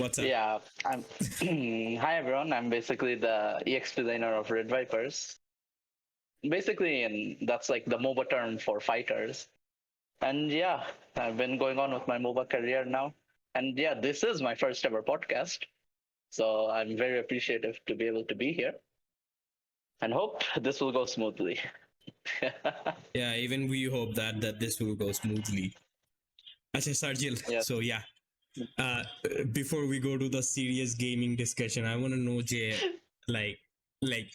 What's up? Yeah, I'm. Hi everyone. I'm basically the EX designer of RedViperz. Basically, and that's like the MOBA term for fighters. And yeah, I've been going on with my MOBA career now. And yeah, this is my first ever podcast. So I'm very appreciative to be able to be here, and hope this will go smoothly. Yeah, even we hope that this will go smoothly. Acha, Serjj. Yes. So yeah, uh, before we go to the serious gaming discussion, I want to know, Jay, like, like,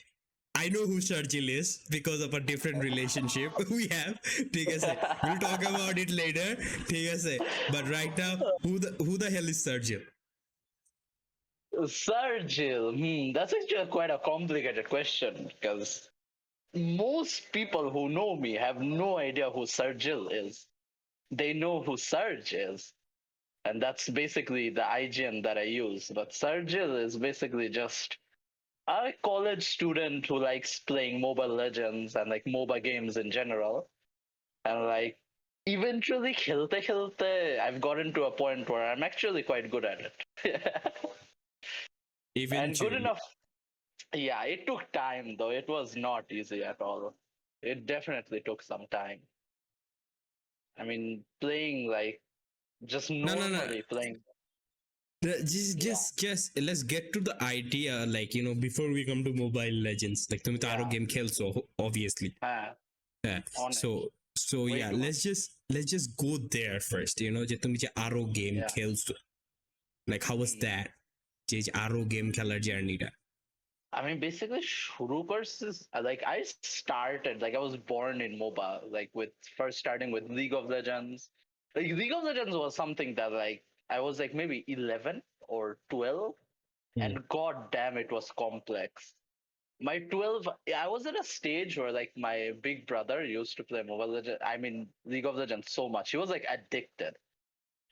I know who Serjj is because of a different relationship we have. ठीक है से? We'll talk about it later. ठीक है से? But right now, who the hell is Serjj? Serjj, that's actually quite a complicated question because most people who know me have no idea who Serjj is. They know who Serjj is, and that's basically the IGN that I use. But Serjj is basically just a college student who likes playing Mobile Legends and like MOBA games in general. And like eventually, khilte khilte, I've gotten to a point where I'm actually quite good at it. And good Eventually. enough. Yeah, it took time though. It was not easy at all. It definitely took some time. I mean, playing like just No, no, no. normally playing. Yeah. Just let's get to the idea, like, before we come to Mobile Legends, like তুমি তো আরো Yeah. Game খেলছো obviously. Yeah. Honest. So Way yeah, too let's just go there first, যে তুমি যে আরো game Yeah. খেলছো, like how was that, যে আরো গেম খেলার জার্নিটা? I mean, basically, shuru courses, like I started, like I was born in MOBA, like with first starting with League of Legends. Like League of Legends was something that like I was like maybe 11 or 12, and god damn, it was complex. My 12, I was at a stage where like my big brother used to play Mobile Legends. I mean, League of Legends so much. He was like addicted.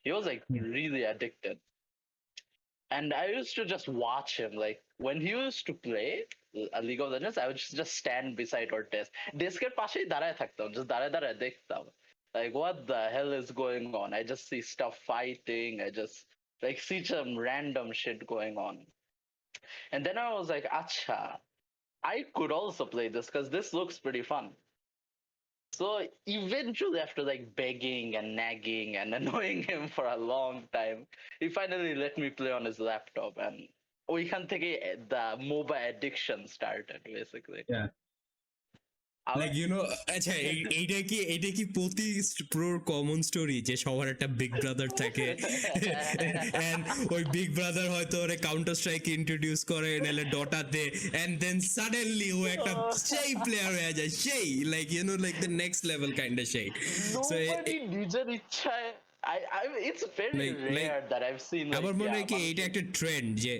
He was like really addicted. And I used to just watch him. Like when he used to play a League of Legends, I would just stand beside our desk. Deskeর পাশেই দাঁড়ায় থাকতাম, just দাঁড়ায় দেখতাম. Like what the hell is going on? I just see stuff fighting. I just like see some random shit going on. And then I was like, acha, I could also play this because this looks pretty fun. So eventually, after like begging and nagging and annoying him for a long time, he finally let me play on his laptop, and ওইখান থেকে the MOBA addiction started basically. Yeah. Like আচ্ছা এইটা কি প্রতি প্রোর common story যে সবার একটা big brother থাকে এন্ড ওই বিগ ব্রাদার হয়তো ওরে কাউন্টার স্ট্রাইক ইন্ট্রোডিউস করে নাহলে ডটাতে এন্ড দেন সাডেনলি ও একটা সেই প্লেয়ার হয়ে যায় সেই like like the next level kind of সেই সো নিজের ইচ্ছায় it's very rare that I've seen like, আমার মনে হয় কি এটা একটা ট্রেন্ড যে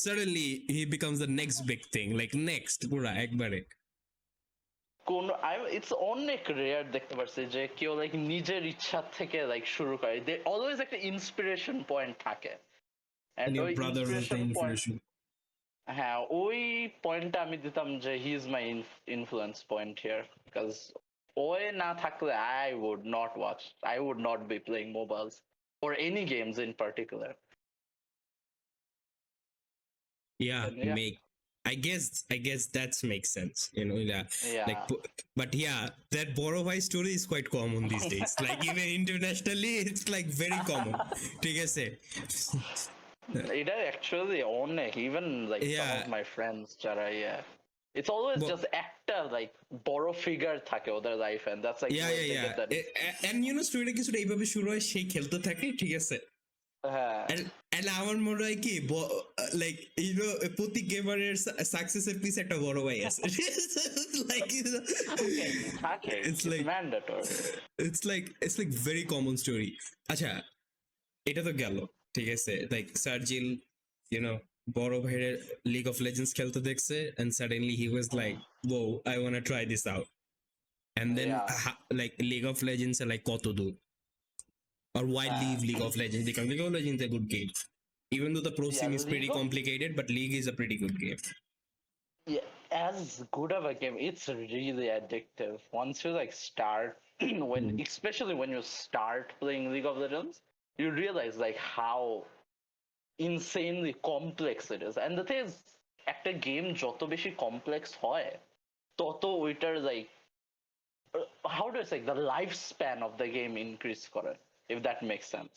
suddenly he becomes the next big thing like next পুরো একবারে it's অনেক রেয়ার দেখতে পারছি যে কেউ লাইক নিজের ইচ্ছা থেকে লাইক শুরু করে দে অলওয়েজ একটা ইন্সপিরেশন পয়েন্ট থাকে এন্ড ওই ইন্সপিরেশন পয়েন্ট হ্যাঁ ওই পয়েন্টটা আমি দিতাম যে he is my influence point here because ওই না থাকলে I would not be playing mobiles or any games in particular. Make I guess that makes sense, Yeah. like, but yeah, that borrow by story is quite common these days. Like even internationally, it's like very common. ঠিক আছে এটা actually অনেক even like some of my friends যারা it's always just একটা like বড় figure থাকে ওদের life and that's like and স্টোরিটা কিছুটা এইভাবে শুরু হয় সেই খেলতে থাকে ঠিক আছে and আমার মনে হয় কি লাইক প্রতি গেমারের সাকসেসের পিছে একটা বড় ভাই আছে like it's like mandatory. it's like very common story. আচ্ছা এটা তো গেল ঠিক আছে লাইক সার্জিল বড় ভাইয়ের লিগ অফ লেজেন্ডস খেলতে দেখছে and suddenly he was like whoa I want to try this out and then like League of Legends like কত দূর or why leave League of Legends, because League of Legends is a good game even though the pro scene is pretty complicated, but League is a pretty good game. As good of a game, it's really addictive once you like start especially when you start playing League of Legends, you realize like how insanely complex it is. And the thing is, একটা game যত বেশি complex হয় তত ওইটার like how do I say, the lifespan of the game increase করে, if that makes sense.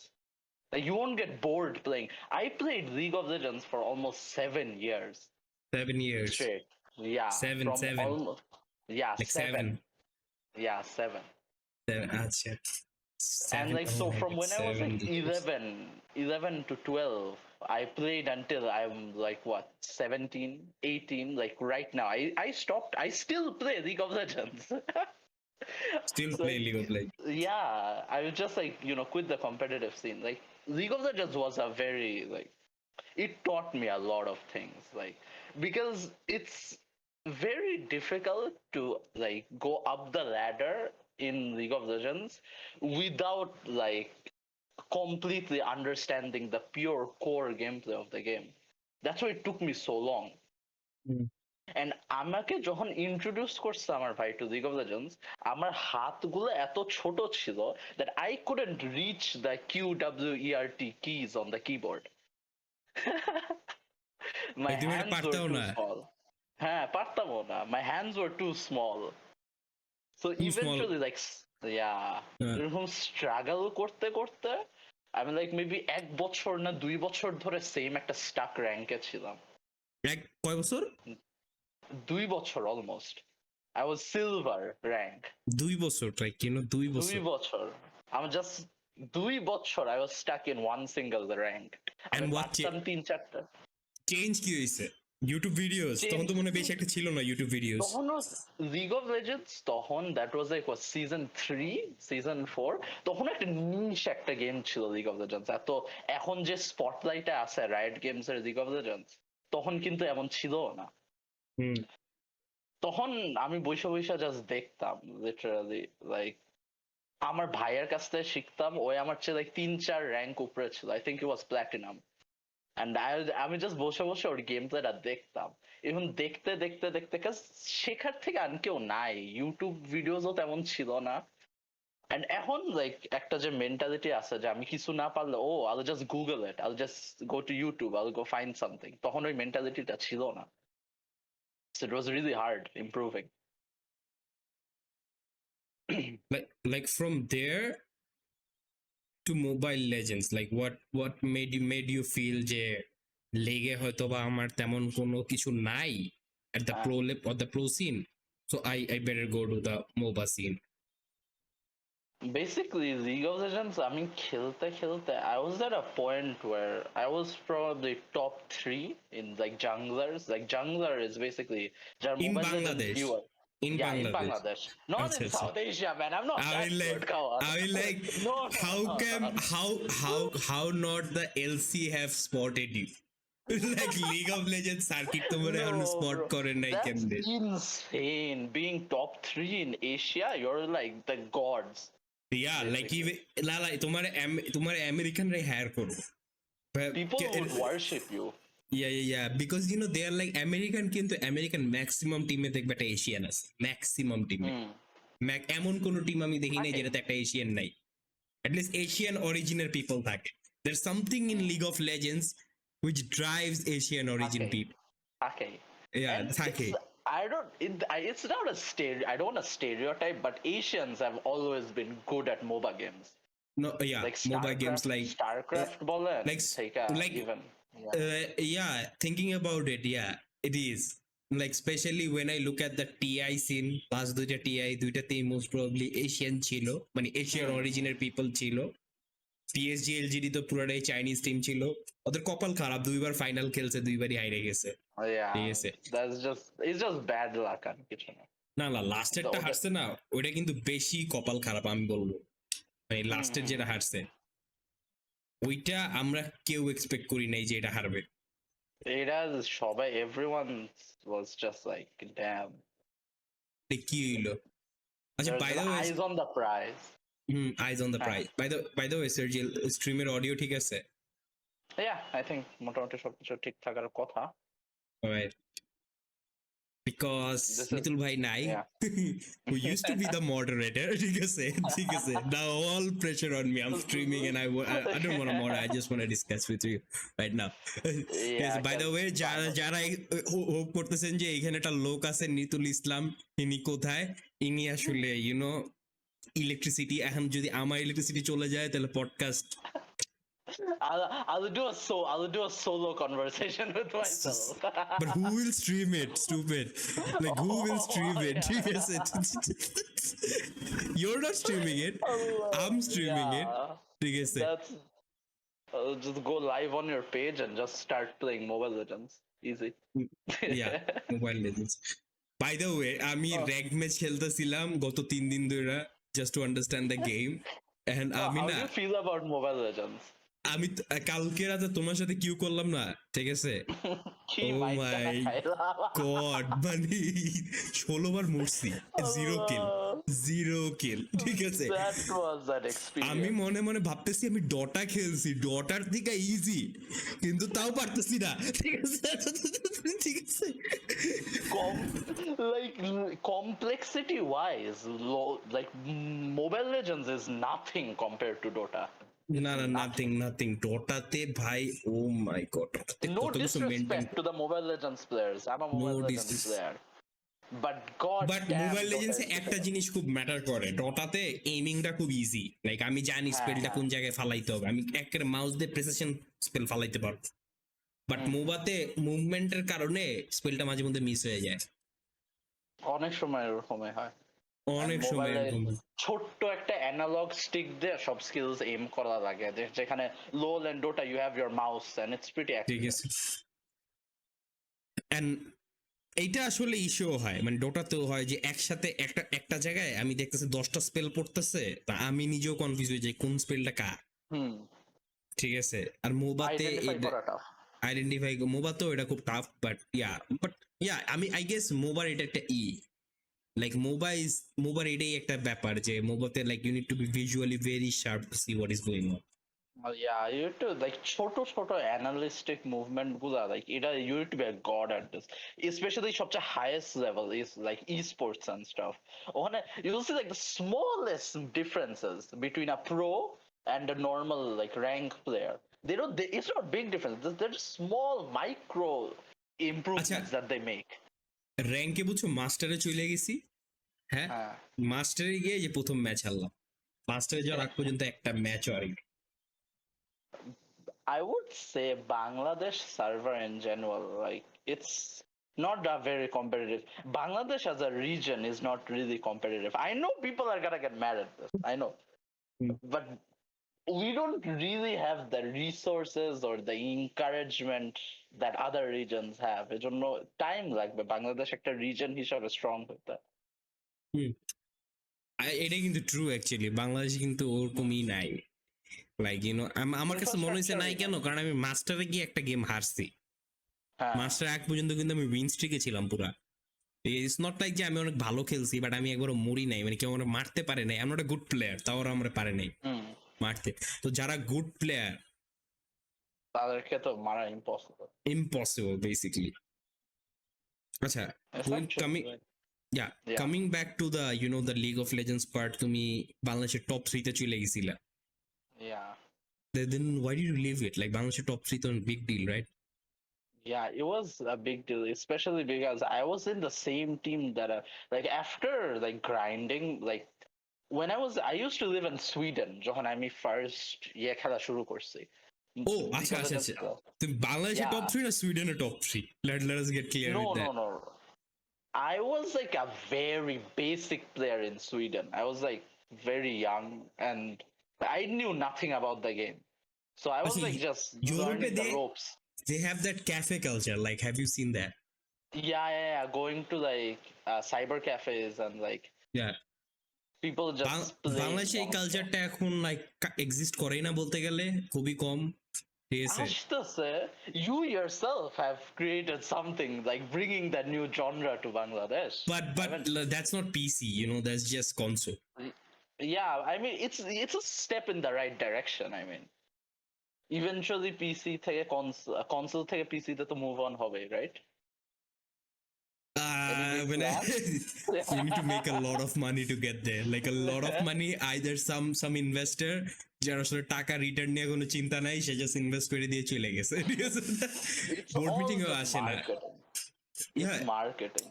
Like you won't get bored playing. I played League of Legends for almost 7 years 7 years. straight. Yeah, Seven, from seven. almost, yeah, Like 7. Yeah, 7. Acha. And 7. like Oh so my from god, when I was like 7 years. 11 to 12, I played until I'm like what, 17, 18. Like right now, I stopped. I still play League of Legends. Still play Like, League of Legends. yeah, I was just like, quit the competitive scene. Like League of Legends was a very like, it taught me a lot of things, like, because it's very difficult to like go up the ladder in League of Legends without like completely understanding the pure core gameplay of the game. That's why it took me so long. And আমাকে যখন introduce করছে আমার ভাই two league of legends, আমার হাতগুলো এত ছোট ছিল that I couldn't reach the QWERT keys on the keyboard. My তুমি এটা hands were পারতাও too না, small. হ্যাঁ, পারতামও না. My hands were too small. So too small. eventually, like, yeah, এরকম স্ট্রাগল করতে করতে আমি লাইক মেবি 1 বছর না 2 বছর ধরে সেম একটা স্টাক র্যাঙ্কে ছিলাম. এক কয় বছর? 2 বছর almost. I was silver rank. 2 বছর, like 2 2 বছর। বছর. I'm just 2 বছর I was stuck in one single rank. আমি And what পারতাম 3-4টা. চেঞ্জ কি হয়েছে? ইউটিউব ভিডিওস তখন তো মনে বেশি একটা ছিল না ইউটিউব ভিডিওস। তখন লিগ অফ লেজেন্ডস তখন that was like season 3 season 4, তখন একটা নিশ একটা গেম ছিল লিগ অফ লেজেন্ডস। এত এখন যে স্পটলাইটে আছে রাইট গেমস এর লিগ অফ লেজেন্ডস, তখন কিন্তু এমন ছিল না। তখন আমি বৈশা বৈশা জাস্ট দেখতাম লিটারালি, লাইক আমার ভাইয়ের কাছ থেকে শিখতাম, ওই আমার চেয়ে লাইক 3-4 র্যাঙ্ক উপরে ছিল, I think it was platinum. And আমি জাস্ট বসে বসে ওর গেম প্লেটা দেখতাম। এখন দেখতে দেখতে দেখতে কাজ শেখার থেকে আর কেউ নাই, ইউটিউব ভিডিওসও তেমন ছিল না। এন্ড এখন লাইক একটা যে মেন্টালিটি আছে যে আমি কিছু না পারলে ও I just Google it, I just go to YouTube, I go find something, তখন ওই মেন্টালিটিটা ছিল না। So it was really hard improving. like from there to Mobile Legends, like what made you feel যে লেগে হয়তো বা আমার তেমন কোনো কিছু নাই at the pro level or the pro scene, so I better go to the MOBA scene. Basically League of Legends আমি খেলতে খেলতে I was at a point where I was probably top 3 in like junglers. Like jungler is basically In Bangladesh. In Bangladesh. Not in South Asia, man. I'm not that good. I mean, like, No, how can how not the LC have spotted you? Like League of Legends circuit তোমারে এখন spot করে নাই কেমনে? That's insane. Being top 3 in Asia, you're like the gods. Yeah, like even লালা তোমারে American রে higher করো। People would worship you. Yeah, because they are like American, কিন্তু American maximum টিমে দেখবে একটা এশিয়ান আছে, ম্যাক্সিমাম টিমে। এমন কোন টিম আমি দেখি নাই যেটাতে একটা এশিয়ান নাই, at least Asian originer people থাকে। There's something in League of Legends which drives Asian origin people. Okay. Yeah, থাকে। It's not a I don't want to stereotype, but Asians have always been good at MOBA games. No, yeah, like MOBA games like StarCraft বলেন, like even yeah, thinking about it, yeah, it is like especially when I look at the TI scene, last দুইটা TI দুইটাতেই most probably Asian ছিল, মানে Asian originer people ছিল। PSG LGD তো পুরোটাই Chinese team ছিল, ওদের কপাল খারাপ, দুইবার ফাইনাল খেলছে, দুইবারই হাইরে গেছে। ঠিক আছে, it's just bad luck আর কিছু না। না লাস্টেরটা হারছে না, ওইটা কিন্তু বেশি কপাল খারাপ আমি বলবো। মানে লাস্টের যেটা হারছে ওইটা আমরা কেউ এক্সপেক্ট করি নাই যে এটা হারবে। এটা সবাই everyone was just like damn, কি হইলো? আচ্ছা, by the way, eyes on the prize. eyes on the prize. By the way, Serjj, স্ট্রিমের অডিও ঠিক আছে? Yeah, I think মোটামুটি সবকিছু ঠিক থাকার কথা। Alright. because This is Nitul bhai nai yeah. who used to be the moderator ঠিক আছে now all pressure on me I'm streaming and I don't want to moderate I just want to discuss with you right now ঠিক Yeah, আছে by the way যারা যারা hope করতেছেন যে এখানে একটা লোক আছে নিতুল ইসলাম ইনি কোথায় ইনি আসলে ইউ নো ইলেকট্রিসিটি এখন যদি আমার ইলেকট্রিসিটি চলে যায় তাহলে podcast I'll do a solo conversation with myself. But who will stream it? Stupid. Like who will stream it? ঠিক আছে You're not streaming it. I'm streaming it. ঠিক আছে That's just go live on your page and just start playing Mobile Legends. Easy. Yeah, Mobile Legends. By the way, আমি rank match খেলতেছিলাম গত 3 দিন ধরে just to understand the game and আমি How না do you feel about Mobile Legends? আমি কালকে রাতে তোমার সাথে কিউ করলাম না ঠিক আছে কি ও মাইর মাই খাইলাম। গড মানে 16 বার মরছি জিরো কিল ঠিক আছে That was an experience. আমি মনে মনে ভাবতেছি আমি ডটা খেলছি ডটার থেকে ইজি কিন্তু তাও পারতেছি না ঠিক আছে ঠিক আছে Like complexity wise, like Mobile Legends is nothing compared to Dota. না না নাথিং ডটাতে ভাই ও my god No disrespect to the Mobile Legends players. I'm a Mobile Legends player. But God but damn, mobile Dota লেজেন্ডসে is একটা জিনিস খুব matter করে ডটাতে এইমিংটা খুব easy like আমি জানি স্পেলটা কোন জায়গায় ফালাইতে হবে আমি একের মাউস দিয়ে প্রেসিশন স্পেল ফালাইতে পারবো বাট মোবাতে মুভমেন্টের কারণে স্পেলটা মাঝে মধ্যে মিস হয়ে যায় অনেক সময় এরকমই হয়। অনেক সময় মোবাইলে এরকম হয়। ছোট্ট একটা অ্যানালগ স্টিক দিয়ে সব স্কিলস এম করা লাগে যেখানে LoL and Dota you have your mouse and it's pretty ঠিক আছে এন্ড এইটা আসলে ইস্যু হয় মানে ডোটাতেও হয় যে একসাথে একটা একটা জায়গায় আমি দেখতেছি 10টা স্পেল পড়তেছে তা আমি নিজেও কনফিউজ হয়ে যাই কোন স্পেলটা কার ঠিক আছে আর মোবাতে আইডেন্টিফাই মোবাতেও এটা খুব টাফ বাট ইয়া আমি আই গেস মোবার এটা একটা লাইক মোবার এটাই একটা ব্যাপার যে মোবাতে like you need to be visually very sharp to see what is going on Yeah, you have to like ছোট analytic movement গুলা like এটা you have to be a god at this. Especially সবচেয়ে highest level is like esports and stuff. ওখানে you'll see like the smallest differences between a pro and a normal like rank player. It's not big difference. They're just small micro improvements that they make. র্যাঙ্কে বুঝছো মাস্টারে চলে গেছি হ্যাঁ মাস্টারে গিয়ে যে প্রথম match হারলাম মাস্টারে যাওয়ার আগ পর্যন্ত একটা ম্যাচও হারিনি I would say Bangladesh server in general, like it's not that very competitive. Bangladesh as a region is not really competitive. I know people are gonna get mad at this. I know, but we don't really have the resources or the encouragement that other regions have. I don't know. Time like Bangladesh একটা region হিসাবে strong হতে এটা কিন্তু true actually বাংলাদেশে কিন্তু ওরকমই নাই like you no আমার কাছে মনে হয়েছে নাই কেন কারণ আমি মাস্টারে গিয়ে একটা গেম হারছি মাস্টার এক পর্যন্ত কিন্তু আমি উইন স্ট্রিকে ছিলাম পুরা ইটস নট লাইক যে আমি অনেক ভালো খেলছি বাট আমি একবারও মরি নাই মানে কেউ আমরা মারতে পারে নাই আমি একটা গুড প্লেয়ার তাও ওরা আমরা পারে নাই মারতে তো যারা গুড প্লেয়ার তাদেরকে তো মারা ইম্পসিবল বেসিক্যালি আচ্ছা coming back to the the League of Legends part তুমি বাংলাদেশের টপ 3 তে চলে গেছিলা Yeah. Then why did you leave it? Like Bangladesh top 3 is a big deal, right? Yeah, it was a big deal, especially because I was in the same team that like after like grinding, like when I used to live in Sweden, যখন আমি first খেলা শুরু করছি. Oh, আচ্ছা তো বাংলাদেশের top 3 না সুইডেনের top 3? Let us get clear with that. No. I was like a very basic player in Sweden. I was like very young and I knew nothing about the game. So I was like just learning the ropes. They have that cafe culture. Like, have you seen that? Yeah. Going to like cyber cafes and like people just বাংলাদেশে এই কালচারটা এখন like exist করেই না বলতে গেলে খুবই কম You yourself have created something like bringing that new genre to Bangladesh. But that's not PC, that's just console. Yeah, I mean it's a step in the right direction. I mean, eventually PC থেকে console থেকে PC তে তো move on হবে, right? Any big when plans? you need to make a lot of money to get there, like a lot of money. Either some investor যার আসলে টাকা return নিয়ে কোনো চিন্তা নাই, সে জাস্ট ইনভেস্ট করে দিয়ে চলে গেছে, ঠিক আছে, It's বোর্ড all মিটিং ও just আসে না। marketing. It's Yeah, marketing.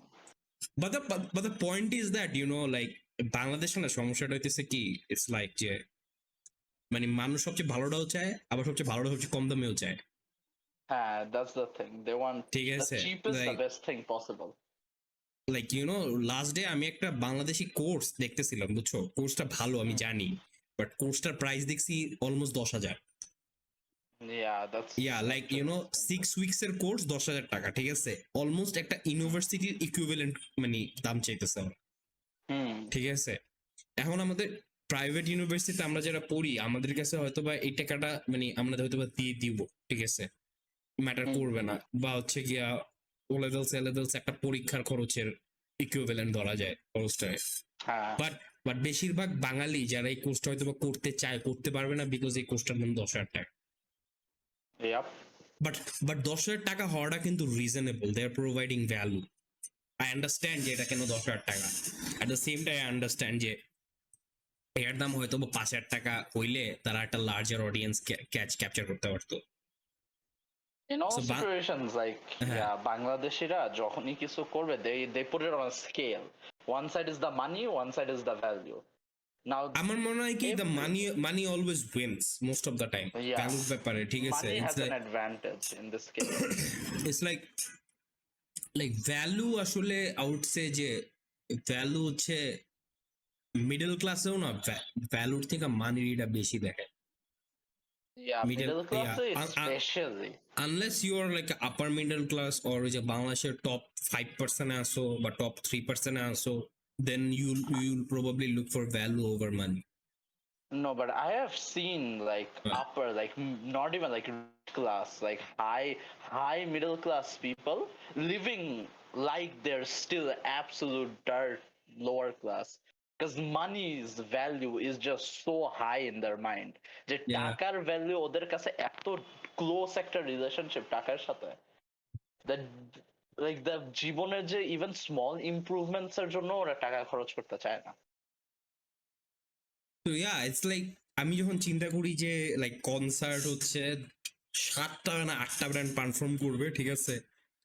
but the point is that like বাংলাদেশে না সমস্যাটা হইতেছে কি, ইটস লাইক যে মানে মানুষ সবচেয়ে ভালোটাও চায়, আবার সবচেয়ে ভালোটা সবচেয়ে কম দামেও চায়, That's the thing. They want ঠিক the আছে, cheapest, the like best thing possible. Like last day আমি একটা বাংলাদেশি কোর্স দেখতেছিলাম, বুঝছো, কোর্সটা ভালো আমি জানি, বাট কোর্সটার প্রাইস দেখছি almost 10,000। Yeah, that's like interesting. 6 weeks এর কোর্স 10,000 টাকা, ঠিক আছে, অলমোস্ট একটা ইউনিভার্সিটির ইকুইভ্যালেন্ট মানে দাম চাইতেছে আমার, ঠিক আছে। এখন আমাদের প্রাইভেট ইউনিভার্সিটিতে আমরা যারা পড়ি, আমাদের কাছে হয়তো বা এই টাকাটা মানে আমরা হয়তো বা দিয়ে দিব, ঠিক আছে, ম্যাটার করবে না, বা হচ্ছে গিয়া ও লেভেলস একটা পরীক্ষার খরচের ইকুইভ্যালেন্ট ধরা যায় খরচটায়। বাট বেশিরভাগ বাঙালি যারা এই কোর্সটা হয়তো বা করতে চায়, করতে পারবে না, বিকজ এই কোর্সটার দাম 10,000 টাকা। বাট 10,000 টাকা হওয়াটা কিন্তু reasonable, they are providing value. I understand যে এটা কেন 10,000 টাকা, at the same time I understand যে এর দাম হয়তো 5,000 টাকা হইলে তারা একটা লার্জার অডিয়েন্স ক্যাপচার করতে পারতো। In all situations, like Bangladeshira যখনই কিছু করবে, they put it on a scale. One side is the money, one side is the value. Now আমার মনে হয় কি, the money always wins most of the time, ভ্যালুর ব্যাপারে, ঠিক আছে, money has an advantage in this case. it's like value আসলে out সে যে ভ্যালু হচ্ছে মিডল ক্লাসেও না ভ্যালুর থেকে মানিটা বেশি দেখে। Middle class especially. Unless you are like upper middle class or যে বাংলাদেশের top 5% আসো বা top 3% আসো, then you'll probably look for value over money. No, but I have seen like upper, like not even like class, like high middle class people living like they're still absolute dirt lower class. Because money's value is just so high in their mind. যে টাকার value ওদের কাছে এত close একটা relationship টাকার সাথে, that like the জীবনের যে even small improvements এর জন্য ওরা টাকা খরচ করতে চায় না। তো ইটস লাইক আমি যখন চিন্তা করি যে লাইক কনসার্ট হচ্ছে 7টা না 8টা ব্র্যান্ড পারফর্ম করবে, ঠিক আছে,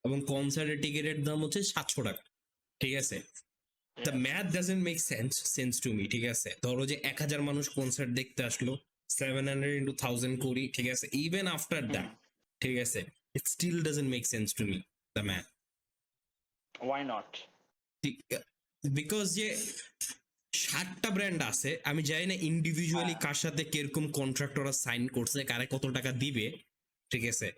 এবং কনসার্টের টিকিটের দাম হচ্ছে 700 টাকা, ঠিক আছে, the math doesn't make sense to me, ঠিক আছে। ধরো যে 1,000 মানুষ কনসার্ট দেখতে আসলো, 700 into 1,000 করি, ঠিক আছে, even after that, ঠিক আছে, it still doesn't make sense to me, the math. Why not? Because যে 7টা ব্র্যান্ড আছে, আমি জানি না ইন্ডিভিজুয়ালি কার সাথে কিরকম কন্ট্রাক্ট ওরা সাইন করছে, কারে কত টাকা দিবে, ঠিক আছে,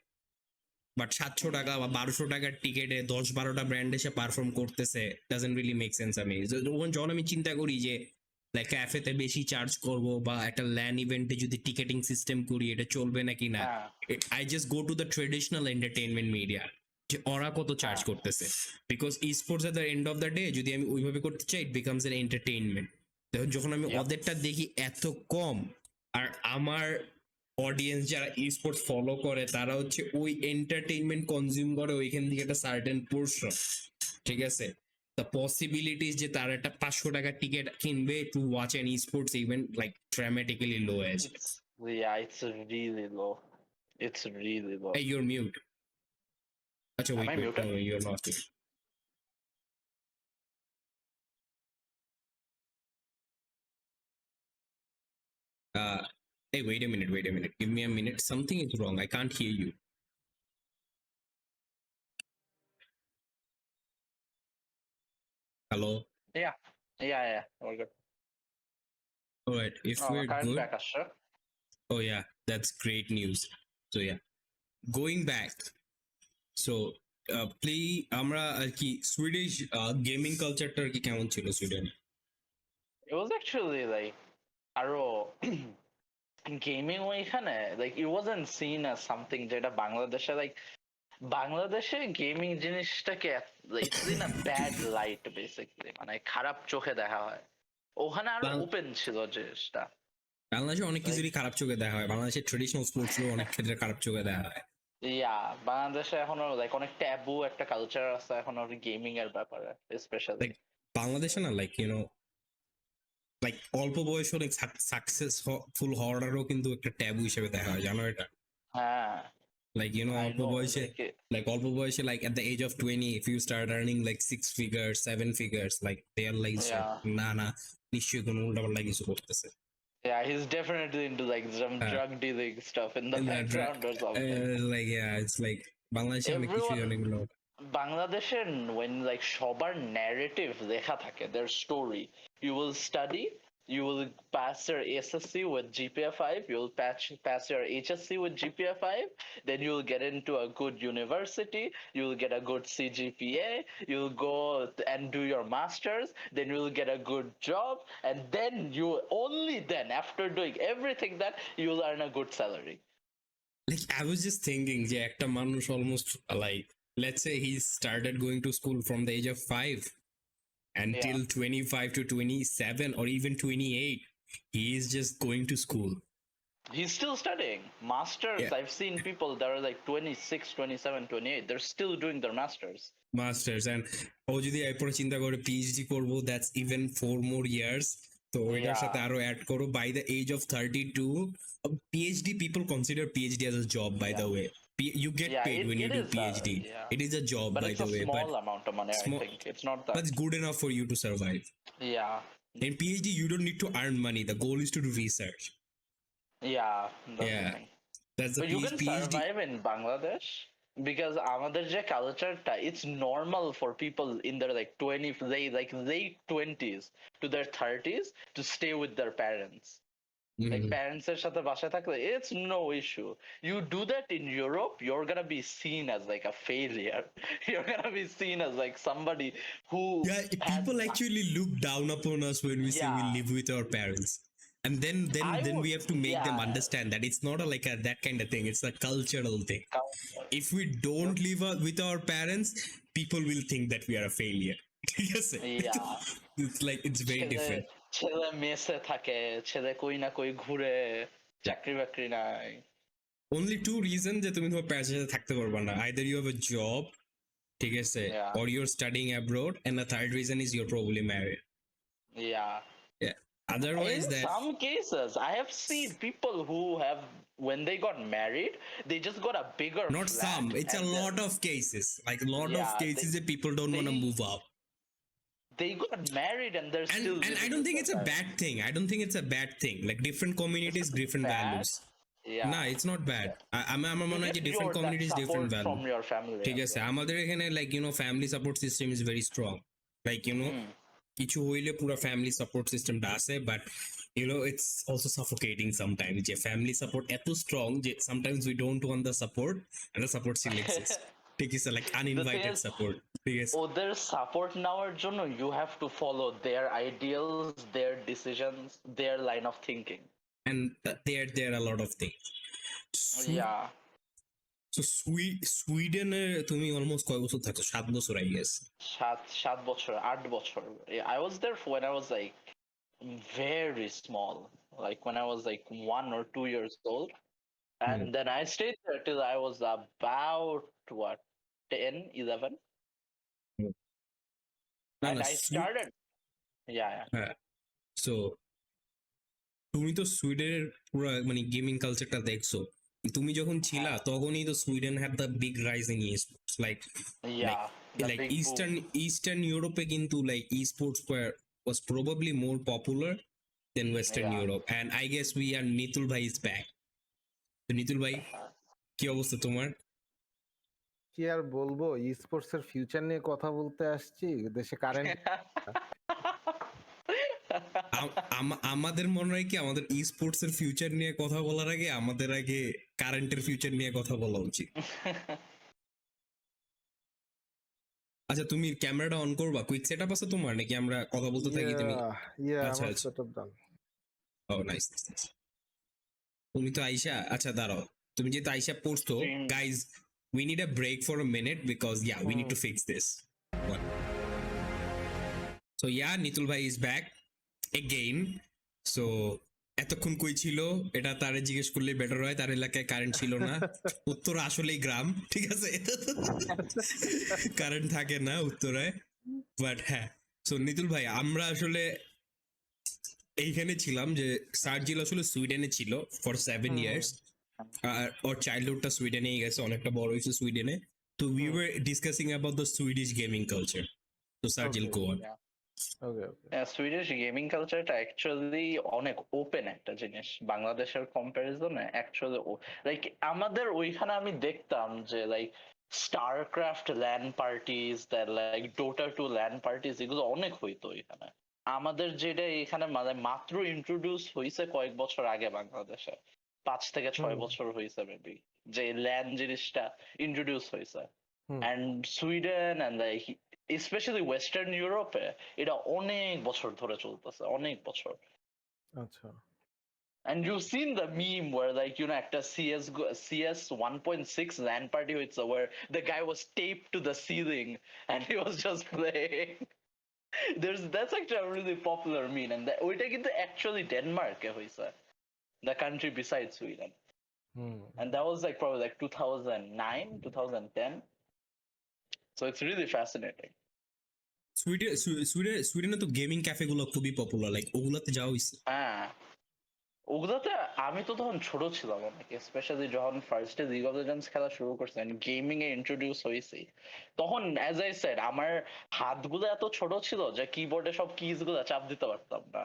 বাট 700 টাকা বা 1,200 টাকার টিকেটে 10-12টা ব্র্যান্ড এসে পারফর্ম করতেছে, ডাজন্ট রিয়েলি মেক সেন্স। আমি যখন আমি চিন্তা করি যে লাইক ক্যাফেতে বেশি চার্জ করব বা একটা ল্যান্ড ইভেন্টে যদি টিকেটিং সিস্টেম করি, এটা চলবে নাকি না, I just go to the traditional entertainment media যে ওরা কত চার্জ করতেছে, because sports at the end of the day যদি আমি ওইভাবে করতে চাই, ইট বিকামস এন এন্টারটেইনমেন্ট। যখন আমি ওদেরটা দেখি এত কম, আর আমার অডিয়েন্স যারা স্পোর্টস ফলো করে তারা হচ্ছে ওই এন্টারটেইনমেন্ট কনজিউম করে ওইখান থেকে একটা সার্টেন পোর্শন, ঠিক আছে, দ্য পসিবিলিটিস যে তারা একটা 500 টাকা টিকিট কিনবে to watch an sports event like dramatically low age. It's really low. It's really low. Hey, you're mute. আচ্ছা, wait, no, you're not. Hey, wait a minute. Give me a minute. Something is wrong. I can't hear you. Hello? Yeah. We're good. All right. If we're good. Back, oh, yeah. That's great news. So, yeah. Going back. So, আমরা আর কি Swedish gaming কালচারটা আর কি কেমন ছিল সুইডেনে? It was actually like আরো gaming ওইখানে like it wasn't seen as something যেটা বাংলাদেশে like বাংলাদেশে গেমিং জিনিসটাকে it's in a bad light basically, মানে খারাপ চোখে দেখা হয়। ওখানে আরো ওপেন ছিল জিনিসটা। বাংলাদেশে অনেক কিছুরই খারাপ চোখে দেখা হয়, বাংলাদেশের ট্রেডিশনাল স্পোর্টস অনেক ক্ষেত্রে খারাপ চোখে দেখা হয়। বাংলাদেশে এখনো লাইক অনেক ট্যাবু একটা কালচার আছে এখনো গেমিং এর ব্যাপারে স্পেশালি। লাইক বাংলাদেশে না লাইক লাইক অল্প বয়সে অনেক সাকসেসফুল হওয়ারও কিন্তু একটা ট্যাবু হিসেবে দেখা হয়, জানো এটা? হ্যাঁ, Like, আই অল্প নো বয়সে, like অল্প বয়সে, like at the age of 20, if you start earning like 6 figures, 7 figures, like they are like, না না নিশ্চয়ই কোনো উল্টাপাল্টা কিছু করতেছে। Yeah, he's definitely into like some হ্যাঁ, drug dealing stuff in the background or something. like yeah, it's like বাংলাদেশে অনেক কিছুই Everyone, অনেকগুলো। Bangladeshan, when like সবার narrative লেখা থাকে, their story, you will study, you will pass your SSC with GPA 5, you will pass your HSC with GPA 5, then you will get into a good university, you will get a good CGPA, you'll go and do your masters, then you will get a good job, and then you only then after doing everything that you will earn a good salary. Like I was just thinking যে একটা মানুষ almost like let's say he started going to school from the age of 5 until 25 to 27 or even 28, he is just going to school. He's still studying masters. Yeah. I've seen people that are like 26, 27, 28. They're still doing their masters. And ও যদি এরপরে চিন্তা করে PhD করব, that's even 4 more years, তো এটার সাথে আরো add করো by the age of 32 PhD, people consider PhD as a job, by the way. You get paid when you do PhD. It is a job, but by it's the a way, small amount of money. I think it's not that. But it's good enough for you to survive. Yeah. In PhD you don't need to earn money, the goal is to do research. Yeah, that's the thing. That's the But you can survive in Bangladesh because আমাদের যে কালচারটা, it's normal for people in their like 20, late 20s to their 30s to stay with their parents. Like parents এর সাথে বাসায় থাকলে it's no issue. You do that in Europe, you're gonna be seen as like a failure. You're gonna be seen as like somebody who people actually look down upon us when we say we live with our parents. And then we have to make them understand that it's not like that kind of thing. It's a cultural thing. If we don't live with our parents, people will think that we are a failure. Yes. It's like it's very different. ছেলে মেসে থাকে, ছেলে কই না কই ঘুরে, চাকরি বাকরি নাই। Only 2 reasons যে তুমি তোমার প্যারেন্টসের সাথে থাকতে পারবে না, either you have a job, ঠিক আছে, or you're studying abroad, and the third reason is you're probably married. Yeah. Otherwise, in some cases I have seen people who have, when they got married, they just got a bigger not flat, some, it's a lot of cases, like a lot of cases that people don't want to move up. They got married and they're still and I don't think it's a bad thing. I don't think it's a bad thing. Like different communities, different values. No, it's not bad. আমার মনে হয় যে different communities, different values from your family. ঠিক আছে, আমাদের এখানে like family support system is very strong. Like কিছু হইলে পুরো family support system টা আছে, but it's also suffocating sometimes. যে family support এত strong যে sometimes we don't want the support and the support still exists. ঠিক আছে, like uninvited support. ঠিক আছে, ওদের সাপোর্ট নেওয়ার জন্য you have to follow their ideals, their decisions, their line of thinking. And there are a lot of things. So Sweden তুমি almost কয় বছর থাকছো? 7 বছর, I guess. 7 বছর, 8 বছর. I was there when I was like very small, like when I was like 1 or 2 years old, and then I stayed there till I was about 10, 11. And I started so তুমি তো সুইডেনের পুরো মানে gaming কালচারটা দেখছো, তুমি যখন ছিলা তখনই তো Sweden had the big rise in esports, like Eastern Europe কিন্তু like esports was probably more popular than Western Europe, and I guess we are Nitul bhai is back. তো নিতুল ভাই কি অবস্থা তোমার? কি আর বলবো, esports এর ফিউচার নিয়ে কথা বলতে আসছি, দেশে কারেন্ট আমাদের মনে হয় কি আমাদের esports এর ফিউচার নিয়ে কথা বলার আগে আমাদের আগে কারেন্টের ফিউচার নিয়ে কথা বলা উচিত। আচ্ছা তুমি ক্যামেরাটা অন করবা? কুইক সেটআপ আছে তোমার নাকি আমরা কথা বলতে থাকি? তুমি আচ্ছা সেটআপ ডান। ও নাইস। তুমি তো আইসা, আচ্ছা দাঁড়াও, তুমি যেহেতু আইসা পড়ছো, guys we need a break for a minute because we need to fix this. So Nitul bhai is back again. So এতক্ষণ কই ছিল এটা তারে জিজ্ঞেস করলে বেটার হয়, তার এলাকায় কারেন্ট ছিল না। উত্তর আসলেই গ্রাম, ঠিক আছে, কারেন্ট থাকে না উত্তরায়। বাট হ্যাঁ, সো নিতুল ভাই আমরা আসলে এইখানে ছিলাম যে সার্জিল আসলে সুইডেনে ছিল ফর 7 ইয়ার্স, আর ওর চাইল্ডহুডটা সুইডেনেই গেছে, অনেকটা বড় হয়েছে সুইডেনে। তো we were discussing about the Swedish gaming culture. তো Sarjil Okay. Go on. Okay okay Swedish gaming কালচারটা অ্যাকচুয়ালি অনেক ওপেন একটা জিনিস বাংলাদেশের কম্পারিজনে। অ্যাকচুয়ালি লাইক আমাদের ওইখানে আমি দেখতাম যে লাইক স্টারক্রাফট ল্যান্ড পার্টিজ, লাইক ডোটা 2 ল্যান্ড পার্টিজ, এগুলো অনেক হইতো এখানে। আমাদের যেটা এখানে মানে মাত্র ইন্ট্রোডিউস হয়েছে কয়েক বছর আগে বাংলাদেশে, 5 থেকে 6 বছর হয়েছে মেবি, যে ল্যান্ড জিনিসটা ইন্ট্রোডিউস হয়েছে। And Sweden and like specially western ইউরোপে এটা অনেক বছর ধরে চলতেছে, অনেক বছর। আচ্ছা And you've seen the meme where like একটা CS 1.6 LAN party হয়েছে where the guy was taped to the ceiling and he was just playing. That's actually a really popular meme, and ওইটা কিন্তু actually ডেনমার্কে হয়েছে, the country besides Sweden. And that was like probably like 2009 2010. So it's really fascinating. সুইডেনে তো gaming cafe গুলো খুবই popular, like ওগুলাতে যাওয়া হইছে? হ্যাঁ, ওগুলোতে আমি তো তখন ছোট ছিলাম অনেক, স্পেশালি যখন ফার্স্টে লিগ অফ লিজেন্ডস খেলা শুরু করছে, গেমিং এ ইন্ট্রোডিউস হয়েছি, তখন অ্যাজ আই সেড আমার হাতগুলো এত ছোট ছিল যে কিবোর্ডে সব কিজ গুলো চাপ দিতে পারতাম না।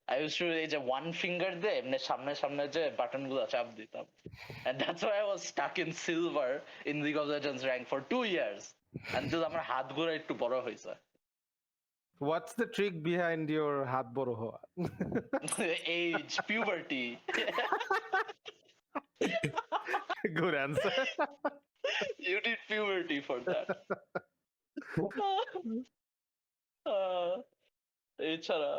আই ইউজ টু এই যে ওয়ান ফিঙ্গার দিয়ে এমনি সামনে সামনে যে বাটন গুলো চাপ দিতাম, and that's why I was stuck in silver in League of Legends rank for 2 years until আমার হাতগুলো একটু বড় হয়েছে। What's the trick behind your হাত বড় হওয়া? Age, puberty. Good answer. You need puberty for that. এছাড়া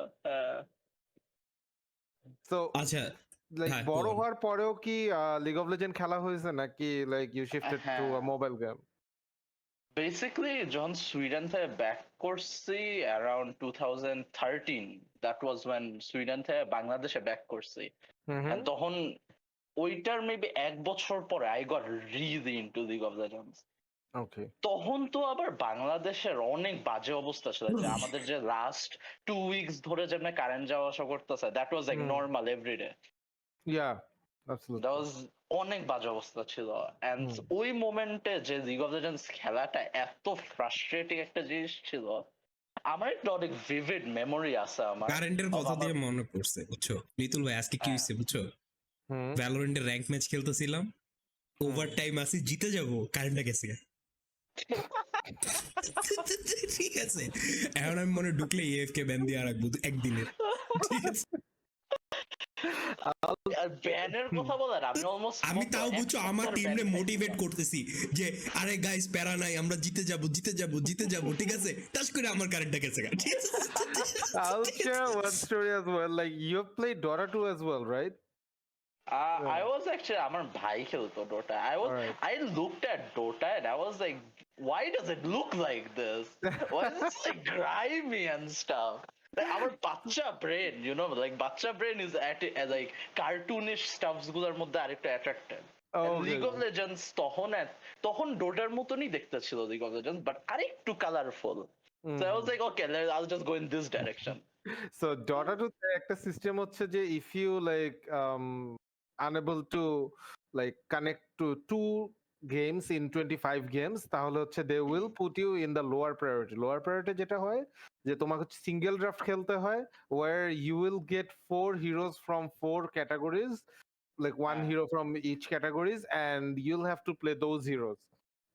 So আচ্ছা, like হ্যাঁ, বড় go on. হওয়ার পরেও কি লিগ অফ লেজেন্ড খেলা হয়েছে নাকি like you shifted to a mobile game? Basically যখন সুইডেন থেকে ব্যাক করছি around 2013, that was when Sweden থেকে বাংলাদেশে ব্যাক করছি। And তখন ওইটার মেবি 1 বছর পরে I got really into league of legends. Okay. তখন তো আবার বাংলাদেশের অনেক বাজে অবস্থা ছিল, যে আমাদের যে লাস্ট 2 উইকস ধরে যেমন কারেন্ট যাওয়া আসা করতেছে, that was like normal everyday. Yeah, absolutely. That was অনেক বাজে অবস্থা ছিল। এন্ড ওই মোমেন্টে যে লিগ অফ লিজেন্ডস খেলাটা এত ফ্রাস্ট্রেটিং একটা জিনিস ছিল, আমার একটা অনেক ভিভিড মেমোরি আছে আমার। কারেন্টের কথা দিয়ে মনে পড়ছে, বুঝছো নিতুল ভাই, আজকে কি হয়েছে বুঝছো, ভ্যালোরেন্টের র্যাঙ্ক ম্যাচ খেলতেছিলাম, ওভার টাইম আসি, জিতে যাবো, কারেন্টটা গেছে। ঠিক আছে, এখন আমি মনে ঢুকলে এএফকে ব্যান দিয়ে রাখবো একদিনের, ঠিক আছে। আর ব্যানের কথা বলার আমি অলমোস্ট, আমি তাও বুঝছো আমার টিমরে মোটিভেট করতেছি যে আরে গাইস প্যারা নাই, আমরা জিতে যাব জিতে যাব জিতে যাব, ঠিক আছে, টাচ করে আমার কারেন্টটা গেছে, ঠিক আছে। I'll share one story as well. Like you've played Dota 2 as well, right? I was actually আমার ভাই খেলতো Dota. I looked at Dota and I was like, why does it look like this? Why is it like grimy and stuff? Like our বাচ্চা brain, you know, like বাচ্চা brain is at like cartoonish stuffs গুলোর মধ্যে আরেকটা attracted. And League of Legends তখন daughter মতনই দেখতে ছিল League of Legends, but আরেকটু colourful. So I was like, okay, I'll just go in this direction. So Dota 2 তে একটা সিস্টেম হচ্ছে যে if you like unable to like connect to 2 games in 25 games, তাহলে হচ্ছে they will put you in the lower priority. Lower priority যেটা হয় যে তোমাকে সিঙ্গেল ড্রাফট খেলতে হয়, where you will get 4 heroes from 4 categories, like one hero from each categories, and you'll have to play those heroes.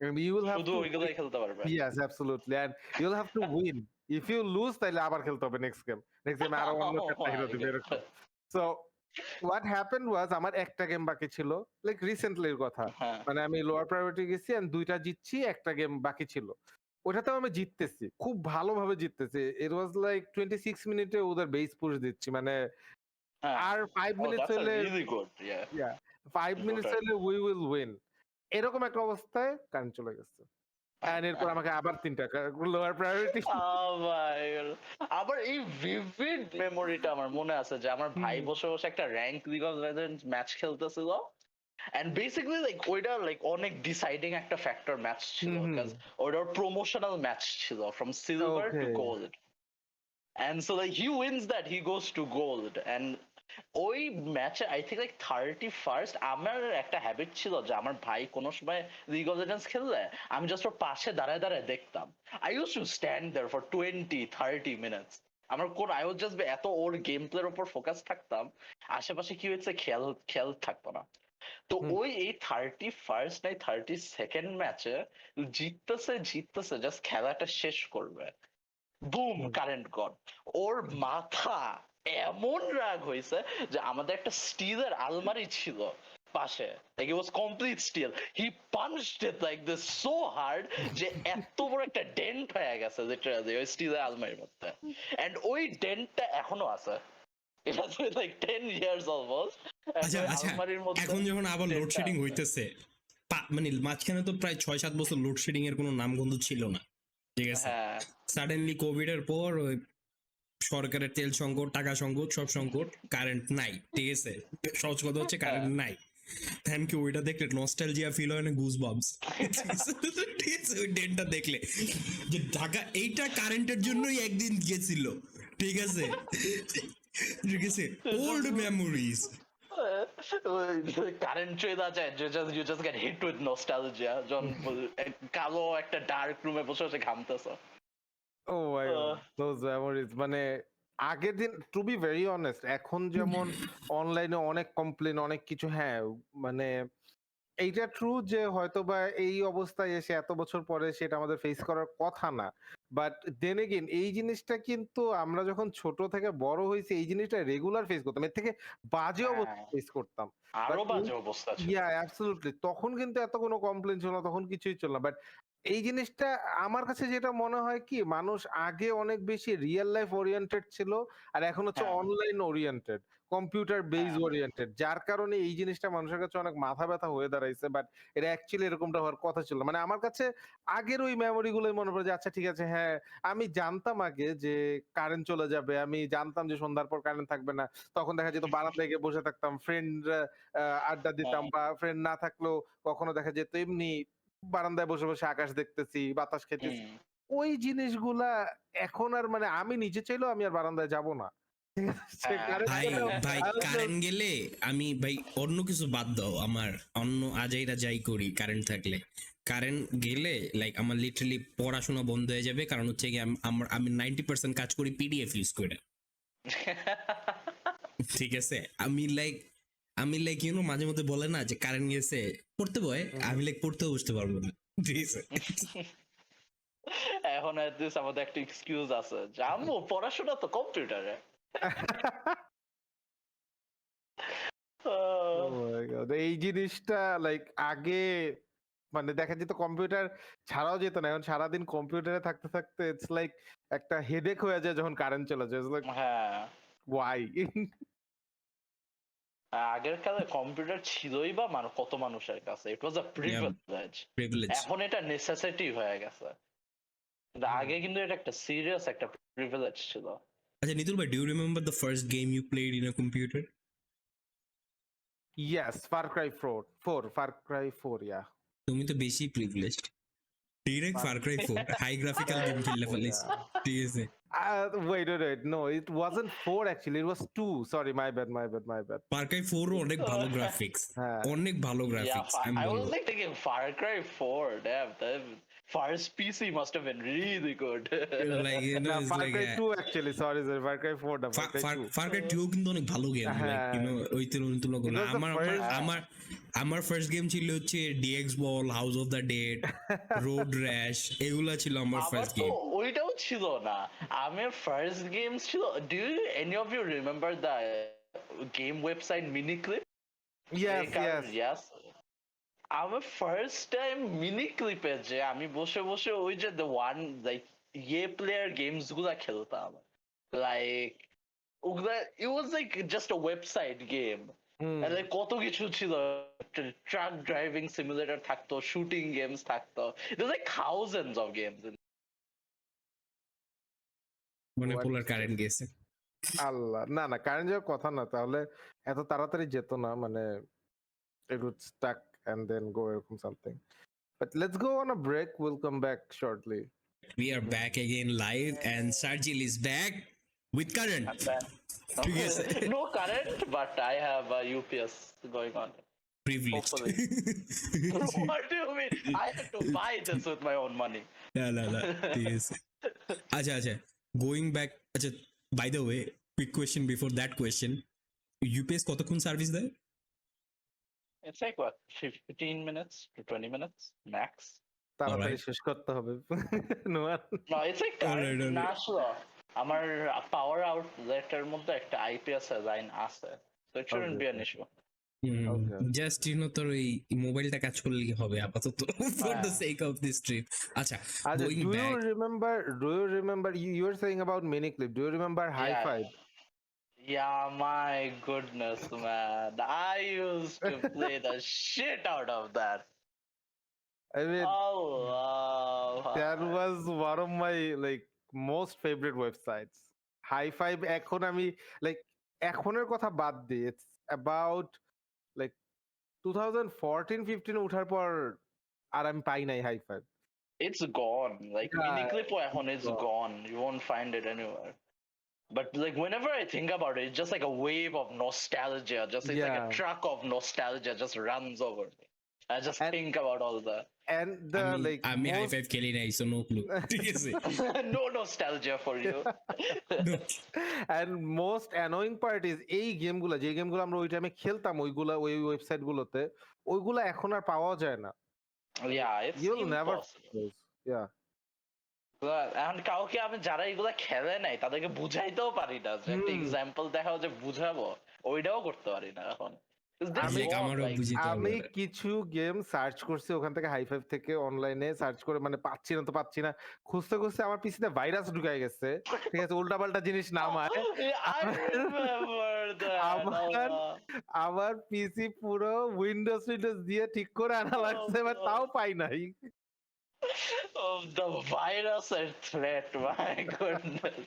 And you will have শুধু to ওইগুলাই খেলতে পারবে। Yes, absolutely. And you'll have to win. If you lose, তাহলে আবার খেলতে হবে next game. Next game আরো অন্য একটা হিরো দিবে এরকম। So what happened was আমার একটা গেম বাকি ছিল, like recently এর কথা। মানে আমি লোয়ার প্রায়োরিটি গেছি and 2টা জিতছি, একটা গেম বাকি ছিল। ওটাতেও আমি জিততেছি, খুব ভালোভাবে জিততেছি। It was like 26 মিনিটে ওদের বেস পুশ দিচ্ছি, মানে আর 5 মিনিটস হলে really good, yeah 5 মিনিটস হলে we will win, এরকম একটা অবস্থায় কারেন্ট চলে গেছে। and এরপর আমাকে আবার 3 টাকা লোয়ার প্রায়োরিটি। আবার এই ভিভিড মেমোরিটা আমার মনে আছে যে আমার ভাই বসে বসে একটা rank League of Legends match খেলতেছিল এন্ড বেসিক্যালি লাইক ওইটা লাইক অনেক ডিসাইডিং একটা ফ্যাক্টর ম্যাচ ছিল বিকজ ওইটার প্রমোশনাল ম্যাচ ছিল from silver to gold and so like he wins that he goes to gold and ওই ম্যাচে আই থিঙ্ক লাইক 31st আমার একটা হ্যাবিট ছিল যে আমার ভাই কোনো সময় লিগ অফ লেজেন্ডস খেললে আমি জাস্ট ওর পাশে দাঁড়ায় দাঁড়ায় দেখতাম I use to stand there for 20-30 minutes আমার কোন আই ওয়াজ জাস্ট এত ওর গেম প্লের উপর ফোকাস থাকতাম আশেপাশে কি হয়েছে খেয়াল থাকতো না তো ওই এই 31st নাই 32nd ম্যাচে জিততেছে জাস্ট খেলাটা শেষ করবে বুম কারেন্ট গন ওর মাথা এমন রাগ হয়েছে যে আমাদের একটা স্টিলের আলমারি ছিল পাশে like it was complete steel he punched it like this so hard যে এত বড় একটা ডেন্ট হয়ে গেছে লিটারালি ওই স্টিলের আলমারির মধ্যে and ওই ডেন্টটা এখনো আছে it has been like 10 years almost আচ্ছা এখন যখন আবার লোডশেডিং হইতেছে মানে মাঝখানে তো প্রায় 6-7 বছর লোডশেডিং এর কোনো নামগন্ধ ছিল না ঠিক আছে সাডেনলি কোভিড এর পর ওই সরকারের তেল সংকট টাকা সংকট সব সংকট কারেন্ট নাই ঠিক আছে সহজ কথা হচ্ছে কারেন্ট নাই থ্যাংক ইউ ওইটা দেখলে নস্টালজিয়া ফিল হয় না গুজ বাম্পস ঠিক আছে ওই ডেটটা দেখলে যে ঢাকা এইটা কারেন্টের জন্যই একদিন গিয়েছিল ঠিক আছে ওল্ড মেমোরিজ কারেন্ট চলে যায় you just get hit with nostalgia যখন কালো একটা ডার্ক রুমে বসে বসে ঘামতেছ ও মাই গড দোজ মেমোরিজ মানে আগের দিন টু বি ভেরি অনেস্ট এখন যেমন অনলাইনে অনেক কমপ্লেন অনেক কিছু হ্যাঁ মানে এইটা ট্রু যে হয়তোবা এই অবস্থায় এসে এত বছর পরে সেটা আমাদের ফেস করার কথা না বাট দেন এগেইন এই জিনিসটা কিন্তু আমরা যখন ছোট থেকে বড় হয়েছি এই জিনিসটা রেগুলার ফেস করতাম এর থেকে বাজে অবস্থা ফেস করতাম আরো বাজে অবস্থা ছিল ইয়া অ্যাবসলিউটলি তখন কিন্তু এত কোনো কমপ্লেন ছিল না তখন কিছুই ছিল না বাট এই জিনিসটা আমার কাছে যেটা মনে হয় কি মানুষ আগে অনেক বেশি রিয়েল লাইফ ওরিয়েন্টেড ছিল আর এখন হচ্ছে online oriented computer base oriented যার কারণে এই জিনিসটা মানুষের কাছে অনেক মাথা ব্যথা হয়ে দাঁড়াইছে বাট এটা অ্যাকচুয়ালি এরকমটা হওয়ার কথা ছিল মানে আমার কাছে আগের ওই মেমোরি গুলোই মনে পড়ে যে আচ্ছা ঠিক আছে হ্যাঁ আমি জানতাম আগে যে কারেন্ট চলে যাবে আমি জানতাম যে সন্ধ্যার পর কারেন্ট থাকবে না তখন দেখা যেত বারান্দায় গিয়ে বসে থাকতাম ফ্রেন্ড আড্ডা দিতাম বা ফ্রেন্ড না থাকলেও কখনো দেখা যেত এমনি বারান্দায় বসে বসে আকাশ দেখতেছি বাতাস খেতেছি ওই জিনিসগুলা এখন আর মানে আমি নিজে চাইলেও আমি আর বারান্দায় যাব না ভাই কারেন্ট গেলে আমি ভাই অন্য কিছু বাদ দাও আমার অন্য আজাইরা যাই করি কারেন্ট থাকলে কারেন্ট গেলে লাইক আমার লিটারালি পড়াশোনা বন্ধ হয়ে যাবে কারণ হচ্ছে কি আমি 90% কাজ করি পিডিএফ ইউজ করে ঠিক আছে আমি লাইক ইউ নো মাঝে মধ্যে বলে না যে কারেন্ট গেছে পড়তে বয় আমি লাইক পড়তেও বসতে পারবো না ঠিক আছে এখন আমাদের একটা এক্সকিউজ আছে জানবো পড়াশোনা তো কম্পিউটারে এই জিনিসটা লাইক আগে মানে দেখা যেত কম্পিউটার ছাড়াও যেত না এখন সারাদিন কম্পিউটারে থাকতে থাকতে ইটস লাইক একটা হেডেক হয়ে যায় যখন কারেন্ট চলে যায় হ্যাঁ ওয়াই আগের কালে কম্পিউটার ছিলই বা কত মানুষের কাছে ইট ওয়াজ আ প্রিভিলেজ এখন এটা নেসেসিটি হয়ে গেছে আগে কিন্তু এটা একটা সিরিয়াস একটা প্রিভিলেজ ছিল আচ্ছা নিতুল ভাই do you remember the first game you played in a computer yes far cry 4 yeah তুমি তো বেশি privileged direct far cry 4 high graphical game খেললে ফেলিস ঠিক আছে wait no it wasn't 4 actually it was 2 sorry my bad Far Cry 4 অনেক ভালো graphics অনেক ভালো graphics I was like thinking Far Cry 4 damn the first PC must have been really good like you know Far Cry 2 actually sorry Far Cry 4 না Far Cry 2 কিন্তু অনেক ভালো game like you know ওই তুলনা না আমার first game ছিল হচ্ছে DX Ball House of the Dead Road Rash এগুলা ছিল আমার ফার্স্ট গেম ওইটাও ছিল না আমার ফার্স্ট গেম ছিল do any of you remember the game website Miniclip yes আমার ফার্স্ট টাইম মিনিক্লিপে যে আমি বসে বসে ওই যে the one like player games গুলা খেলতাম লাইক ওগুলা it was like just a website game And like কত কিছু ছিল, ট্রাক ড্রাইভিং সিমুলেটর থাকতো, শুটিং গেমস থাকতো, there's like thousands of games. মানে পোলার কারেন্ট গেছে। আল্লাহ, না কারেন্ট যাওয়ার কথা না, তাহলে এত তাড়াতাড়ি যেত না, মানে it would stuck and then go এরকম something. But let's go on a break, we'll come back shortly. We are back again live and Serjj is back with current. ঠিক আছে। No current, but I have a UPS going on. Privileged. Hopefully. What do you mean? I had to buy this with my own money. না ঠিক আছে। আচ্ছা going back, আচ্ছা by the way quick question before that question, UPS কতক্ষণ service দেয়? It's like what, 15 minutes to 20 minutes max. তাড়াতাড়ি শেষ করতে হবে। নোয়ান, No, it's like current না আসলো। আমার পাওয়ার আউটলেটের মধ্যে একটা IPS লাইন আছে, so it shouldn't be an issue. Just তোর ওই মোবাইলটা কাজ করলে হবে আপাতত for the sake of this trip. আচ্ছা, going do back, you remember you were saying about miniclip, do you remember high five? Yeah, my goodness, man. I used to play the shit out of that. I mean, Allah. that was one of my like most favorite websites. High five এখন আমি like এখনের কথা বাদ দিই, it's about like 2014-15 ওঠার পর আর আমি পাই নাই high five. It's gone. Like Yeah, miniclip এখন is gone. You won't find it anywhere. But like whenever I think about it, it's just like a wave of nostalgia. Just it's like a truck of nostalgia just runs over me. I just think about all that. And the like আমি high five খেলি নাই, so no clue. ঠিক আছে। No nostalgia for you. and most annoying part is এই গেমগুলো, যে গেমগুলো আমরা ওই টাইমে খেলতাম ওইগুলা ওই ওয়েবসাইট গুলোতে, ওইগুলা এখন আর পাওয়া যায় না। Yeah, it's You'll never impossible. yeah. এখন কাউকে আমি যারা এগুলা খেলে নাই তাদেরকে বুঝাইতেও পারি না, যে একটা এক্সাম্পল দেখাও যে বুঝাবো, ওইটাও করতে পারি না এখন। আমি কিছু গেম সার্চ করছি ওখান থেকে, হাই ফাইভ থেকে অনলাইনে সার্চ করে, মানে পাচ্ছি না, খুঁজতে আমার পিসিতে ভাইরাস ঢুকাই গেছে, ঠিক আছে, উল্টাপাল্টা জিনিস নামায়, আমার পিসি পুরো উইন্ডোজ দিয়ে ঠিক করে আনা লাগছে, এবার তাও পাই নাই। The virus and threat, my goodness.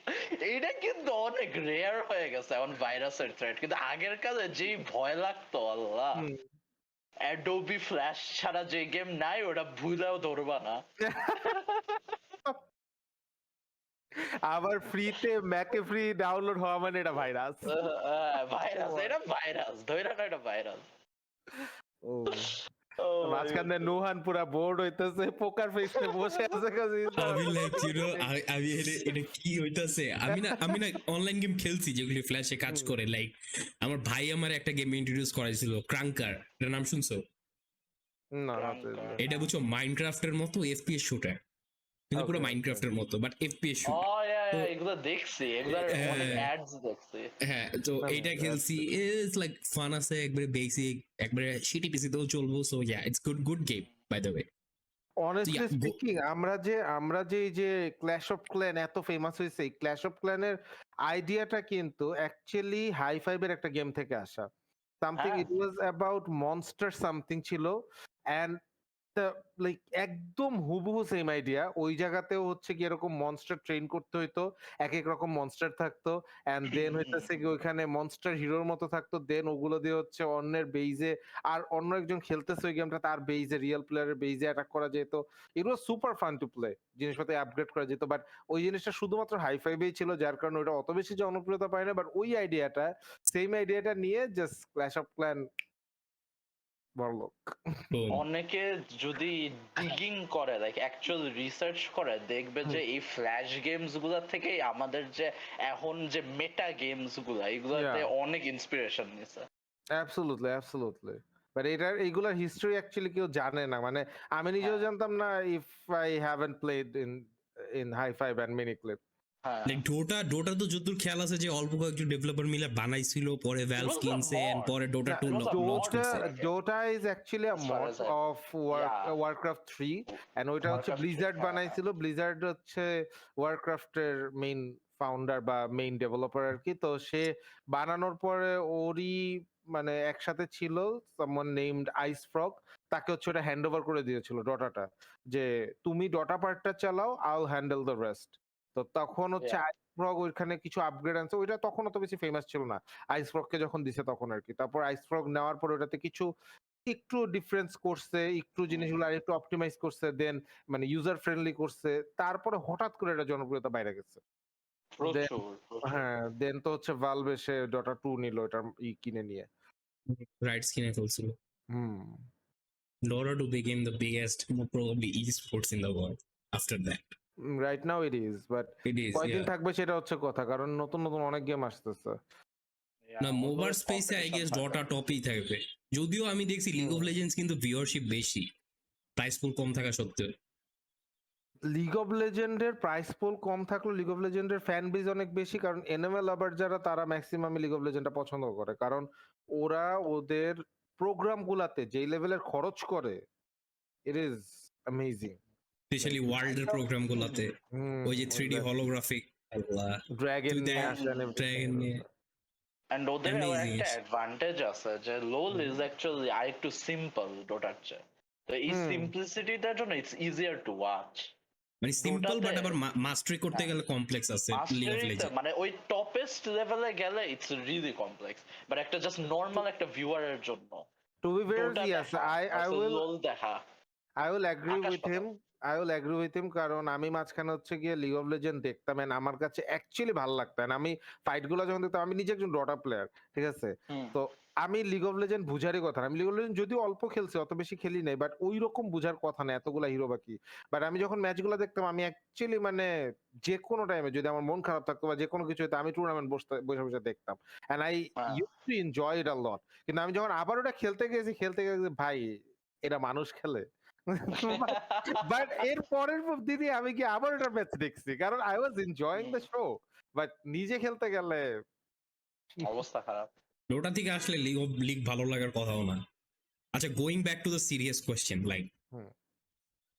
এটা কিন্তু অনেক রেয়ার হয়ে গেছে এখন ভাইরাসের থ্রেট, কিন্তু আগের কালে যেই ভয় লাগতো, আল্লাহ, অ্যাডোবি ফ্ল্যাশ ছাড়া যে গেম নাই ওটা ভুলেও ধরবা না। আবার ফ্রিতে ম্যাকে ফ্রি ডাউনলোড হওয়া মানে এটা ভাইরাস, এটা ভাইরাস ধইরা না, এটা ভাইরাস। মাঝখানে নুহান পুরা বোর্ড হইতেছে, পোকার ফেসে বসে আছে, আমি লাইক আমি এটা কি হইতাছে, আমি না অনলাইন গেম খেলছি যেগুলি ফ্ল্যাশে কাজ করে, লাইক আমার ভাই আমার একটা গেম ইন্ট্রোডিউস করাইছিল, ক্রাঙ্কার, এটার নাম শুনছো? না, এটা বুঝছো মাইনক্রাফটের মতো এফপিএস শুটার, কিন্তু পুরো মাইনক্রাফটের মতো বাট এফপিএস শুটার। এগুলো দেখছি, এগুলোর অনেক অ্যাডস দেখছি। হ্যাঁ, তো এইটা খেলছি, ইটস লাইক ফান আছে, একবারে বেসিক, একবারে শিটি পিসিতেও চলবো, so yeah it's good game by the way. Honestly speaking, আমরা যে এই যে ক্ল্যাশ অফ ক্ল্যান এত ফেমাস হয়েছে, এই ক্ল্যাশ অফ ক্ল্যানের আইডিয়াটা কিন্তু অ্যাকচুয়ালি হাই ফাইভের একটা গেম থেকে আসা। Something it was about monster something ছিল, এন্ড লাইক একদম হুবহু সেম আইডিয়া। ওই জায়গাতেও হচ্ছে কি এরকম মনস্টার ট্রেন করতে হইতো, এক এক রকম মনস্টার থাকতো, এন্ড দেন হইতেছে কি ওইখানে মনস্টার হিরোর মতো থাকতো, দেন ওগুলো দিয়ে হচ্ছে অন্যের বেইজে, আর অন্য একজন খেলতেছে ওই গেমটা, তার বেইজে, রিয়েল প্লেয়ারের বেইজে অ্যাটাক করা যেত। It was super fun to play, জিনিসপত্র আপগ্রেড করা যেত, বাট ওই জিনিসটা শুধুমাত্র হাই ফাইভেই ছিল, যার কারণে ওটা অত বেশি জনপ্রিয়তা পায় না। বাট ওই আইডিয়াটা, সেম আইডিয়াটা নিয়ে জাস্ট ক্ল্যাশ অফ ক্ল্যান বড়লোক। অনেকে যদি ডিগিং করে, লাইক অ্যাকচুয়াল রিসার্চ করে, দেখবে যে এই ফ্ল্যাশ গেমস গুলা থেকে আমাদের যে এখন যে মেটা গেমস গুলা, এগুলাতে অনেক ইন্সপিরেশন নিছে। অ্যাবসলিউটলি বাট এইগুলার হিস্ট্রি অ্যাকচুয়ালি কেউ জানে না, মানে আমি নিজেও জানতাম না, if I haven't played in high five and Miniclip. Like Dota তো যতদূর খেয়াল আছে যে অল্প কয়েকজন ডেভেলপার মিলে বানাইছিল, পরে ভ্যালভ কিনছে, এন্ড পরে ডোটা 2 লঞ্চ করছে। Dota is actually a mod of Warcraft 3, and ওইটা হচ্ছে ব্লিজার্ড বানাইছিল। ব্লিজার্ড হচ্ছে ওয়ারক্রাফটের মেইন ফাউন্ডার বা মেইন ডেভেলপার আর কি। তো সে বানানোর পরে ওরই মানে একসাথে ছিল সামওয়ান নেমড আইস ফ্রগ, তাকে হচ্ছে ওটা হ্যান্ড ওভার করে দিয়েছিল ডটাটা, যে তুমি ডটা পার্টটা চালাও, আইল হ্যান্ডেল দ্য রেস্ট। তো তখন হচ্ছে Yeah. আইস ফ্রগ ওইখানে কিছু আপগ্রেড আনছে, ওইটা তখন অত বেশি ফেমাস ছিল না আইস ফ্রগকে যখন দিছে তখন আর কি। তারপর আইস ফ্রগ নেওয়ার পর ওটাতে কিছু একটু ডিফারেন্স করছে, একটু জিনিসগুলো আর একটু অপটিমাইজ করছে, দেন মানে ইউজার ফ্রেন্ডলি করছে, তারপরে হঠাৎ করে এটা জনপ্রিয়তা বাইরে গেছে। দেন প্রচুর প্রচুর। হ্যাঁ, দেন তো হচ্ছে ভালভ এসে ডটা 2 নিল এটা কিনে নিয়ে। রাইটস কিনে ফেলছিল। হুম। Dota 2 became the biggest, probably esports in the world after that. Right now it is, but It is, কয়দিন yeah. থাকবে সেটা হচ্ছে কথা, কারণ নতুন নতুন অনেক গেম আসতেছে। Yeah, না, মোবার ওদের স্পেসে আই competition গেস থাকবে। ডটা টপই থাকবে। যদিও আমি দেখছি লিগ অফ লেজেন্ডস কিন্তু ভিউয়ারশিপ বেশি, প্রাইস পুল কম থাকা সত্ত্বেও। লিগ অফ লেজেন্ডের প্রাইস পুল কম থাকলো, লিগ অফ লেজেন্ডের ফ্যান বেজ অনেক বেশি, কারণ এনএমএল লাভার যারা তারা ম্যাক্সিমাম লিগ অফ লেজেন্ডটা পছন্দ করে, কারণ ওরা ওদের প্রোগ্রাম গুলাতে যেই লেভেলের খরচ করে, ইট ইজ অ্যামেজিং। স্পেশালি ওয়ার্ল্ডের প্রোগ্রাম গুলাতে ওই যে 3D holographic, আল্লাহ, ড্রাগন তুই নিয়ে দেখ, আসেন, ড্রাগন নিয়ে And ওদের আবার amazing একটা it. অ্যাডভান্টেজ আছে যে লোল ইজ অ্যাকচুয়ালি আর একটু সিম্পল ডোটার চেয়ে। তো এই সিম্পলিসিটিটার জন্য ইটস ইজিয়ার টু ওয়াচ। মানে সিম্পল বাট ডোটাতে আবার মাস্টারি করতে গেলে কমপ্লেক্স আছে লিগ অফ মাস্টারিতে লেজেন্ড। মানে ওই টপেস্ট লেভেলে গেলে ইটস রিয়েলি কমপ্লেক্স, বাট একটা জাস্ট নর্মাল একটা ভিউয়ারের জন্য টু বি ভেরি ডোটা ইয়েস, দেখা আই versus লোল দেখা I will agree Akash with পাতাল। him. I will agree with him, কারণ আমি মাঝখানে হচ্ছে গিয়ে লিগ অফ লেজেন্ড দেখতাম and আমার কাছে অ্যাকচুয়ালি ভালো লাগতো, and আমি ফাইট গুলো যখন দেখতাম, আমি নিজে একজন ডটা প্লেয়ার, ঠিক আছে? হুম। তো আমি লিগ অফ লেজেন্ড বুঝারই কথা না, আমি লিগ অফ লেজেন্ড যদিও অল্প খেলছি, অত বেশি খেলি নাই, বাট ওই রকম বুঝার কথা না এতগুলা হিরো বাকি। বাট আমি যখন ম্যাচগুলো দেখতাম, আমি অ্যাকচুয়ালি মানে যে কোনো টাইমে যদি আমার মন খারাপ থাকতো বা যে কোনো কিছু হতো, আমি টুর্নামেন্ট বসে বসে দেখতাম, and I হ্যাঁ। used to enjoy it a lot. কিন্তু আমি যখন আবার ওটা খেলতে গেছি ভাই, এরা মানুষ খেলে। বাট এর পরের দিনই আমি কি আবার একটা ম্যাচ দেখছি, কারণ I was enjoying the show, but নিজে খেলতে গেলে অবস্থা খারাপ। ডোটা থেকে আসলে লিগ ভালো লাগার কথাও না। আচ্ছা, going back to the serious question, like hmm.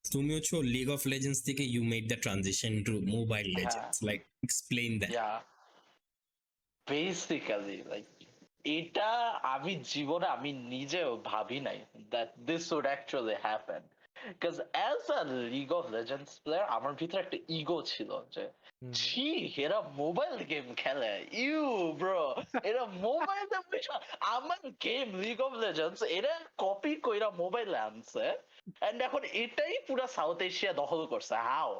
তুমি হচ্ছে লিগ অফ লেজেন্ডস থেকে you made the transition to mobile legends, like explain that. Yeah, basically like এটা আমি জীবনে আমি নিজেও ভাবি নাই that this would actually happen, because as a League of Legends player আমার ভিতরে একটা ইগো ছিল যে ছি এরা মোবাইল গেম খেলে, ইউ ব্রো, এরা মোবাইল আমার গেম লিগ অফ লেজেন্ডস এরা কপি কইরা মোবাইলে আনছে, এন্ড এখন এটাই পুরো সাউথ এশিয়া দখল করছে। হাউ?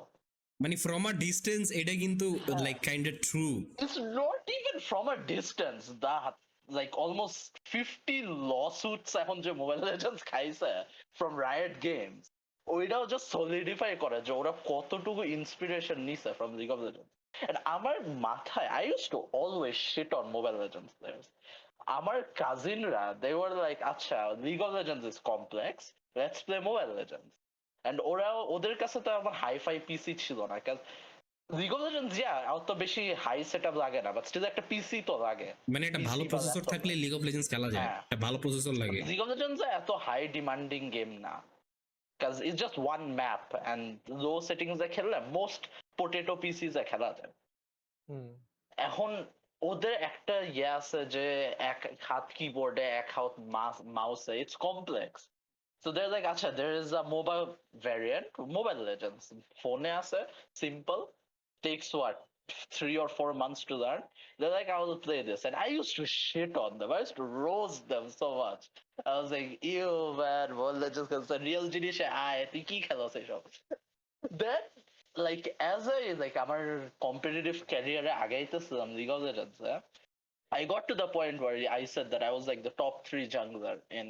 মানে ফ্রম আ ডিস্টেন্স এটা কিন্তু like kind of true. It's not even from a distance. That like almost 50 lawsuits এখন যে মোবাইল লেজেন্ডস খাইছে from Riot Games, ওইটাও just solidify করে যে ওরা কতটুকু ইন্সপিরেশন নিছে from League of Legends. And আমার মাথায় I used to always shit on Mobile Legends players. আমার কাজিনরা they were like আচ্ছা League of Legends is complex, let's play Mobile Legends. And ওদের কাছে তো আমার হাই-ফাই পিসি ছিল না, লিগ অফ লেজেন্ডস অত বেশি হাই সেটআপ লাগে না, বাট স্টিল একটা পিসি তো লাগে। মানে একটা ভালো প্রসেসর থাকলে লিগ অফ লেজেন্ডস খেলা যায়, একটা ভালো প্রসেসর লাগে। লিগ অফ লেজেন্ডস এত হাই ডিমান্ডিং গেম না, কাজ it's just one map and low settings এ খেললে মোস্ট পোটেটো পিসিস এ খেলা যায়। এখন ওদের একটা আছে যে এক হাত কিবোর্ডে এক হাত মাউসে, it's complex. So they're like, acha, there is a mobile variant, Mobile Legends. Phone আছে, simple, takes what, 3 or 4 months to learn. They're like, I will play this. And I used to shit on them. I used to roast them so much. I was like, ew, man, Mobile Legends is a real জিনিসে আয়, তুই কি খেলোস এসব? Then, like, as like, আমার competitive career আগাইতেছিলাম League of Legends, I got to the point where I said that I was like the top 3 jungler in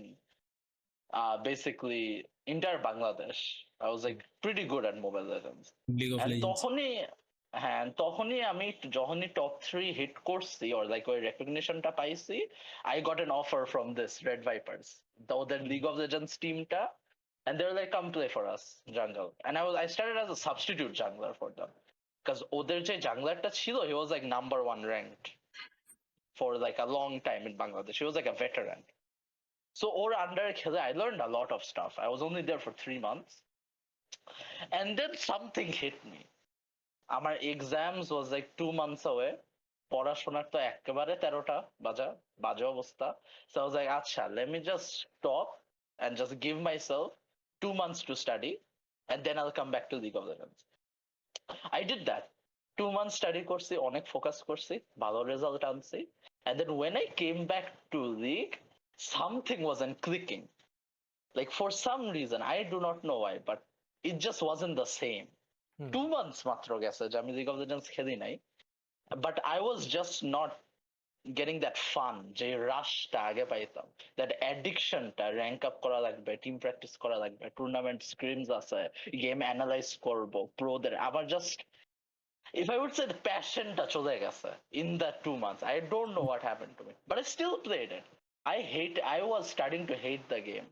basically entire Bangladesh. I was like pretty good at Mobile Legends. League of And legends তখনই আমি যখনই top 3 hit করছি or like ওই রেকগনিশনটা পাইছি, I got an offer from this RedViperz, ওদের League of Legends টিমটা, and they were like, come play for us jungle. And I started as a substitute jungler for them, because ওদের যে জাংলারটা ছিল, he was like number 1 ranked for like a long time in Bangladesh. He was like a veteran. So or under খেলে I learned a lot of stuff. I was only there for 3 months. And then something hit me. Our exams was like 2 months away. পড়াশোনার তো একেবারে 13টা বাজে অবস্থা। So I was like, আচ্ছা, let me just stop and just give myself 2 months to study and then I'll come back to League of Legends. I did that. 2 months study করছি, অনেক focus করছি, ভালো রেজাল্ট আনছি, and then when I came back to League, something wasn't clicking. Like for some reason, I do not know why, but it just wasn't the same. 2 months মাত্র গেছে যে আমি League of Legends খেলি নাই, but I was just not getting that fun, যে রাশটা আগে পাইতাম, that addiction টা, rank up করা লাগবে, team practice করা লাগবে, tournament scrims আছে, game analyze করব, প্রোদের, আবার just, if I would say the passion টা চলে গেছে in that 2 months. I don't know what happened to me, but I still played it. I was starting to hate the game,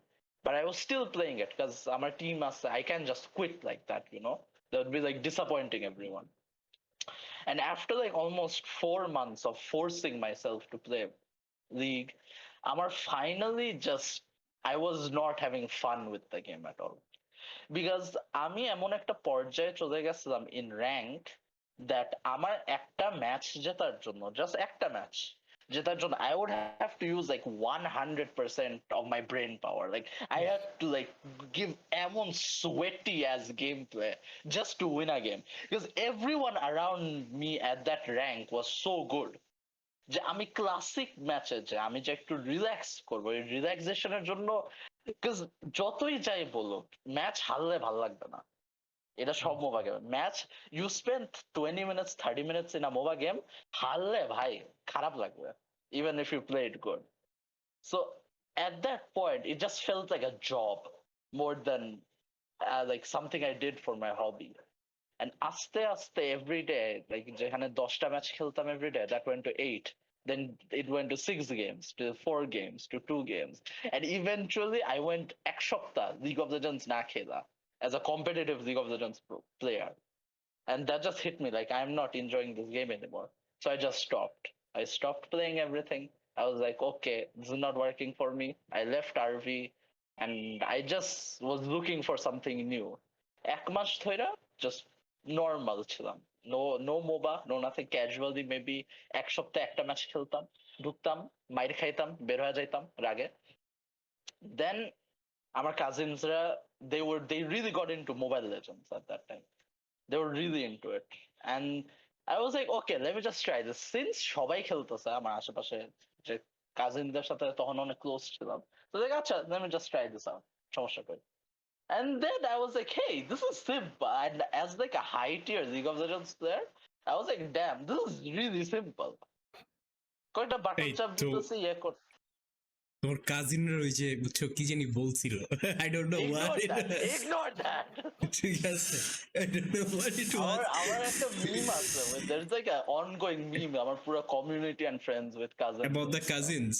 but I was still playing it because our team আছে, I can't just quit like that, you know. That would be like disappointing everyone. And after like almost 4 months of forcing myself to play League, আমার finally just, I was not having fun with the game at all. Because আমি এমন একটা পর্যায়ে চলে গেছিলাম in rank that আমার একটা match জেতার জন্য, just একটা ম্যাচ জেতার জন্য, I would have to use like 100% of my brain power. Like I had to like give এমন sweaty as gameplay just to win a game, because everyone around me at that rank was so good যে আমি classic ম্যাচে যে আমি যে একটু relax করবো, এই রিল্যাক্সেশনের জন্য, বিকজ যতই যাই বলুক, ম্যাচ হারলে ভালো লাগবে না, এটা সব MOBA game match, you spend 20 minutes 30 minutes in a MOBA game, হারলে ভাই খারাপ লাগবে, even if you play it good. So at that point it just felt like a job more than like something I did for my hobby. And আস্তে আস্তে every day, like যেখানে 10টা match খেলতাম every day, that went to 8, then it went to 6 games, to 4 games, to 2 games, and eventually I went এক সপ্তাহ League of Legends না খেলা as a competitive League of Legends player, and that just hit me like I'm not enjoying this game anymore. So I just stopped. I stopped playing everything. I was like, okay, this is not working for me. I left RV and I just was looking for something new. এক মাস ধরে just normal ছিলাম, no মোবা, no nothing, casually maybe এক সপ্তাহে একটা match খেলতাম, ঢুকতাম, মাইর খাইতাম, বের হয়ে যাইতাম রাগে। Then আমার কাজিনসরা, they really got into Mobile Legends at that time. They were really into it, and I was like, okay, let me just try this, since সবাই খেলতেছে আমার আশেপাশে, যে কাজিনদের সাথে তখন অনেক ক্লোজ ছিলাম, তো like আচ্ছা, let me just try this out, সমস্যা কই। And then I was like, hey, this is simple. And as like a high tier League of Legends player, I was like, damn, this is really simple. কয়টা button চাপ দিতেছি, তোমার কাজিনরা ওই যে বুঝছো কি জানি বলছিল, I don't know what, ignore that. ঠিক আছে, I don't know what it was. আমার একটা মিম আছে, there's like an ongoing meme, আমার পুরো community and friends with cousins, about the cousins,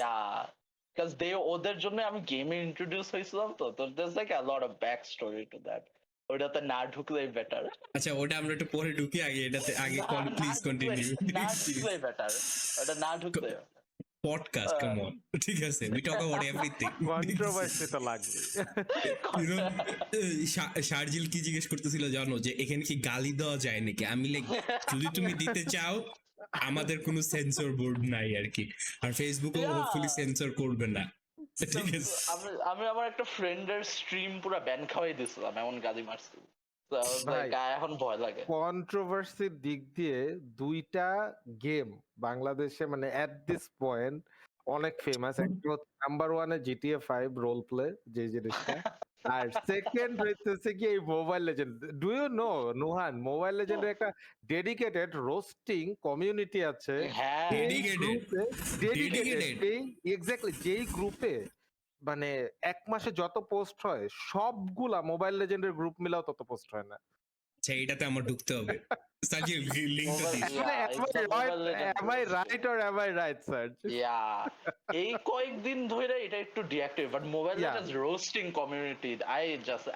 yeah, because ওদের জন্য আমি গেমে ইন্ট্রোডিউস হয়েছিলাম, তো there's like a lot of back story to that. ওটাতে না ঢুকলেই বেটার। আচ্ছা ওটা আমরা একটু পরে ঢুকি, আগে এটাতে আগে প্লিজ কন্টিনিউ। না ঢুকলেই বেটার, ওটা না ঢুকলে পডকাস্ট, কাম অন, ঠিক আছে, we talk about everything, controversy তো লাগবে। ইউ নো শারজিল কি জিজ্ঞেস করতেছিল জানো, যে এখানে কি গালি দেওয়া যায় নাকি? আমি লাইক, যদি তুমি দিতে চাও, আমাদের কোনো সেন্সর বোর্ড নাই আর কি, আর ফেসবুকও হোপফুলি সেন্সর করবে না, ঠিক আছে। আমি আমার একটা ফ্রেন্ডের স্ট্রিম পুরো ব্যান খাওয়াই দিছিলাম, এমন গালি মারছি, এখন ভয় লাগে। কন্ট্রোভার্সির দিক দিয়ে দুইটা গেম বাংলাদেশে মানে এট দিস পয়েন্ট অনেক ফেমাস। একটা হচ্ছে নাম্বার 1 এ GTA 5 রোল প্লে, যে জিনিসটা, আর সেকেন্ড হইতেছে কি এই Mobile Legend. Do you know Nuhan, Mobile লেজেন্ডের একটা ডেডিকেটেড রোস্টিং কমিউনিটি আছে। হ্যাঁ, ডেডিকেটেড, এক্স্যাক্টলি যেই গ্রুপে মানে এক মাসে যত পোস্ট হয় সবগুলা মোবাইল লেজেন্ডের গ্রুপ মিলাও তত পোস্ট হয় না। আচ্ছা এটাতে আমার ঢুকতে হবে, সাজিল লিংকটা this. Am I right or am I right, Serjj? এই কয়েকদিন ধরে এটা একটু deactive, but mobile legends roasting community,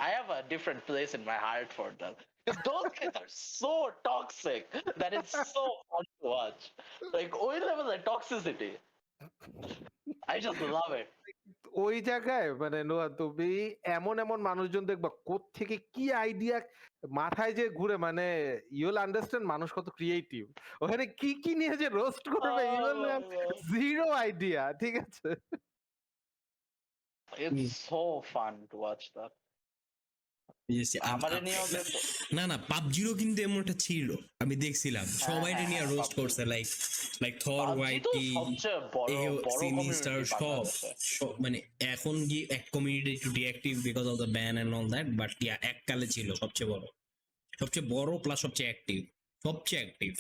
I have a different place in my heart for them. Because those guys are so toxic that it's so fun to watch. Like, ওই level of toxicity, I just love it. ওই জায়গায় মানে নোয়া তুমি এমন এমন মানুষজন দেখবা কোত্থেকে কি আইডিয়া মাথায় যে ঘুরে মানে ইউল আন্ডারস্ট্যান্ড মানুষ কত ক্রিয়েটিভ ওখানে কি কি নিয়ে যে রোস্ট করবে ইউল জিরো আইডিয়া ঠিক আছে It's so fun to watch that. Yes, আমারে নিয়েও দেখো। না না পাবজিরও কিন্তু এমন একটা ছিল আমি দেখছিলাম সবাই নিয়ে রোস্ট করছে লাইক থর PUBG তো হোয়াইটি সবচেয়ে বড় সিনিস্টার community সব বাংলাদেশে। মানে এখন কি এক কমিউনিটি একটু deactive because of the ban and all that but yeah এককালে ছিল সবচেয়ে বড় প্লাস সবচেয়ে অ্যাক্টিভ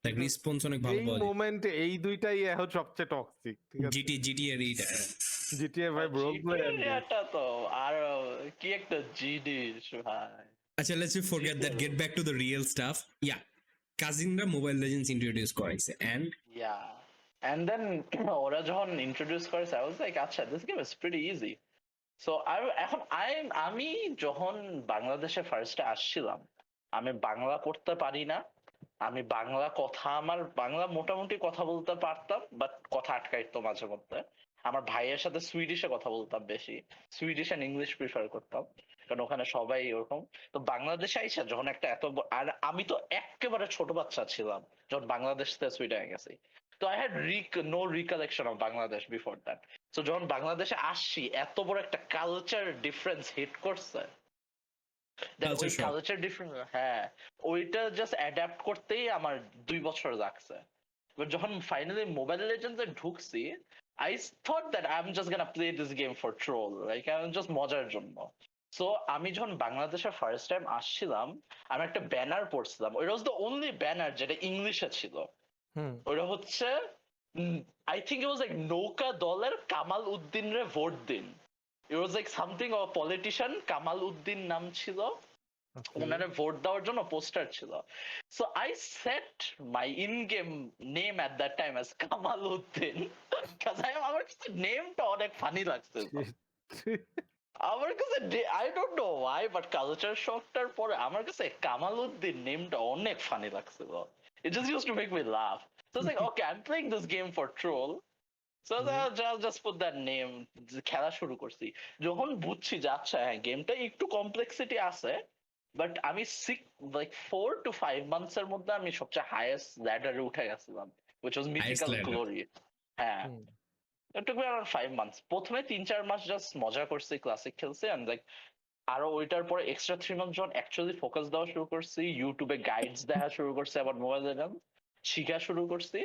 লাইক রেসপন্স অনেক ভালো এই পাওয়া মোমেন্টে এই দুইটাই এখন সবচেয়ে টক্সিক ঠিক আছে জিটি এর এইটা জিটিএ ভাই রোল প্লে এটা তো আর কি একটা জিনিস ভাই। আচ্ছা let's forget that get back to the real stuff yeah কাজিনরা মোবাইল লেজেন্ডস ইন্ট্রোডিউস করাইছে এন্ড And then ওরা যখন ইন্ট্রোডিউস করেছে I was like আচ্ছা this game is pretty easy. So আমি যখন বাংলাদেশে ফার্স্টে আসছিলাম আমি বাংলা পড়তে পারি না আমি আমার বাংলা মোটামুটি কথা বলতে পারতাম বাট কথা আটকাইতো মাঝে মধ্যে আমার ভাইয়ের সাথে সুইডিশে কথা বলতাম বেশি সুইডিশ এন্ড ইংলিশ প্রিফার করতাম কারণ ওখানে সবাই ওরকম তো বাংলাদেশে আইসা যখন একটা আর আমি তো একেবারে ছোট বাচ্চা ছিলাম যখন বাংলাদেশ থেকে সুইডেনে গেছি তো I had no recollection of Bangladesh before that তো যখন বাংলাদেশে আসছি এত বড় একটা কালচার ডিফারেন্স হিট করছে কালচার ডিফারেন্স হ্যাঁ ওইটা জাস্ট অ্যাডাপ্ট করতেই আমার 2 বছর লাগছে এবার যখন ফাইনালি মোবাইল লেজেন্ডসে ঢুকছি I thought that I'm just gonna play this game for troll like I'm just মজার জন্য সো আমি যখন বাংলাদেশে ফার্স্ট টাইম আসছিলাম আমি একটা ব্যানার পড়ছিলাম ওইটা ওয়াজ দ্য অনলি ব্যানার যেটা ইংলিশে ছিল ওইটা হচ্ছে I think it was like নৌকা দলের কামাল উদ্দিন রে ভোট দিন it was like something of a politician Kamal Uddin নাম ছিল ওনারে ভোট দেওয়ার জন্য পোস্টার ছিল so I set my in game name at that time as Kamal Uddin আমার কাছে নেমটা অনেক ফানি লাগছে আমার কাছে I don't know why but culture শকটার পরে আমার কাছে কামাল উদ্দিন নেমটা অনেক ফানি লাগছিল it just used to make me laugh so it's like okay I'm playing this game for troll so I'll just put that name খেলা শুরু করছি যখন বুঝছি যে আচ্ছা হ্যাঁ গেমটা একটু কমপ্লেক্সিটি আছে বাট আমি 4 to 5 months এর মধ্যে আমি সবচেয়ে হাইয়েস্ট ল্যাডারে উঠে গেছিলাম which was mythical glory হ্যাঁ it took me around 5 months প্রথমে 3-4 মাস জাস্ট মজা করছি ক্লাসিক খেলছি and like আরো ওইটার পরে এক্সট্রা 3 মান্থ যখন অ্যাকচুয়ালি ফোকাস দেওয়া শুরু করছি ইউটিউবে গাইডস দেখা শুরু করছি আবার মোবাইল লেজেন্ডস শিখা শুরু করছি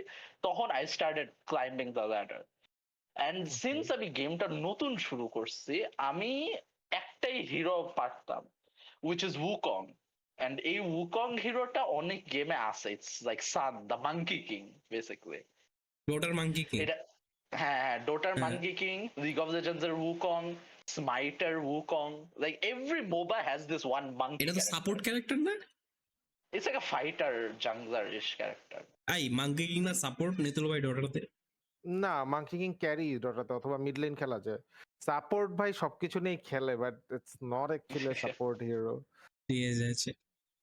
তখন I started climbing the ladder and since আমি গেমটা নতুন শুরু করছি আমি একটাই হিরো পারতাম which is Wukong and এই Wukong হিরোটা অনেক গেমে আছে it's like Sun the Monkey King basically ডোটার মাঙ্কি কিং হ্যাঁ ডোটার Monkey King League of Legends এর Wukong স্মাইটার Wukong like every MOBA has this one monkey এটা তো সাপোর্ট ক্যারেক্টার না it's like a fighter jungler-ish character I monkey king না support নিতুল ভাই ডটারতে না মাঙ্কি কিং ক্যারি ডটাতে অথবা মিড লেন খেলা যায় সাপোর্ট ভাই সবকিছু নিয়ে খেলে but it's not actually support hero দিয়ে যাচ্ছে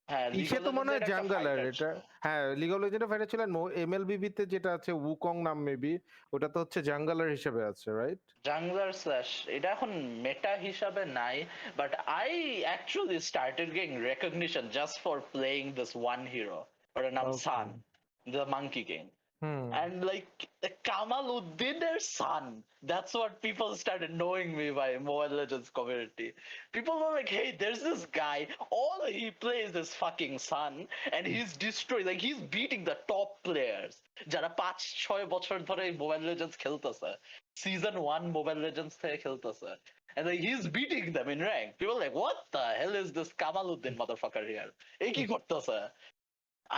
হ্যাঁ ইসে তো মনে হয় জাঙ্গলার এটা হ্যাঁ লিগ অফ লেজেন্ডে ফাইটার ছিল এমএলবিবি তে যেটা আছে উকং নাম মেবি ওটা তো হচ্ছে জাঙ্গলার হিসেবে আছে রাইট জাঙ্গলার স্ল্যাশ এটা এখন মেটা হিসাবে নাই but I actually started getting recognition just for playing this one hero ওটার নাম Sun the Monkey King and like Kamal Uddin's son that's what people started knowing me by Mobile Legends community people were like hey there's this guy all he plays is fucking Sun and he's destroying like he's beating the top players যারা 5-6 বছর ধরে Mobile Legends খেলতেছে season 1 Mobile Legends থেকে খেলতেছে and like he's beating them in rank people are like what the hell is this Kamal Uddin motherfucker here এই কি করতেছে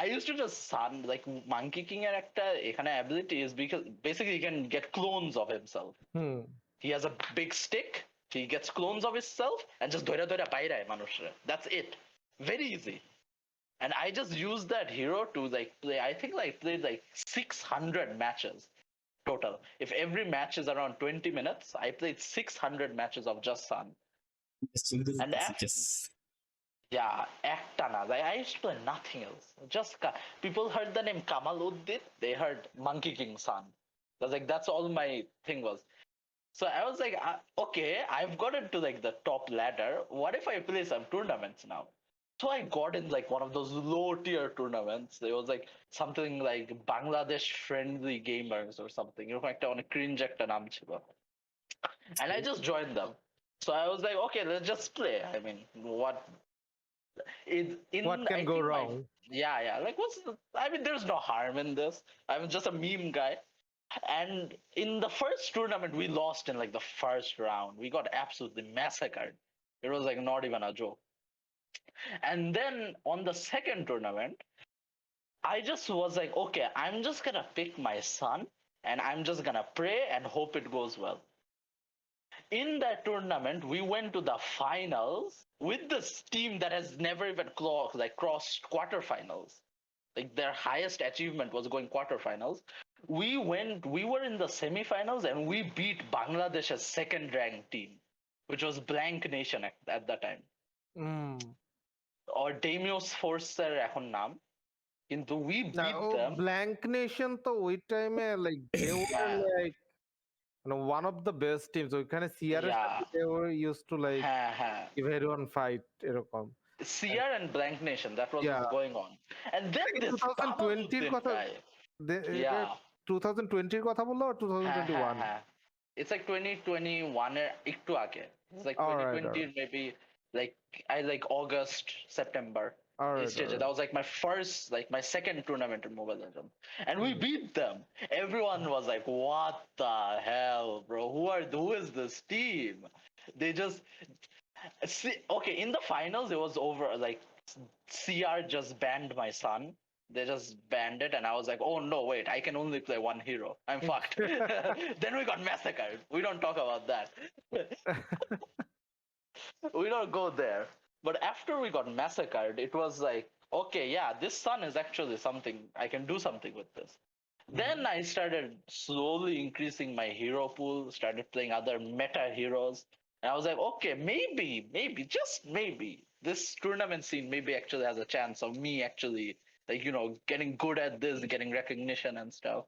I used to just Sun like Monkey King এর একটা এখানে ability is because basically he can get clones of himself. He has a big stick. He gets clones of himself and just ধইরা বাইরায় মানুষরা. That's it. Very easy. And I just used that hero to like play. I think like played like 600 matches total. If every match is around 20 minutes, I played 600 matches of just Sun. And yeah, Aktana. Like, I used to play nothing else. Just people heard the name Kamal Uddin, they heard Monkey King Son. That's all my thing was. So I was like, okay, I've gotten to like the top ladder. What if I play some tournaments now? So I got in like one of those low tier tournaments. It was like something like Bangladesh Friendly Gamers or something. You know, like on a cringe একটা নাম ছিল. And I just joined them. So I was like, okay, let's just play. I mean, What I can go think wrong? yeah. Like, I mean, there's no harm in this. I'm just a meme guy. And in the first tournament, we lost in like the first round. We got absolutely massacred. It was like not even a joke. And then on the second tournament, I just was like, okay, I'm just gonna pick my son and I'm just gonna pray and hope it goes well. In that tournament, we went to the finals with this team that has never even crossed quarterfinals. Like their highest achievement was going quarterfinals. We were in the semifinals and we beat Bangladesh's second ranked team, which was Blank Nation at that time. Or Damios Forcer এখন নাম. কিন্তু we beat them. Blank Nation তো ওই টাইমে like they were like one of the best teams. ওইখানে CR এর সাথে they were used to like give everyone fight এরকম. CR and Blank Nation, that was going on. And then this 2020 এর কথা 2020 এর কথা বললো or 2021? It's like 2021 এর একটু আগে. It's like 2020 maybe like August, September. That was like my first, like my second tournament in Mobile Legends. And we beat them. Everyone was like, what the hell, bro? Who is this team? They just okay, in the finals it was over, like CR just banned my son. They just banned it and I was like, oh no, wait, I can only play one hero. I'm fucked. Then we got massacred. We don't talk about that. We don't go there. But after we got massacred, it was like, okay, yeah, this son is actually something. I can do something with this. Then I started slowly increasing my hero pool, started playing other meta heroes. And I was like, okay, maybe, just maybe, this tournament scene maybe actually has a chance of me actually, like, you know, getting good at this, getting recognition and stuff.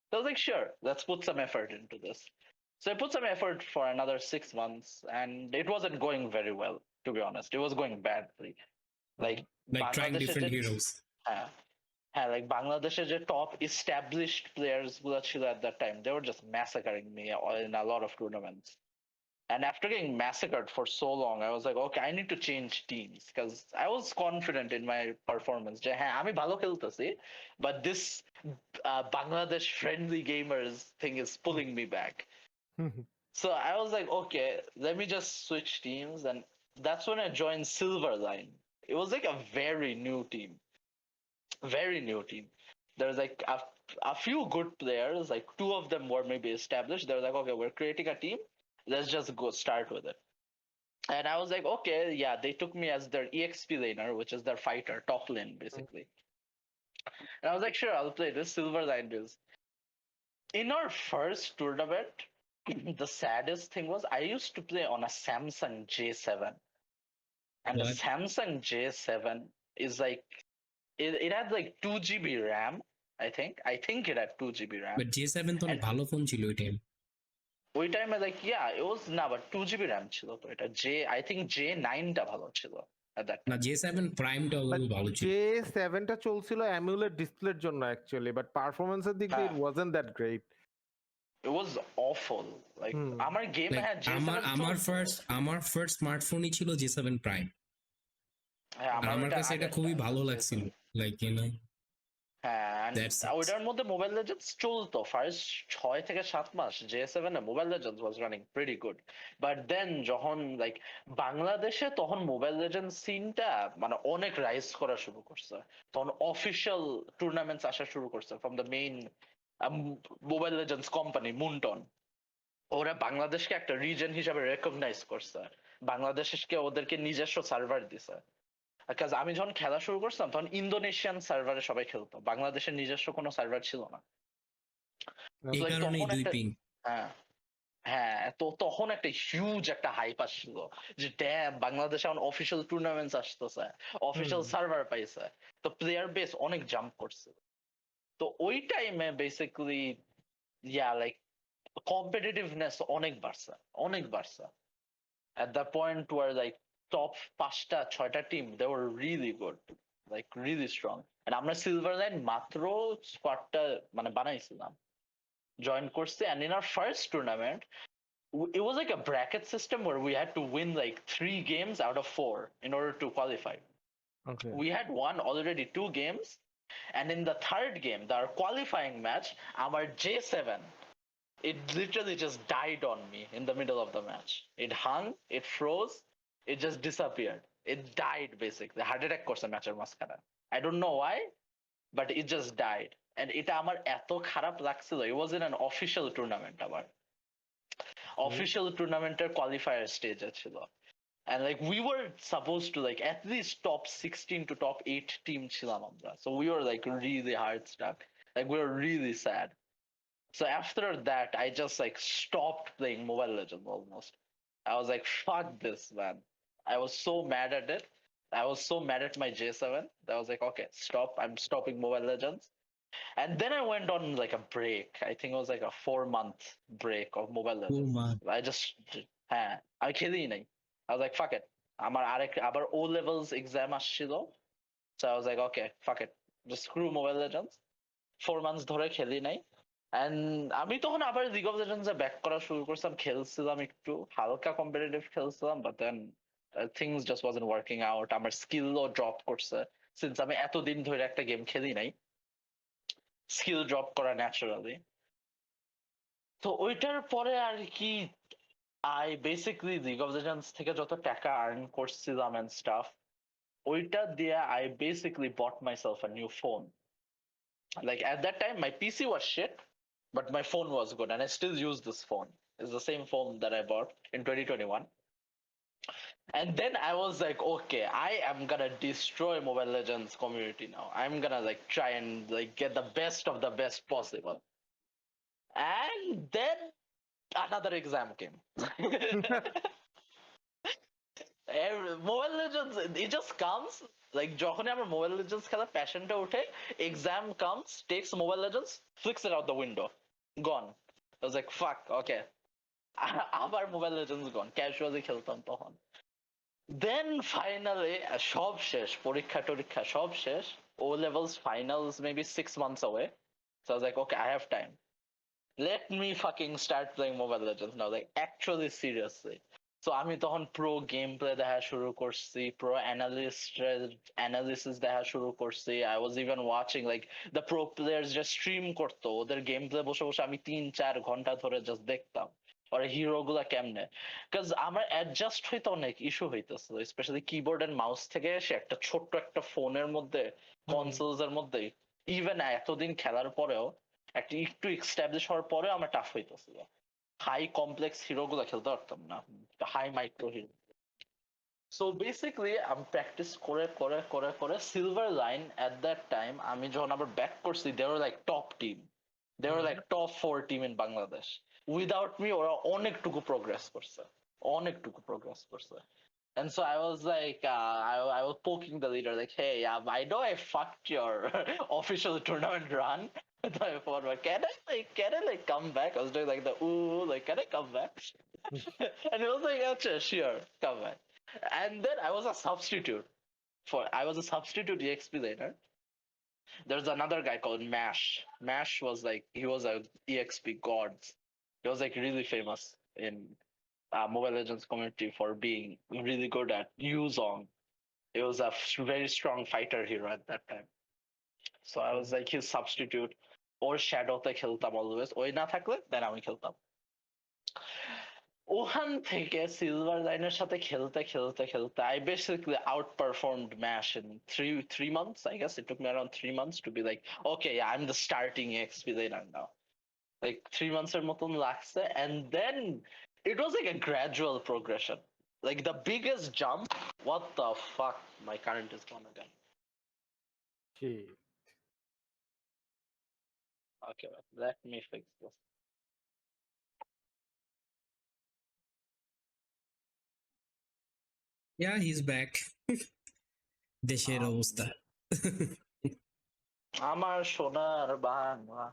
So I was like, sure, let's put some effort into this. So I put some effort for another 6 months, and it wasn't going very well, to be honest. It was going badly. Like trying different heroes. Like Bangladesh's top established players গুলো ছিল at that time, they were just massacring me in a lot of tournaments. And after getting massacred for so long, I was like, okay, I need to change teams because I was confident in my performance. আমি ভালো খেলতেছি, but this Bangladesh friendly gamers thing is pulling me back. So I was like, okay, let me just switch teams. And that's when I joined Silverline. It was like a very new team. Very new team. There's like a few good players, like 2 of them were maybe established. They were like, okay, we're creating a team. Let's just go start with it. And I was like, okay, yeah, they took me as their EXP laner, which is their fighter, top lane, basically. And I was like, sure, I'll play this. Silverline is. In our first tournament, the saddest thing was I used to play on a Samsung J7. And the Samsung J7 is like, it had like 2 GB RAM, I think. I think it had 2 GB RAM. But J7 তো অনেক ভালো phone ছিল ওই time. ওই টাইমে like it was না, but 2 GB RAM ছিল তো এটা I think J9 টা ভালো ছিল at that time. না J7 প্রাইমটা ভালো ছিল। J7 টা চলছিল অ্যামুলেট ডিসপ্লের জন্য অ্যাকচুয়ালি, বাট পারফরম্যান্সের দিক দিয়ে it wasn't that great. It was awful. Like আমার গেমে had J7 আমার ফার্স্ট স্মার্টফোনই ছিল J7 প্রাইম। আমার কাছে এটা খুবই ভালো লাগছিল, লাইক ইউ নো। ওইটার মধ্যে মোবাইল লেজেন্ডস চলতো ফার্স্ট 6 থেকে 7 মাস। J7 এ mobile legends was running pretty good, but then যখন লাইক বাংলাদেশে তখন মোবাইল লেজেন্ডস সিনটা মানে অনেক রাইজ করা শুরু করছে, তখন অফিশিয়াল টুর্নামেন্টস আসা শুরু করছে from the main Mobile Legends company Moonton. ওরা বাংলাদেশকে একটা রিজন হিসাবে রেকগনাইজ করছে, বাংলাদেশকে ওদেরকে নিজস্ব সার্ভার দিছে। আমি যখন খেলা শুরু করছিলাম তখন ইন্দোনেশিয়ান সার্ভারে সবাই খেলতো, বাংলাদেশের নিজস্ব কোনো সার্ভার ছিল না। তো তখন একটা হিউজ একটা হাইপ আসছিল যে ড্যাম বাংলাদেশে এখন অফিসিয়াল টুর্নামেন্টস আসতেছে, অফিসিয়াল সার্ভার পাইছে, তো প্লেয়ার বেস অনেক জাম্প করছে। তো ওই টাইমে বেসিক্যালি লাইক কম্পিটিটিভনেস অনেক বাড়ছে at the point where like top 5টা 6টা team they were really good, like really strong, and আমরা সিলভার লাইন মাত্র স্কোয়াডটা মানে বানাইছিলাম, জয়েন করছি, and in our first tournament it was like a bracket system where we had to win like 3 games out of 4 in order to qualify. Okay. We had won already 2 games, and in the third game, our qualifying match, our J7, it literally just died on me in the middle of the match. It hung, it froze, it just disappeared. It died basically. Heart attack করছে ম্যাচের মাঝখানে. I don't know why, but it just died. And এটা আমার এত খারাপ লাগছিল. It was in an official tournament আবার. Official tournamenটের qualifier stage ছিল. And like we were supposed to like at least top 16 to top 8 team ছিলাম আমরা. So we were like really hard stuck. Like we were really sad. So after that, I just like stopped playing Mobile Legends almost. I was like, fuck this, man. I was so mad at it. I was so mad at my J7 that I was like, okay, stop. I'm stopping Mobile Legends. And then I went on like a break. I think it was like a 4-month break of Mobile Legends. I just, I খেলি নাই. I was like, fuck it. আবার O levels exam আসছিল. So I was like, okay, fuck it. Just screw Mobile Legends. 4 months ধরে খেলি নাই. And আমি তখন আবার লিগ অফ লেজেন্ডস এ ব্যাক করা শুরু করছিলাম, খেলছিলাম একটু হালকা কম্পিটিটিভ খেলছিলাম, but then things just wasn't working out. আমার স্কিলও ড্রপ করছে, সিন্স আমি এতদিন ধরে একটা গেম খেলি নাই, স্কিল ড্রপ করা ন্যাচারালি। তো ওইটার পরে আর কি I basically league of legends থেকে যত টাকা আর্ন করছিলাম এন্ড স্টাফ, ওইটা দিয়ে I basically bought myself a new phone. Like at that time my PC was shit, but my phone was good, and I still use this phone. It's the same phone that I bought in 2021. And then I was like, okay, I am gonna destroy Mobile Legends community now. I'm gonna like try and like get the best of the best possible. And then another exam came. Mobile Legends, it just comes. Like যখনই আমার mobile legends খেলার প্যাশনটা ওঠে, exam comes, takes mobile legends, flicks it out the window, gone. I was like, fuck, okay. আবার mobile legends gone, casually খেলতাম তখন। দেন finally সব শেষ, পরীক্ষা টরীক্ষা সব শেষ, O levels finals maybe 6 months away. So I was like, okay, I have time. Let me fucking start playing Mobile Legends now, like actually seriously. So আমি তখন প্রো গেম প্লে দেখা শুরু করছি, প্রো অ্যানালিসিস দেখা শুরু করছি। I was even watching like the pro players যে stream করতো, ওদের গেম প্লে বসে বসে আমি 3-4 ঘন্টা ধরে জাস্ট দেখতাম, আর হিরো গুলা কেমনে। বিকজ আমার অ্যাডজাস্ট হইতে অনেক ইস্যু হইতেছিল, স্পেশালি কিবোর্ড এন্ড মাউস থেকে এসে একটা ছোট্ট একটা ফোনের মধ্যে, কনসোলস এর মধ্যে, ইভেন এতদিন খেলার পরেও একটা একটু এস্টাবলিশ হওয়ার পরেও আমার টাফ হইতেছিল। হাই কমপ্লেক্স হিরো গুলা খেলতে পারতাম না, high micro hero. So basically আমি প্র্যাকটিস করে করে করে করে silver line at that time আমি যখন আবার ব্যাক করছি, they were like top team, they were like top 4 team in Bangladesh. Without me ওরা অনেকটুকু প্রোগ্রেস করছে, অনেকটুকু প্রোগ্রেস করছে। And so I was like, I was poking the leader, like, hey, I know I fucked your official tournament run. I thought, well, can I like come back? I was doing like the ooh, like, can I come back? And he was like, yeah, sure, come back. And then I was a substitute a substitute EXP later. There's another guy called Mash. Mash was like, he was a EXP god. He was like really famous in Mobile Legends community for being really good at Yuzong. He was a very strong fighter hero at that time. So I was like his substitute. Or Shadow তে খেলতাম always, ওই না থাকলে দেন আমি খেলতাম। ওখান থেকে silver লাইনের সাথে খেলতে খেলতে খেলতে I basically outperformed Mash in three months. I guess it took me around 3 months to be like, okay, yeah, I'm the starting EXP laner now. Like 3 months এর মতন লাগছে, and then it was like a gradual progression. Like the biggest jump, what the fuck, my current is gone again. Shit. Okay, let me fix this. Yeah, he's back. দেশের অবস্থা। আমার সোনার বাংলা।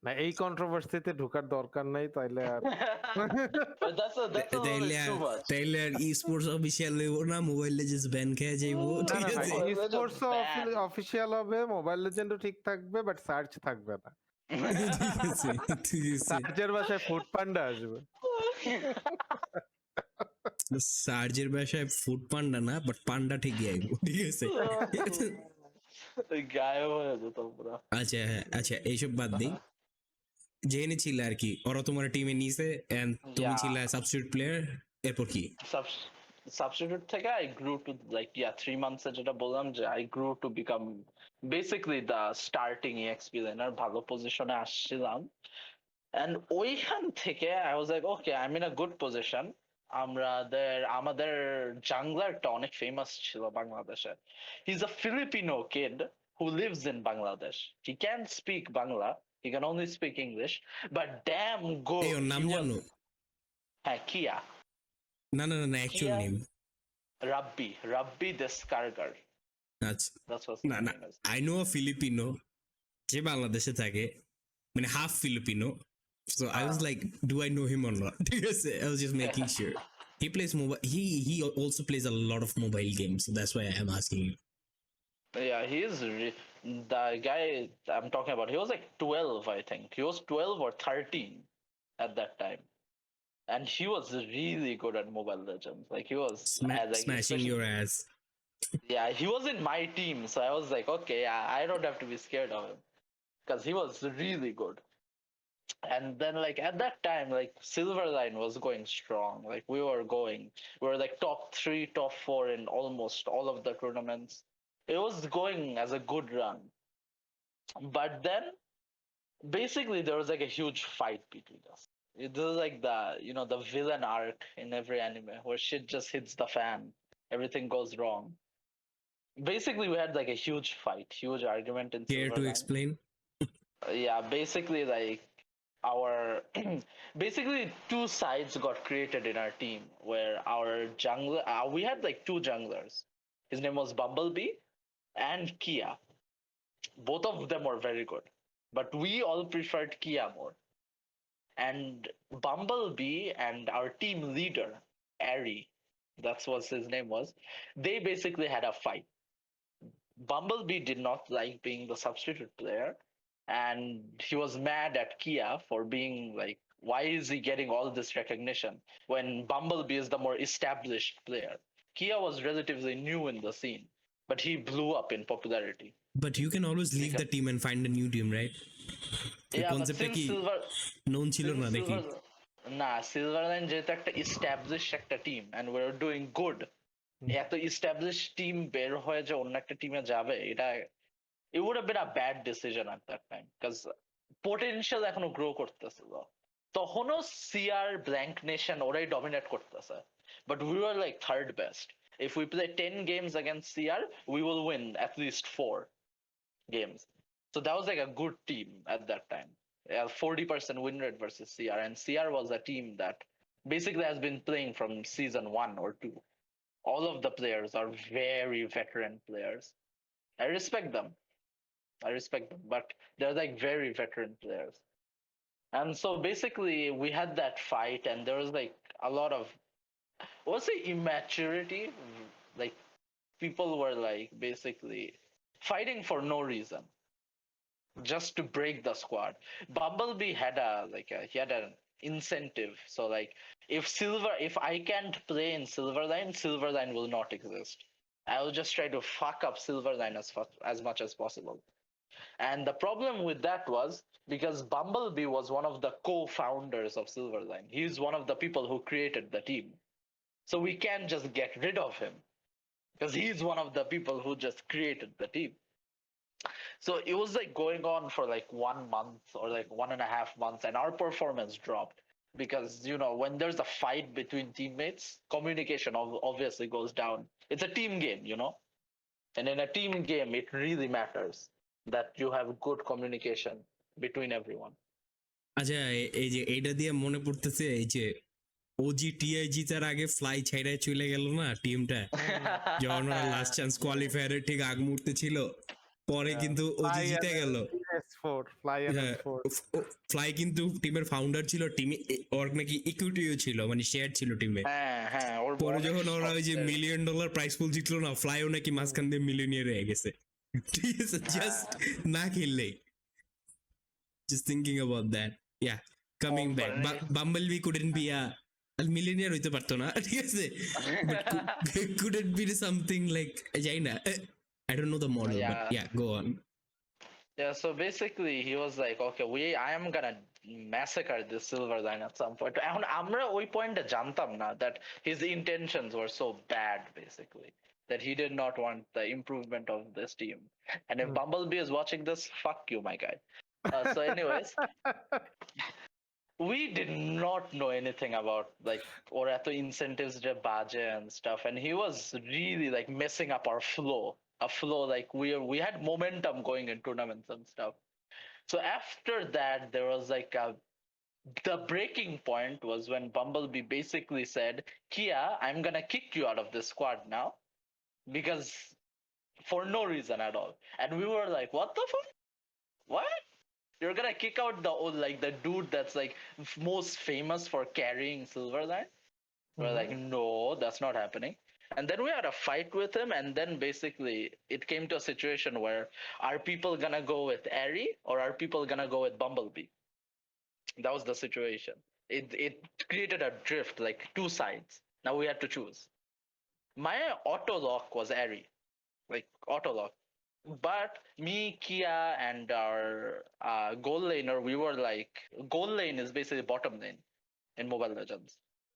না এই কন্ট্রোভার্সিতে ঢোকার দরকার নাই তাইলে আর But that's a little তাইলে bit আর too much. তাইলে আর স্পোর্টস অফিসিয়াল লইব না, মোবাইল লেজেন্ডস ব্যান খেয়ে যাইবো, না ঠিক না না আছে? Legends sports ban. অফিসিয়াল হবে, মোবাইল লেজেন্ডও ঠিক থাকবে, বাট সার্চ থাকবে না। ঠিক আছে, ঠিক আছে। সার্চের বাসায় ফুড পান্ডা আসবে। সার্জের বাসায় ফুড পান্ডা না, বাট পান্ডা ঠিকই আইব, ঠিক আছে? গায়েব হয়ে যেত পুরো। আচ্ছা হ্যাঁ, আচ্ছা এইসব বাদ দিই, জেনে ছিল আর কি ওরা তোমার টিমে নিছে এন্ড তুমি Yeah. ছিল সাবস্টিটিউট প্লেয়ার, এরপর কি? Substitute থেকে I grew to like 3 months এ যেটা বললাম যে I grew to become basically the starting EXP laner, ভালো পজিশনে আসছিলাম, and ওইখান থেকে I was like okay, I'm in a good position. আমাদের জাংলারটা অনেক ফেমাস ছিল বাংলাদেশে. He's a Filipino kid who lives in Bangladesh. He can't speak Bangla, he can only speak English, but damn good. এই ওর নাম He was- জানো? হ্যাঁ, কিয়া, না না না না, actual Kia- name. Rabbi Descargar. আচ্ছা, That's what না his না, name is. I know Filipino যে বাংলাদেশে থাকে, মানে half Filipino, so I was like, do I know him or not? ঠিক আছে, I was just making sure. He plays mobile, he also plays a lot of mobile games, so that's why I am asking you. Yeah, the guy I'm talking about. He was like 12, I think. He was 12 or 13 at that time, and he was really good at Mobile Legends. Like he was like, Smashing your ass. Yeah, he was in my team, so I was like, okay, I don't have to be scared of him because he was really good. And then like at that time, like Silverline was going strong. Like we were like top 3, top 4 in almost all of the tournaments. It was going as a good run. But then basically there was like a huge fight between us. It was like the villain arc in every anime where shit just hits the fan. Everything goes wrong. Basically we had like a huge fight, huge argument in Care to Silverline. explain? Yeah, basically like our basically two sides got created in our team where our jungler we had like two junglers. His name was Bumblebee and Kia. Both of them were very good, but we all preferred Kia more. And Bumblebee and our team leader Ari, that's what his name was, they basically had a fight. Bumblebee did not like being the substitute player, and he was mad at Kia for being like, why is he getting all this recognition when Bumblebee is the more established player? Kia was relatively new in the scene, but he blew up in popularity. But you can always leave the team and find a new team, right? এই Yeah, but কনসেপ্টটা since কি known ছিল না দেখি? Silverline যেহেতু একটা established একটা team and we're doing good, এত established team বের হয়ে যে অন্য একটা টিমে যাবে, এটা it would have been a bad decision at that time because potential এখনো grow করতেছিল. তখনও CR Blank Nation ওরাই dominate করতেছে, but we were like third best. If we play 10 games against CR, we will win at least 4 games. So that was like a good team at that time. 40% win rate versus CR, and CR was a team that basically has been playing from season 1 or 2. All of the players are very veteran players. I respect them, but they're like very veteran players. And so basically we had that fight, and there was like a lot of, what's the immaturity, like people were like basically fighting for no reason, just to break the squad. Bumblebee had he had an incentive. So like if I can't play in Silverline will not exist. I will just try to fuck up Silverline as much as possible. And the problem with that was because Bumblebee was one of the co-founders of Silverline. He's one of the people who created the team. So we can't just get rid of him because he's one of the people who just created the team. So it was like going on for like 1 month or like 1.5 months, and our performance dropped because when there's a fight between teammates, communication obviously goes down. It's a team game, and in a team game it really matters that you have good communication between everyone. আচ্ছা, এই যে এইটা দিয়ে মনে পড়তেছে, এই যে OGTI জিতার আগে ফ্লাই ছাইড়ায় চলে গেল না টিমটা, যখন ওরা লাস্ট চান্স কোয়ালিফায়ারে ঠিক আগ মুহূর্তে ছিল, পরে কিন্তু ওজি জিতে গেল। NS4, Fly NS4. ফ্লাই কিন্তু টিমের ফাউন্ডার ছিল, টিমে ওর নাকি ইকুইটিও ছিল, মানে শেয়ার ছিল টিমে। হ্যাঁ ওর পরে অনেক যখন ওরা ওই যে শখের। $1 মিলিয়ন প্রাইস পুল জিতলো না, ফ্লাইও নাকি মাঝখান দিয়ে মিলিয়নিয়ার হয়ে গেছে। ঠিক আছে, জাস্ট না খেললে। Just thinking about that. Yeah, coming back. Bumblebee couldn't be a millionaire হইতে পারতো না, ঠিক আছে? But couldn't be something like যাই না। I don't know the model, but yeah, go on. Yeah, so basically he was like, okay, I am gonna massacre this silver line at some point. এখন আমরা ওই পয়েন্টে জানতাম না that his intentions were so bad, basically, that he did not want the improvement of this team. And if Bumblebee is watching this, fuck you, my guy. So anyways, we did not know anything about like or eto incentives যে বাজে and stuff, and he was really like messing up our flow, a flow like we had momentum going in tournaments and stuff. So after that there was like the breaking point was when Bumblebee basically said, Kia, I'm gonna kick you out of this squad now, because for no reason at all. And we were like, what the fuck, what? You're gonna kick out the old, like the dude that's like most famous for carrying Silverline? We're like, no, that's not happening. And then we had a fight with him, and then basically it came to a situation where are people gonna go with Airy or are people gonna go with Bumblebee? That was the situation. It created a drift, like two sides. Now we had to choose. My auto lock was Airy, like auto lock. But me, Kia, and our goal laner, we were like, goal lane is basically bottom lane in Mobile Legends,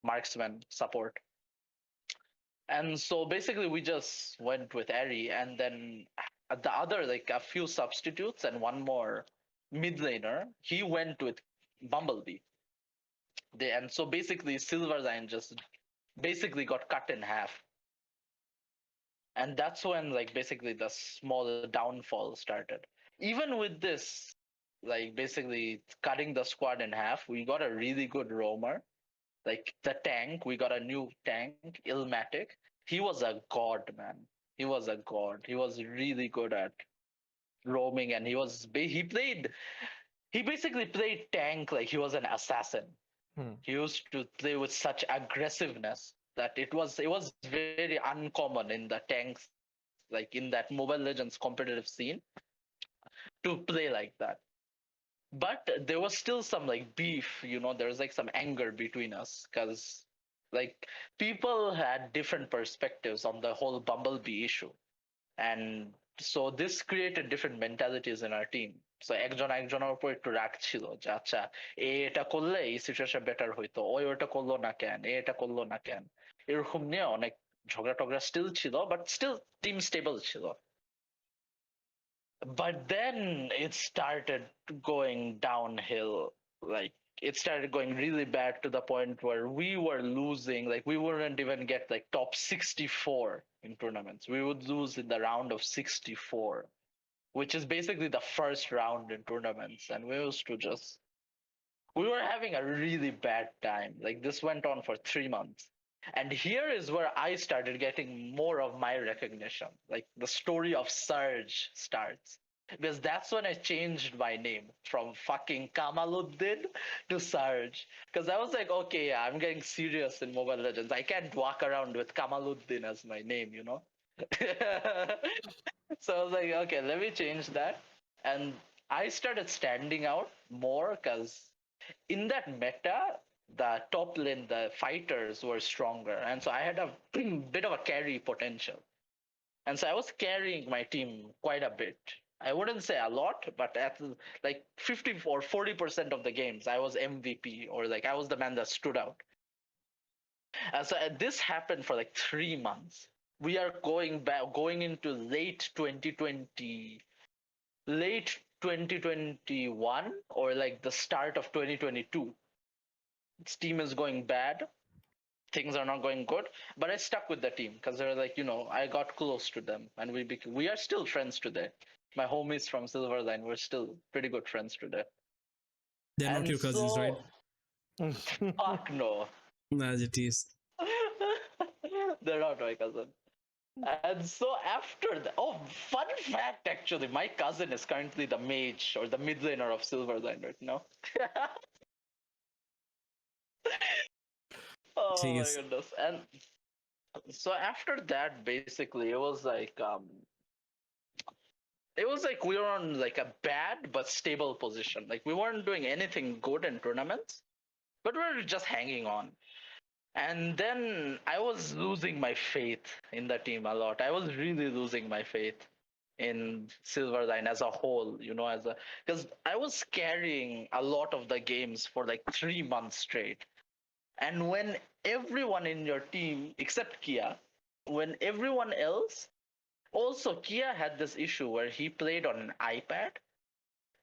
marksman support. And so basically we just went with Eri, and then the other, like a few substitutes and one more mid laner, he went with Bumblebee. And so basically Silverline just basically got cut in half. And that's when like basically the small downfall started. Even with this, like basically cutting the squad in half, we got a really good roamer, like the tank. We got a new tank, Ilmatic. He was a god, man. He was a god. He was really good at roaming, and he basically played tank like he was an assassin. He used to play with such aggressiveness that it was very uncommon in the tanks, like in that Mobile Legends competitive scene, to play like that. But there was still some like beef, there was like some anger between us, because like people had different perspectives on the whole Bumblebee issue, and so this created different mentalities in our team. So একজন একজনের উপর একটু রাগ ছিল যে আচ্ছা এটা করলে এই সিচুয়েশন বেটার হইতো, ওটা করলো না কেন, এটা করলো না কেন, এরকম নিয়ে অনেক ঝগড়া টগড়া স্টিল ছিল, বাট স্টিল টিম স্টেবল ছিল. But then it started going downhill. Like it started going really bad to the point where we were losing. Like we wouldn't even get like top 64 in tournaments. We would lose in the round of 64, which is basically the first round in tournaments. And we were having a really bad time. Like this went on for 3 months. And here is where I started getting more of my recognition. Like the story of Serjj starts. Because that's when I changed my name from fucking Kamaluddin to Serjj. Because I was like, okay, yeah, I'm getting serious in Mobile Legends. I can't walk around with Kamaluddin as my name, So I was like, okay, let me change that. And I started standing out more because in that meta, the top lane, the fighters were stronger. And so I had a bit of a carry potential. And so I was carrying my team quite a bit. I wouldn't say a lot, but at like 50 or 40% of the games, I was MVP, or like I was the man that stood out. And so this happened for like 3 months. We are going into late 2021, or like the start of 2022. This team is going bad. Things are not going good, but I stuck with the team because they're like, I got close to them, and we are still friends today. My homies from Silverline, we're still pretty good friends today. They're not your cousins, right? Fuck no. Nah, it is. They're not my cousin. And so after that, oh, fun fact actually, my cousin is currently the mage or the mid laner of Silverline right now. Oh ঠিক my আছে goodness. And so after that, basically, it was like we were on like a bad but stable position. Like we weren't doing anything good in tournaments, but we were just hanging on. And then I was losing my faith in the team a lot. I was really losing my faith in Silverline as a whole, as a because I was carrying a lot of the games for like 3 months straight. And when everyone in your team, except Kia, when everyone else, also Kia had this issue where he played on an iPad,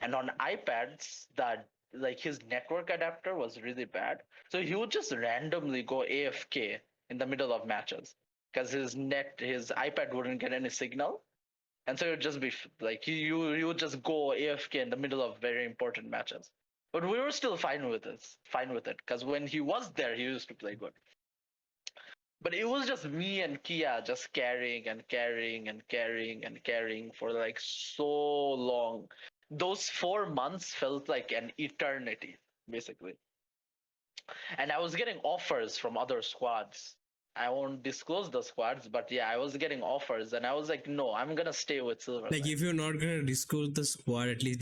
and on iPads, that like his network adapter was really bad. So he would just randomly go AFK in the middle of matches because his iPad wouldn't get any signal. And so it would just be like you would just go AFK in the middle of very important matches. But we were still fine with it, because when he was there, he used to play good. But it was just me and Kia just carrying and carrying and carrying and carrying for like so long. Those 4 months felt like an eternity, basically. And I was getting offers from other squads. I won't disclose the squads, but yeah, I was getting offers, and I was like, no, I'm gonna stay with Silverline. like if you're not gonna disclose the squad, at least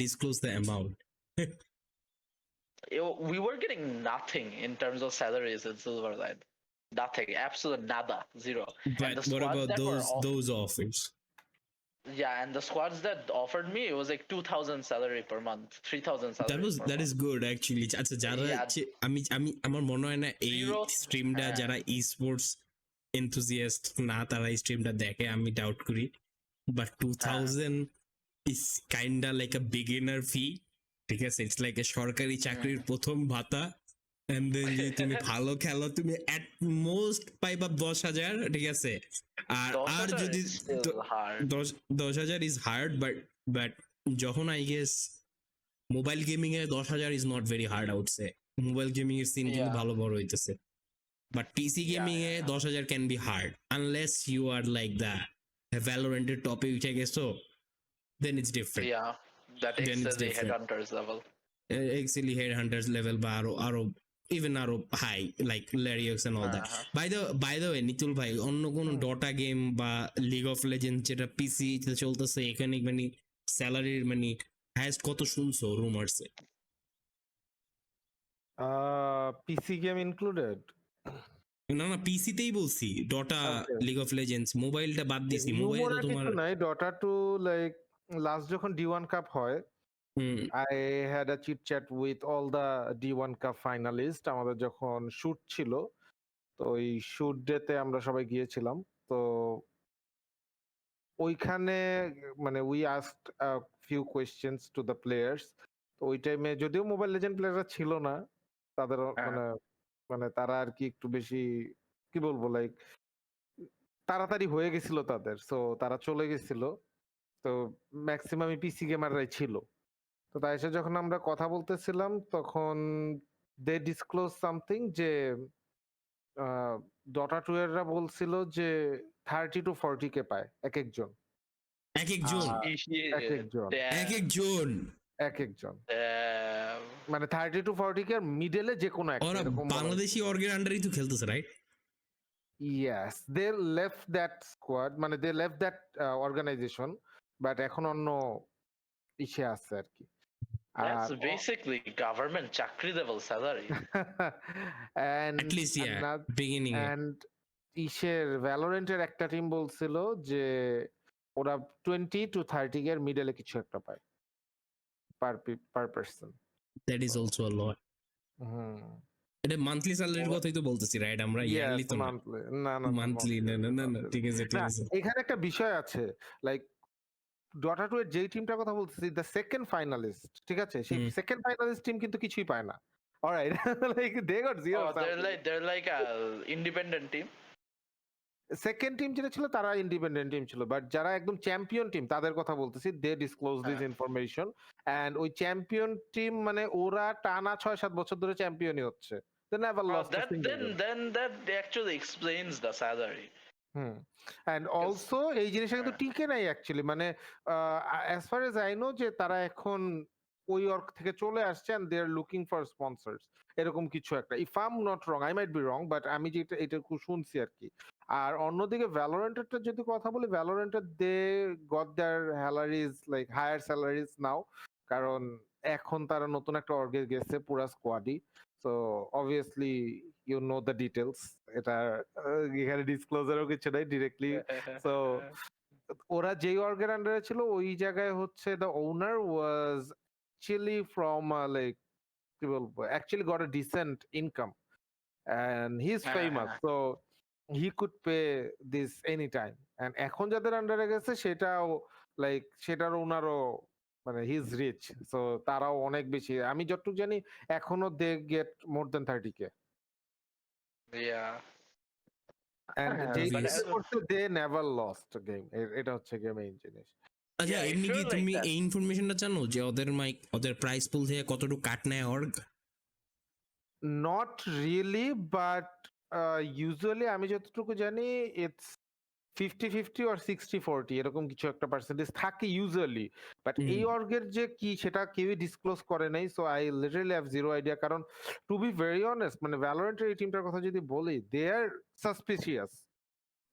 disclose the amount. We were getting nothing in terms of salaries in Silverline. Nothing, absolute nada, zero. But what about those offers? Yeah, and the squads that offered me, it was like 2,000 salary per month, 3,000 salary per that month. is good actually. আচ্ছা যারা আমি আমার মনে হয় না এই স্ট্রিমটা যারা esports enthusiast না তারা এই স্ট্রিমটা দেখে, আমি ডাউট করি, but 2000 is kinda like a beginner fee, ঠিক আছে? ইটস লাইক সরকারি চাকরির প্রথম ভাতা, and then যদি তুমি ভালো খেলো তুমি at most পাইবা 10,000, ঠিক আছে? আর যদি 10,000 is hard, but যখন I guess mobile gaming A 10,000 is not very hard, I would say. Mobile gaming এর সিন কিন্তু ভালো বড় হইতেছে, but PC gaming A 10,000 can be hard unless you are like the Valorant এর টপে উঠে গেছো, then it's different. Yeah, that excel headhunters level. Excel headhunters level বা আরো even আরো high like Larios and all that. By the way নিতুল ভাই, অন্য কোন ডটা গেম বা লিগ অফ লেজেন্ডস যেটা পিসি তে চলতেছে এখানে মানে স্যালারির মানে হাইয়েস্ট কত শুনছো রুমার্সে? PC game included? না না পিসিতেই বলছি, ডটা, লিগ অফ লেজেন্ডস, মোবাইলটা বাদ দিছি। মোবাইলে তো তোমার নাই, ডটা টু লাইক লাস্ট যখন D1 কাপ হয়, I had a chit chat with all the D1 cup finalist. আমাদের যখন শুট ছিল, তো ওই শুট ডেতে আমরা সবাই গিয়েছিলাম। তো ওইখানে মানে we asked a few questions to the players. তো ওই টাইমে যদিও মোবাইল লেজেন্ড প্লেয়াররা ছিল না, তাদের মানে তারা আর কি একটু বেশি কি বলবো লাইক তাড়াতাড়ি হয়ে গেছিল তাদের, সো তারা চলে গেছিল। তো ম্যাক্সিমামই পিসি গেমাররাই ছিল। তো তাই এসে যখন আমরা কথা বলতেছিলাম তখন দে ডিসক্লোজ সামথিং যে ডটা টু এররা বলছিল যে 30 to 40K পায় এক একজন। মানে 30 to 40K এর মিডলে যে কোনো একটা। বাংলাদেশি অর্গের আন্ডারই তো খেলতেছে, right? Yes, they left that squad, মানে they left that organization, but এখন অন্য ইসে আছে আর কি। That's basically government চাকরি level salary. And at least yeah, beginning and ইসের ভ্যালোরেন্টের একটা টিম বলছিল যে ওরা 20 to 30K এর মিডলে কিছু একটা পায় per person. That is also a lot. এটা মান্থলি স্যালারির কথাই তো বলতেছি, রাইট? আমরা ইয়ারলি তো না মান্থলি না ঠিক আছে ঠিক আছে। এখানে একটা বিষয় আছে, লাইক ডটা টু এর যেই টিমটার কথা বলতেছি, দ্য সেকেন্ড ফাইনালিস্ট, ঠিক আছে? সেই সেকেন্ড ফাইনালিস্ট টিম কিন্তু কিছুই পায় না। Alright, like they got zero. They're like a independent team. Second team যেটা ছিল তারা ইন্ডিপেন্ডেন্ট টিম ছিল, বাট যারা একদম চ্যাম্পিয়ন টিম তাদের কথা বলতেছি, দে ডিসক্লোজ দিস ইনফরমেশন। এন্ড ওই চ্যাম্পিয়ন টিম মানে ওরা টানা 6-7 বছর ধরে চ্যাম্পিয়নই হচ্ছে। They never lost a single game. Then that actually explains the salary. Hmm and also এই জিনিসটা কিন্তু হ্যাঁ। টিকে নাই অ্যাকচুয়ালি, মানে as far as I know যে তারা এখন ওই অর্গ থেকে চলে আসছে and they are looking for sponsors, এরকম কিছু একটা, if I am not wrong, I might be wrong, but আমি যেটা এটুকু শুনছি আর কি। আর অন্যদিকে ভ্যালোরেন্টেরটা যদি কথা বলি, ভ্যালোরেন্টের they got their salaries like higher salaries now, কারণ এখন তারা নতুন একটা অর্গে গেছে পুরা স্কোয়াডই। So obviously you know the details, এটা এখানে ডিসক্লোজারও কিছু নাই ডিরেক্টলি। সো ওরা যেই অর্গের আন্ডারে ছিল ওই জায়গায় হচ্ছে the owner was actually from like কি বলবো, actually got a decent income and he's হ্যাঁ, famous, হ্যাঁ। so he could pay this anytime. And এখন যাদের আন্ডারে গেছে সেটাও লাইক সেটার ওনারও মানে হি ইজ রিচ, সো তারাও অনেক বেশি, আমি যতটুকু জানি এখনো they get more than 30K, Yeah. and হ্যাঁ, যেই but Obvious. করতে দে নেভার লস্ট গেম, এটা হচ্ছে গেম মেইন জিনিস। আচ্ছা Yeah, it এমনি কি feels like তুমি that. এই ইনফরমেশনটা জানো যে ওদের ওদের প্রাইস পুল থেকে কতটুকু কাট নেয় org? Not really, but usually আমি যতটুকু জানি ইটস 50-50 or 60-40 এরকম কিছু একটা পার্সেন্টেজ থাকে ইউজুয়ালি, বাট এই অর্গের যে কি সেটা কেউই ডিসক্লোজ করে নাই, so I literally have zero idea. কারণ টু বি ভেরি অনেস্ট, মানে ভ্যালোরেন্টের এই টিমটার কথা যদি বলি, they are suspicious,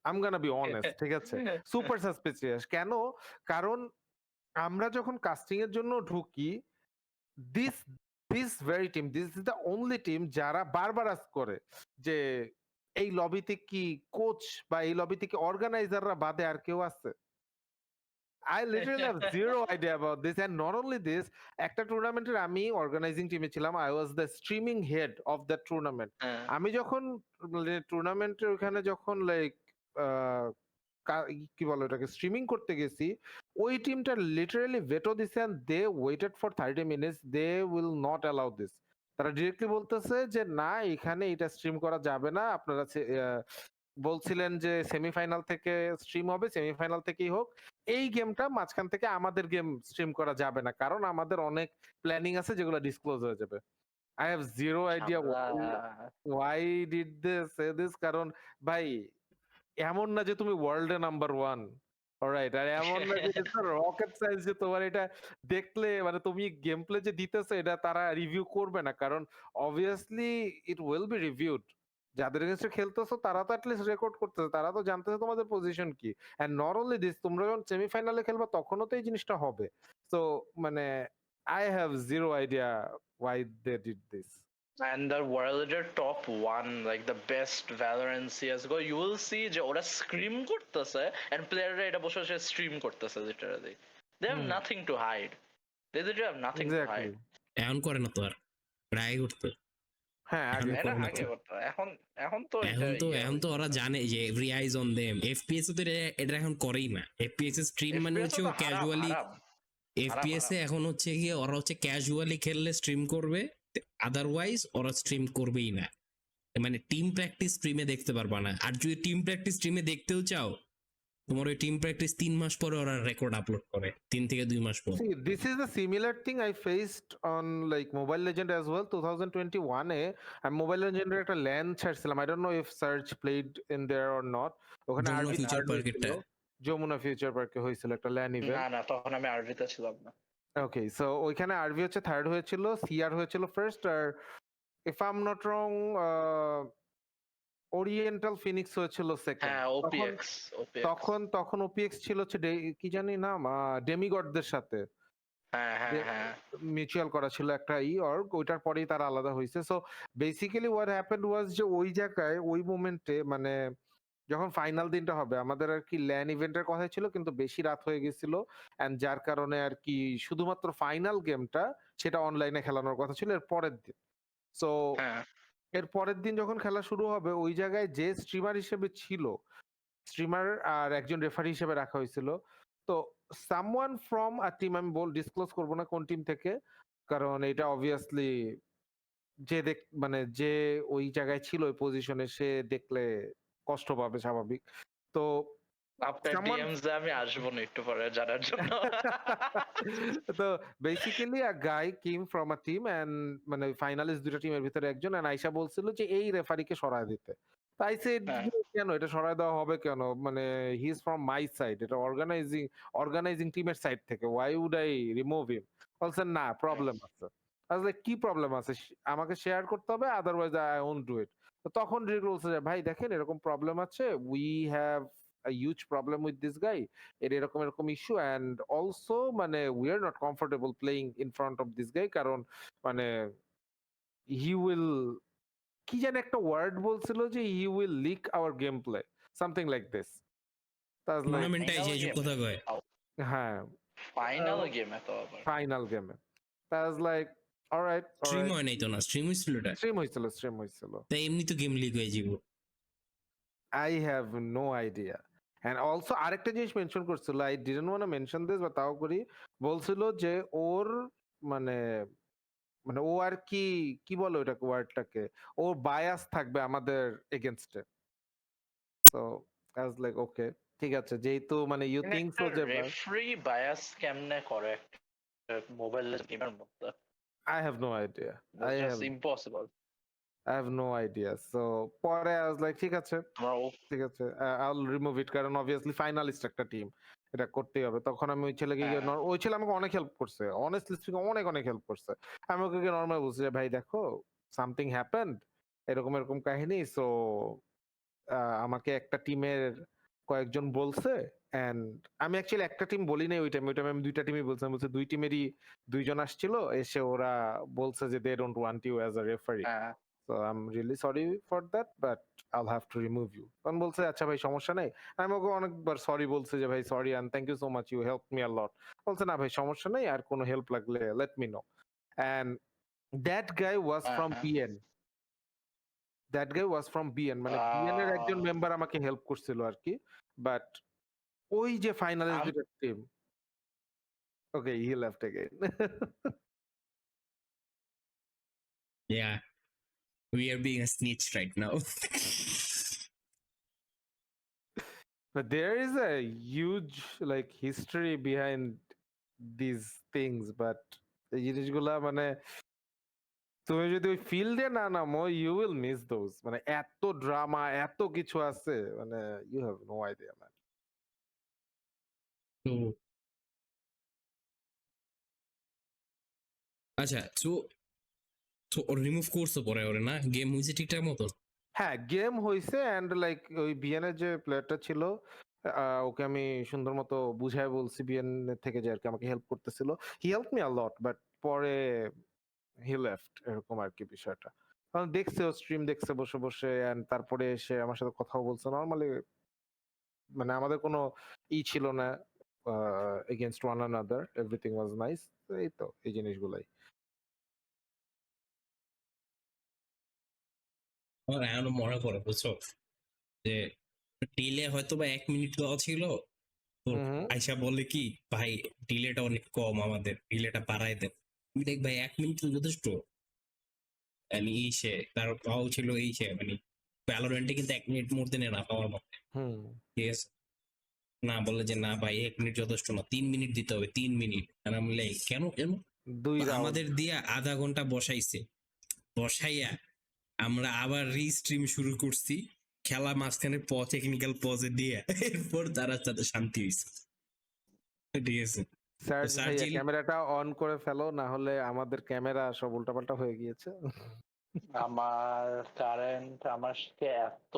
I am gonna be honest, ঠিক আছে, সুপার সাসপিসিয়াস। কেন? কারণ আমরা যখন কাস্টিং এর জন্য ঢুকি, this this very team, this is the only team যারা বারবার আস্ক করে যে এই লবিতে কি কোচ বা এই লবিতে কি অর্গানাইজাররা বাদে আর কেউ আছে? I literally have zero idea about this, and not only this, একটা টুর্নামেন্টের আমি অর্গানাইজিং টিমে ছিলাম, I was the streaming head of that tournament. হ্যাঁ। আমি যখন টুর্নামেন্টের ওখানে যখন লাইক কি বলে ওটাকে স্ট্রিমিং করতে গেছি, ওই টিমটা লিটারালি ভেটো দিছে and they waited for 30 minutes, they will not allow this. তারা ডিরেক্টলি বলতেছে যে না, এখানে এটা স্ট্রিম করা যাবে না, আপনারা বলছিলেন যে সেমিফাইনাল থেকে স্ট্রিম হবে, সেমিফাইনাল থেকেই হোক, এই গেমটা মাঝখান থেকে আমাদের গেম স্ট্রিম করা যাবে না, কারণ আমাদের অনেক প্ল্যানিং আছে যেগুলো ডিসক্লোজ হয়ে যাবে। I have zero idea why did they say this, কারণ ভাই এমন না যে তুমি ওয়ার্ল্ডে নাম্বার 1, অলরাইট, আর এমন না যে রকেট সায়েন্স যে তোমার এটা দেখলে মানে তুমি গেম প্লে যে দিতেছো এটা তারা রিভিউ করবে না, কারণ obviously it will be reviewed. যাদের এগেইনস্টে খেলতেছো তারা তো অ্যাটলিস্ট রেকর্ড করতেছে, তারা তো জানতেছে তোমাদের পজিশন কি, এন্ড নট অনলি দিস, তোমরা যখন সেমিফাইনালে খেলবা তখনও তো এই জিনিসটা হবে। সো মানে I have zero idea why they did this. And the world top one, like the best Valorant CS:GO, you will see যে ওরা স্ক্রিম করতেছে and playerরা এটা বসে বসে স্ট্রিম করতেছে literally. They have nothing to hide. They literally have nothing to exactly, hide. এখন করে না তো আর, প্রায় করতো। হ্যাঁ এখন আগে এটা করে না আগে তো। হতো, এখন তো এখন এটা তো ইয়ে এখন তো ওরা হইছে। জানে যে every eyes on them. FPS তো এটা এখন করেই না। এফপিএস এর স্ট্রিম মানে FPS হচ্ছে তো ও ক্যাজুয়ালি, হারাম। এফপিএস এ এখন হচ্ছে গিয়ে ওরা হচ্ছে ক্যাজুয়ালি খেললে স্ট্রিম করবে, আদারওয়াইজ ওরা স্ট্রিম করবেই না। মানে টিম প্র্যাকটিস স্ট্রিমে দেখতে পারবা না। আর যদি টিম প্র্যাকটিস স্ট্রিমে দেখতেও চাও, তোমার ওই টিম প্র্যাকটিস 3 মাস পরে ওরা রেকর্ড আপলোড করে, 3 থেকে 2 মাস পর। See, this is a similar thing I faced on like Mobile Legend as well. 2021 এ আমি Mobile Legend এর একটা LAN ছাড়ছিলাম। I don't know if Serjj played in there or not. ওখানে যমুনা আরবি ফিউচার পার্কেরটা। যমুনা ফিউচার পার্কে হয়েছিল একটা LAN না ইভেন্ট। না, তখন আমি আরভিতে ছিলাম না। ওকে, সো ওইখানে আরবি হচ্ছে থার্ড হয়েছিল, সিআর হয়েছিল ফার্স্ট, আর if I am not wrong oriental phoenix হয়েছিল সেকেন্ড। হ্যাঁ, ওপিএক্স তখন ওপিএক্স ছিল হচ্ছে কি জানি নাম, ডেমিগডদের সাথে হ্যাঁ মিউচুয়াল করা ছিল একটা অর্গ, ওইটার পরেই তারা আলাদা হয়েছে। সো বেসিক্যালি হোয়াট হ্যাপেন্ড ওয়াজ যে ওই জায়গায় ওই মোমেন্টে মানে যখন ফাইনাল দিনটা হবে আমাদের আর কি ল্যান ইভেন্টের কথা ছিল, কিন্তু বেশি রাত হয়ে গেছিল, এন্ড যার কারণে আর কি শুধুমাত্র ফাইনাল গেমটা সেটা অনলাইনে খেলানোর কথা ছিল এর পরের দিন। সো হ্যাঁ এর পরের দিন যখন খেলা শুরু হবে, ওই জায়গায় যে স্ট্রিমার হিসেবে ছিল, স্ট্রিমার আর একজন রেফারি হিসেবে রাখা হয়েছিল। তো সামওয়ান ফ্রম আ টিম, আমি ডিসক্লোজ করবো না কোন টিম থেকে, কারণ এটা অবভিয়াসলি মানে যে ওই জায়গায় ছিল ওই পজিশনে সে দেখলে কষ্ট পাবে স্বাভাবিক। তো আপনার ডিএমস এ আমি আসবো না একটু পরে জানার জন্য। তো basically a guy came from a team and মানে ফাইনালিস্ট দুটো টিমের ভিতরে একজন, এন্ড আইসা বলছিল যে এই রেফারিকে সরায় দিতে, তাই সেড হ্যাঁ কেন এটা সরাই দেওয়া হবে কেন, মানে he is from my side, এটা অর্গানাইজিং টিমের সাইড থেকে, ওয়াই উড আই রিমুভ হিম? বলছেন না প্রবলেম আছে। আই ওয়াজ লাইক কি প্রবলেম আছে, আমাকে শেয়ার করতে হবে, otherwise I won't do it. তো তখন রিক বলছে যে ভাই দেখেন এরকম প্রবলেম আছে, we have a huge problem with this guy, এর এরকম এরকম ইস্যু, and also মানে we are not comfortable playing in front of this guy, কারণ মানে he will, কি জানি একটা ওয়ার্ড বলছিল যে he will leak our gameplay, something like this. তা I was like টুর্নামেন্টে ফাইনাল এসে এইসব গেমে কথা কয়। হ্যাঁ ফাইনাল গেমে তো আবার ফাইনাল গেমে। তা I was like alright stream alright, হয় নাই তো না, স্ট্রিম হয়েছিল এটা, স্ট্রিম হয়েছিল। তাই এমনি তো গেম লিক হয়ে যাব। I have no idea. And also আরেকটা জিনিস মেনশন করছিল, I didn't want to mention this, বা তাও করি, বলছিল যে ওর মানে মানে ও আর কি কি বলে ওটাকে ওয়ার্ডটাকে, ও বায়াস থাকবে আমাদের এগেনস্টে। So I was like okay ঠিক আছে, যেহেতু মানে ইউ থিংক সো যে রেফারি বায়াস কেমনে করে মোবাইল গেমের মধ্যে? I have no idea, I That's have just impossible. No idea. So পরে আই ওয়াজ লাইক ঠিক আছে ঠিক আছে, আই উইল রিমুভ ইট, কারণ অবভিয়াসলি ফাইনালিস্ট একটা টিম, এটা করতেই হবে। তখন আমি ওই ছেলেকে ওই ছেলে আমাকে অনেক হেল্প করছে, অনেস্টলি স্পিকিং অনেক অনেক হেল্প করছে। আমি ওকে নর্মাল বলছি যে ভাই দেখো সামথিং হ্যাপেন্ড, এরকম এরকম কাহিনী, সো আমাকে একটা টিমের কয়েকজন বলছে, এন্ড আমি অ্যাকচুয়ালি একটা টিম বলি নাই ওই টাইমে আমি দুইটা টিমই বলছিলাম, বলছে দুই টিমেরই দুইজন আসছিল, এসে ওরা বলছে যে they don't want you as a referee, so I am really sorry for that, but I'll have to remove you. তখন বলছে আচ্ছা ভাই সমস্যা নাই, আমি ওকে অনেকবার সরি বলছে যে ভাই sorry and thank you so much, you help me a lot. বলছে না ভাই সমস্যা নাই, আর কোনো হেল্প লাগলে let me know. And that guy was from PN, that guy was from BN, মানে বিএন এর একজন মেম্বার আমাকে হেল্প করছিল আর কি। বাট ওই যে ফাইনালিস্ট দুইটা team, okay he left again. Yeah, we are being a snitch right now. But there is a huge like history behind these things, but এই জিনিসগুলা মানে তুমি যদি ওই ফিল্ডে না নামো ইউ উইল মিস দোজ, মানে এত ড্রামা এত কিছু আছে, মানে you have no idea man. তো আচ্ছা, তো তো রিমুভ করছো পরে ওরে না, গেম হয়েছে ঠিকঠাক মতো? হ্যাঁ গেম হইছে, এন্ড লাইক ওই বিএন এর যে প্লেয়ারটা ছিল ওকে আমি সুন্দর মতো বুঝায় বলছি বিএন থেকে, যে আর কি আমাকে হেল্প করতেছিল, he help me a lot, but পরে হি লেফট, এরকম আর কি বিষয়টা। কারণ দেখছে ও স্ট্রিম দেখছে বসে বসে, এন্ড তারপরে এসে আমার সাথে কথাও বলছে নরমালি, মানে আমাদের কোনো ছিল না against one another, everything was nice. এই তো এই জিনিসগুলাই। আমার এখনো মনে পড়ে বুঝছো, যে ডিলে হয়তো বা 1 মিনিট দেওয়া ছিল, তো আয়সা বলে কি ভাই ডিলেটা অনেক কম, আমাদের ডিলেটা বাড়াই দেন। আমি দেখ ভাই 1 মিনিট তো যথেষ্ট। আমি সে তার পাও ছিল এই সে মানে ভ্যালোরেন্টে কিন্তু 1 মিনিট মধ্যে না পাওয়ার মতো, ঠিক আছে? না বলে যে না ভাই 1 মিনিট যথেষ্ট না, 3 মিনিট দিতে হবে, 3 মিনিট। আর আমি বলি কেন কেন? আমাদের দিয়ে আধা ঘন্টা বসাইছে, বসাইয়া আমরা আবার রিস্ট্রিম শুরু করছি, খেলা মাঝখানে টেকনিক্যাল পজে দিয়ে, এরপর তারা তাদের শান্তি হয়েছে, ঠিক আছে? সার্জ ভাইয়া ক্যামেরাটা অন করে ফেলো, না হলে আমাদের ক্যামেরা সব উল্টাপাল্টা হয়ে গিয়েছে। আমার কারেন্ট আমার সাথে এত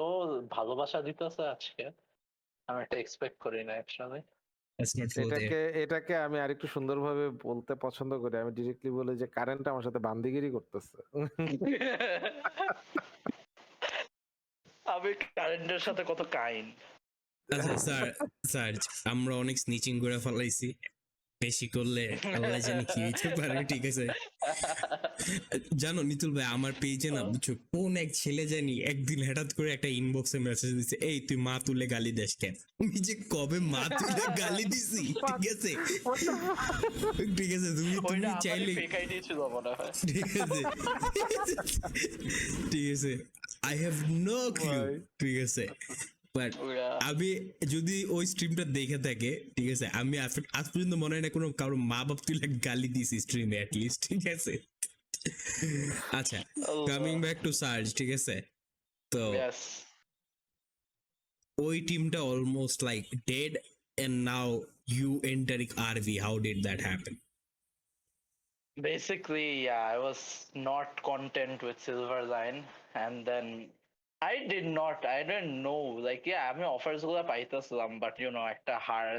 ভালোবাসা দিতেছে আজকে, আমি এটা এক্সপেক্ট করি না অ্যাকচুয়ালি। এটাকে আমি আরেকটু সুন্দরভাবে বলতে পছন্দ করি, আমি ডিরেক্টলি বলি যে কারেন্ট আমার সাথে বান্দিগিরি করতেছে। আমি কারেন্টের সাথে কত কাইন্ড। আচ্ছা স্যার, আমরা অনেক স্নিচিং করে ফেলাইছি, বেশি করলে আল্লাহ জানি কি হইতে পারে, ঠিক আছে? জানো নিতুল ভাই, আমার পেজে না বুঝছো কোন এক ছেলে জানি একদিন হঠাৎ করে একটা ইনবক্সে মেসেজ দিছে, এই তুই মা তুলে গালি দেস কেন? আমি যে কবে মা তুলে গালি দিছি, ঠিক আছে? ঠিক আছে, তুমি চাইলে ঠিক আছে, ঠিক আছে, আই হ্যাভ নো ক্লু, ঠিক আছে? বাট আমি যদি ওই স্ট্রিমটা দেখে থাকে, ঠিক আছে, আমি আজ পর্যন্ত মনে হয় না কোনো কারো মা বাপ তুলে গালি দিছি স্ট্রিমে অ্যাটলিস্ট, ঠিক আছে? আচ্ছা, কামিং ব্যাক টু সার্জ, ঠিক আছে? তো ওই টিমটা almost like dead and now you entering RV, how did that happen? Basically, yeah, I was not content with Silverline, and then I didn't know, like, yeah, আমি offers গুলো পাইতেছিলাম, but একটা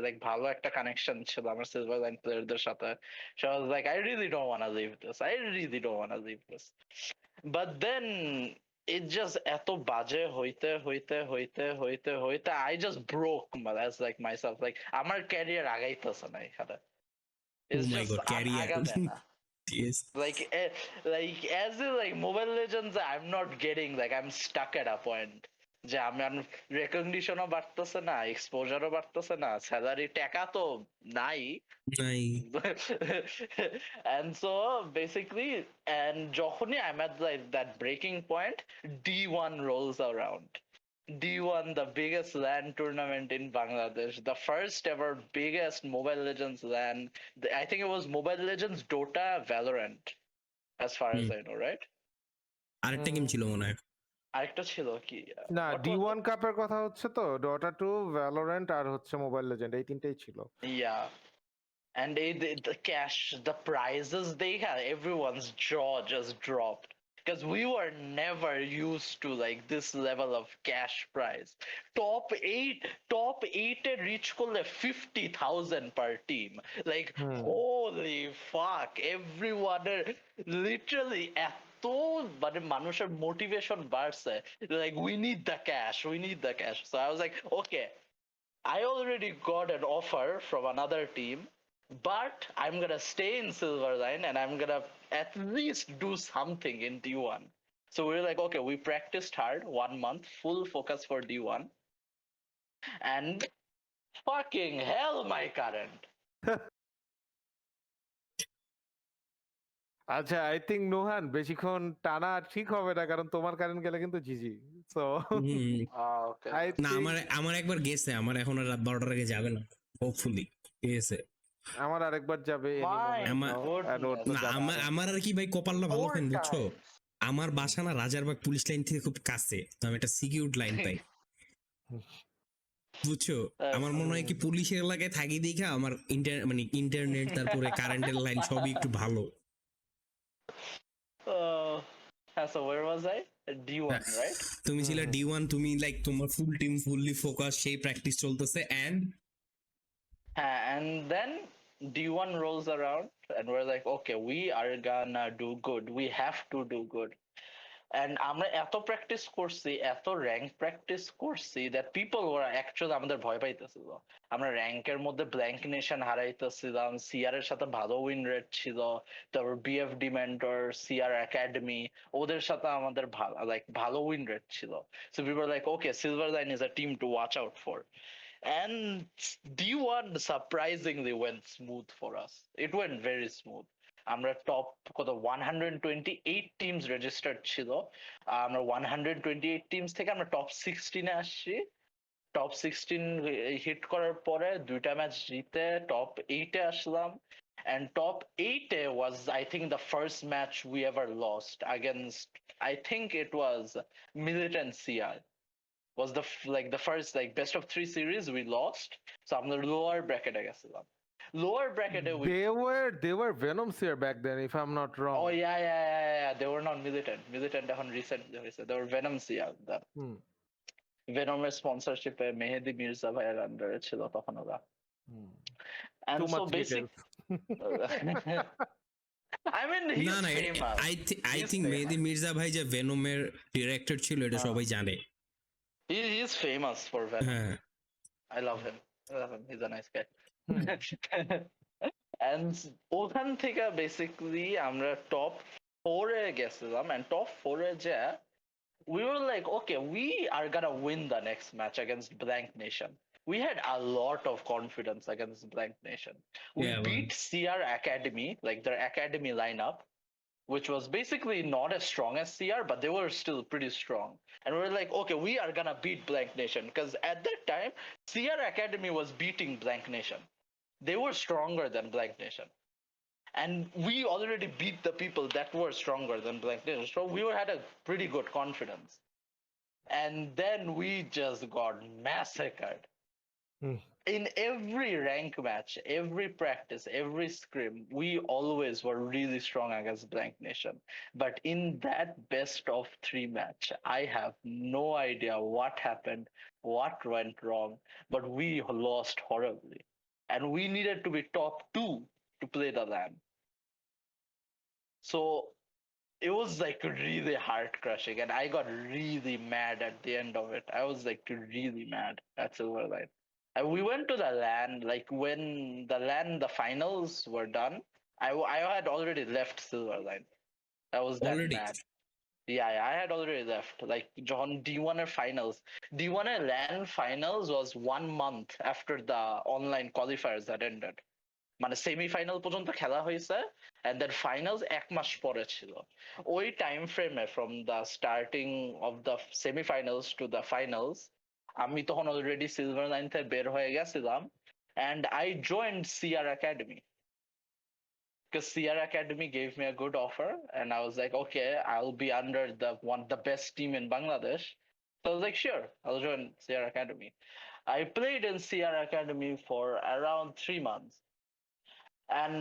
like ভালো একটা কানেকশন ছিল আমার সিলভারলাইন প্লেয়ারদের সাথে। So I was like, I really don't want to leave this. I really don't want to leave this. But then it just এত বাজে হইতে I just broke as like myself, like আমার ক্যারিয়ার আগাইতেছে না এখানে। ও It's my just god, career. আগাবে না। Yes. Like as in like Mobile Legends, I'm not getting, like I'm stuck at a point যে আমার রেকগনিশনও বাড়তেছে না, এক্সপোজারও বাড়তেছে না, স্যালারি টাকা তো নাই। নাই। And so basically, and যখনই I'm at like that breaking point, D1 rolls around. D1, the biggest LAN tournament in Bangladesh, the first ever biggest Mobile Legends LAN. I think it was Mobile Legends, Dota, Valorant, as far as I know, right? আরেকটা game ছিল মনে হয়। আরেকটা ছিল কি? না, D1 কাপের কথা হচ্ছে তো, Dota 2, Valorant আর হচ্ছে মোবাইল লেজেন্ড, এই তিনটেই ছিল। Yeah. And the cash, the prizes they had, everyone's jaw just dropped. Because we were never used to like this level of cash prize. Top 8 reach করলে 50,000 per team. Like holy fuck, everyone literally এত মানে মানুষের motivation বাড়ছে, like we need the cash. So I was like, okay, I already got an offer from another team, but I'm gonna stay in Silverline and I'm gonna at least do something in D1. So we're like, okay, we practiced hard 1 month, full focus for D1, and fucking hell, my current. আচ্ছা, I think Nohan বেশিক্ষণ টানা ঠিক হবে না, কারণ তোমার current গেলে কিন্তু জিজি। So Okay. না, আমার একবার গেছে, আমার এখন আর রাত 12টার আগে যাবে না হোপফুলি। ঠিক আছে, আমার আরেকবার যাবে আমার আর কি ভাই কপালটা ভালো কেন বুঝছো, আমার বাসা না রাজারবাগ পুলিশ লাইন থেকে খুব কাছে, তো আমি একটা সিকিউরড লাইন পাই বুঝছো। আমার মনে হয় কি পুলিশের এলাকায় থাকি দেখা আমার ইন্টারনেট তারপরে কারেন্টের লাইন সবই একটু ভালো। So where was I? D1, right? তুমি ছিল D1, তুমি লাইক তোমার ফুল টিম ফুললি ফোকাস, সেই প্র্যাকটিস চলতেছে, and then D1 rolls around and we're like, okay, we are gonna do good. We have to do good. And আমরা এত practice করছি, এত র্যাঙ্ক প্র্যাকটিস করছি, that people were actually আমাদের ভয় পাইতেছিল। আমরা র্যাঙ্কের মধ্যে ব্ল্যাঙ্ক নেশন হারাইতেছিলাম, সিআর এর সাথে ভালো উইন রেট ছিল, তারপর বিএফডি মেন্টর, সিআর একাডেমি, ওদের সাথে আমাদের ভালো উইন রেট ছিল। So we were like, okay, Silverline is a team to watch out for. And D1 surprisingly went smooth for us. It went very smooth. আমরা top কত 128 teams registered ছিল, আমরা 128 teams থেকে আমরা টপ 16 এ আসছি। Top 16 hit করার পরে দুইটা ম্যাচ জিতে top 8 A Aslam, and top 8 was, I think, the first match we ever lost against, I think it was Militant CR was the first like best of 3 series we lost. So আমরা lower bracket এ গেছিলাম। Lower bracket they were Venom Seer back then, if I'm not wrong. Oh yeah, they were not Militant এখন recently হয়েছে, they were Venom CR. Venom's sponsorship এ মেহেদি মির্জা ভাইয়ের আন্ডারে ছিল তখন ওরা। And so basically I mean, he's famous. I think মেহেদি মির্জা ভাই যে ভেনমের director ছিল এটা সবাই জানে। He's famous for Venom. I love him. He's a nice guy. And ওখান থেকে basically আমরা টপ 4 এ গেছিলাম, and টপ 4 এ যে we were like, okay, we are gonna win the next match against Blank Nation. We had a lot of confidence against Blank Nation. We beat CR Academy, like their academy lineup, which was basically not as strong as CR, but they were still pretty strong. And we were like, okay, we are gonna beat Blank Nation, because at that time CR Academy was beating Blank Nation. They were stronger than Blank Nation, and we already beat the people that were stronger than Blank Nation, so we had a pretty good confidence. And then we just got massacred. Hmm. In every rank match, every practice, every scrim, we always were really strong against Blank Nation. But in that best of 3 match, I have no idea what happened, what went wrong, but we lost horribly. And we needed to be top 2 to play the LAN. So it was like really heart crushing, and I got really mad at the end of it. I was like really mad at Silverline. And we went to the LAN, like when the finals were done. I had already left Silverline. I was that Already. mad. Yeah, I had already left. Like John D1 finals. D1 LAN finals was 1 month after the online qualifiers had ended. মানে semifinal পর্যন্ত খেলা হয়েছে and then finals 1 মাস পরে ছিল ওই time ফ্রেমে from the starting of the semifinals to the finals আমি তখন অলরেডি সিলভার লাইন থেকে বের হয়ে গেছিলাম and I joined CR Academy because CR Academy gave me a good offer and I was like okay I'll be under the best team in Bangladesh, so I was like sure I'll join CR Academy. I played in CR Academy for around 3 months, and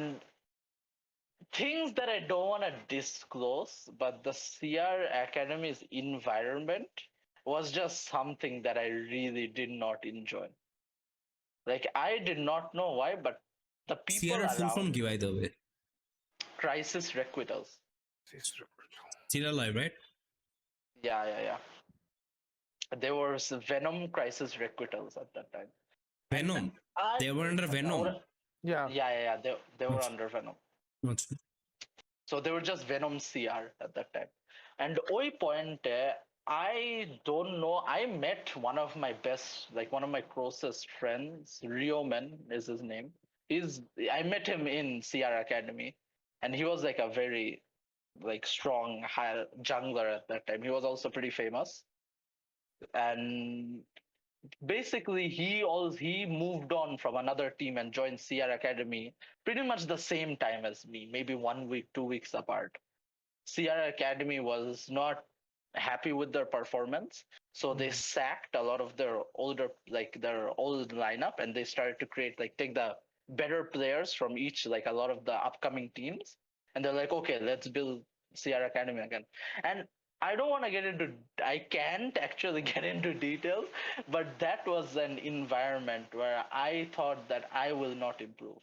things that I don't want to disclose, but the CR Academy's environment was just something that I really did not enjoy. Like, I did not know why, but the people CR full form around কি by the way? Crisis Requitals. Serial live, right? Yeah. There was Venom Crisis Requitals at that time. Venom. They were under Venom. Yeah. They were Okay. under Venom. আচ্ছা। So they were just Venom CR at that time. And ওই পয়েন্টে I don't know. I met one of my best, like one of my closest friends, Rioman is his name. I met him in CR Academy, and he was like a very like strong high jungler at that time. He was also pretty famous, and basically he moved on from another team and joined CR Academy pretty much the same time as me, maybe 1 week, 2 weeks apart. CR Academy was not happy with their performance, so they sacked a lot of their their old lineup, and they started to create take the better players from each a lot of the upcoming teams, and they're like, okay, let's build CR Academy again. And I don't want to get into I can't actually get into details, but that was an environment where I thought that I will not improve.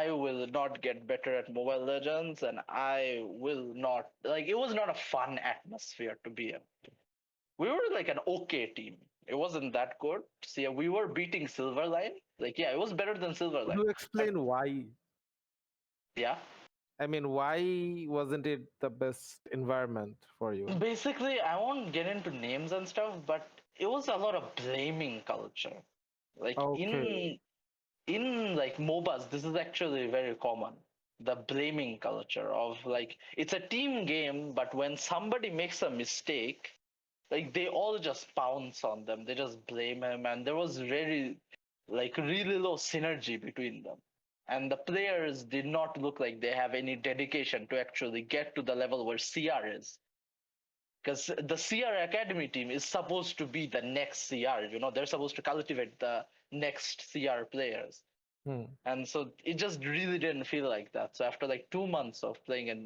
I will not get better at Mobile Legends, and I will not it was not a fun atmosphere to be in. We were like an okay team. It wasn't that good. So yeah, we were beating Silverline. It was better than Could Silverline. you explain why? Yeah. I mean, why wasn't it the best environment for you? Basically, I won't get into names and stuff, but it was a lot of blaming culture. Okay. In MOBAs, this is actually very common. The blaming culture of it's a team game, but when somebody makes a mistake, they all just pounce on them. They just blame him, and there was very really low synergy between them. And the players did not look like they have any dedication to actually get to the level where CR is. Because the CR Academy team is supposed to be the next CR, they're supposed to cultivate the next CR players. And so it just really didn't feel like that. So after 2 months of playing in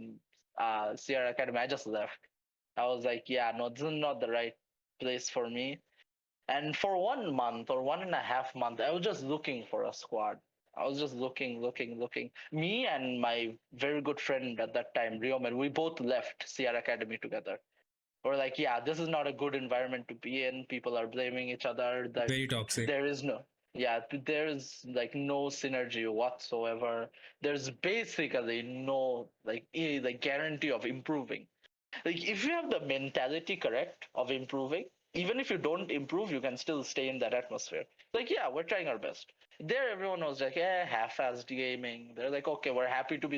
CR Academy, I just left. I was like, yeah, no, this is not the right place for me. And for 1 month or 1.5 months, I was just looking for a squad. I was just looking. Me and my very good friend at that time, Rioman, we both left CR Academy together. We're like, yeah, this is not a good environment to be in. People are blaming each other. Very toxic. There's no synergy whatsoever. There's basically no guarantee of improving. If you have the mentality correct of improving, even if you don't improve, you can still stay in that atmosphere. Yeah, we're trying our best. There, everyone was like, half-assed gaming. They're like, okay, we're happy to be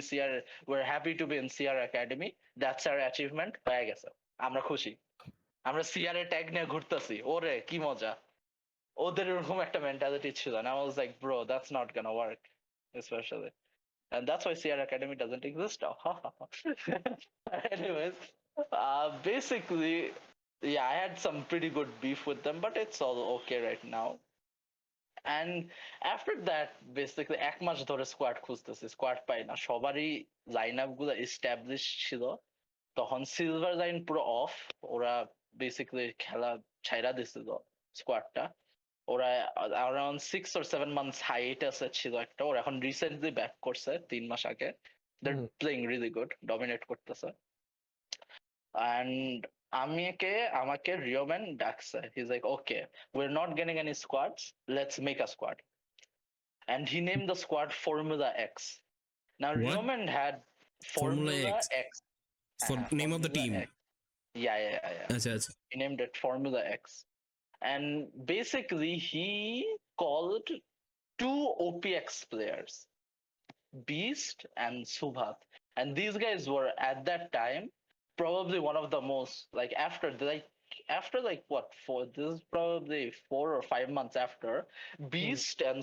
in CR Academy. That's our achievement. হয়ে গেছে। আমরা খুশি। আমরা CR এর tag নিয়ে ঘুরতেছি। ওরে কি মজা। ওদের এরকম একটা mentality ছিল। And I was like, bro, that's not gonna work, especially. And that's why CR Academy doesn't exist now. Anyways, basically, yeah, I had some pretty good beef with them, but it's all okay right now. And after that, basically এক মাস ধরে squad খুঁজতেছি, squad পাই না, সবারই line up গুলো establish ছিল। তখন silver line পুরো of, ওরা বেসিক্যালি খেলা ছাইরা দিছিল স্কোয়াডটা। ওরা অ্যারাউন্ড 6 or 7 months হাইটাসে ছিল একটা, ওরা এখন রিসেন্টলি ব্যাক করছে 3 মাস আগে। দে হুম। প্লেইং রিয়েলি গুড, ডমিনেট করতেছে। অ্যান্ড আমাকে রিওম্যান ডাকছে, he is like okay, we are not getting any squads, let's make a squad. And he named the squad Formula X. Now What? Rioman had Formula Formula X? X. For name of the Formula team? X. Yeah. আচ্ছা আচ্ছা। He named it Formula X. And basically he called 2 OPX players, Beast and Subhat. And these guys were at that time probably one of the most, like after what, this is probably 4 or 5 months after Beast and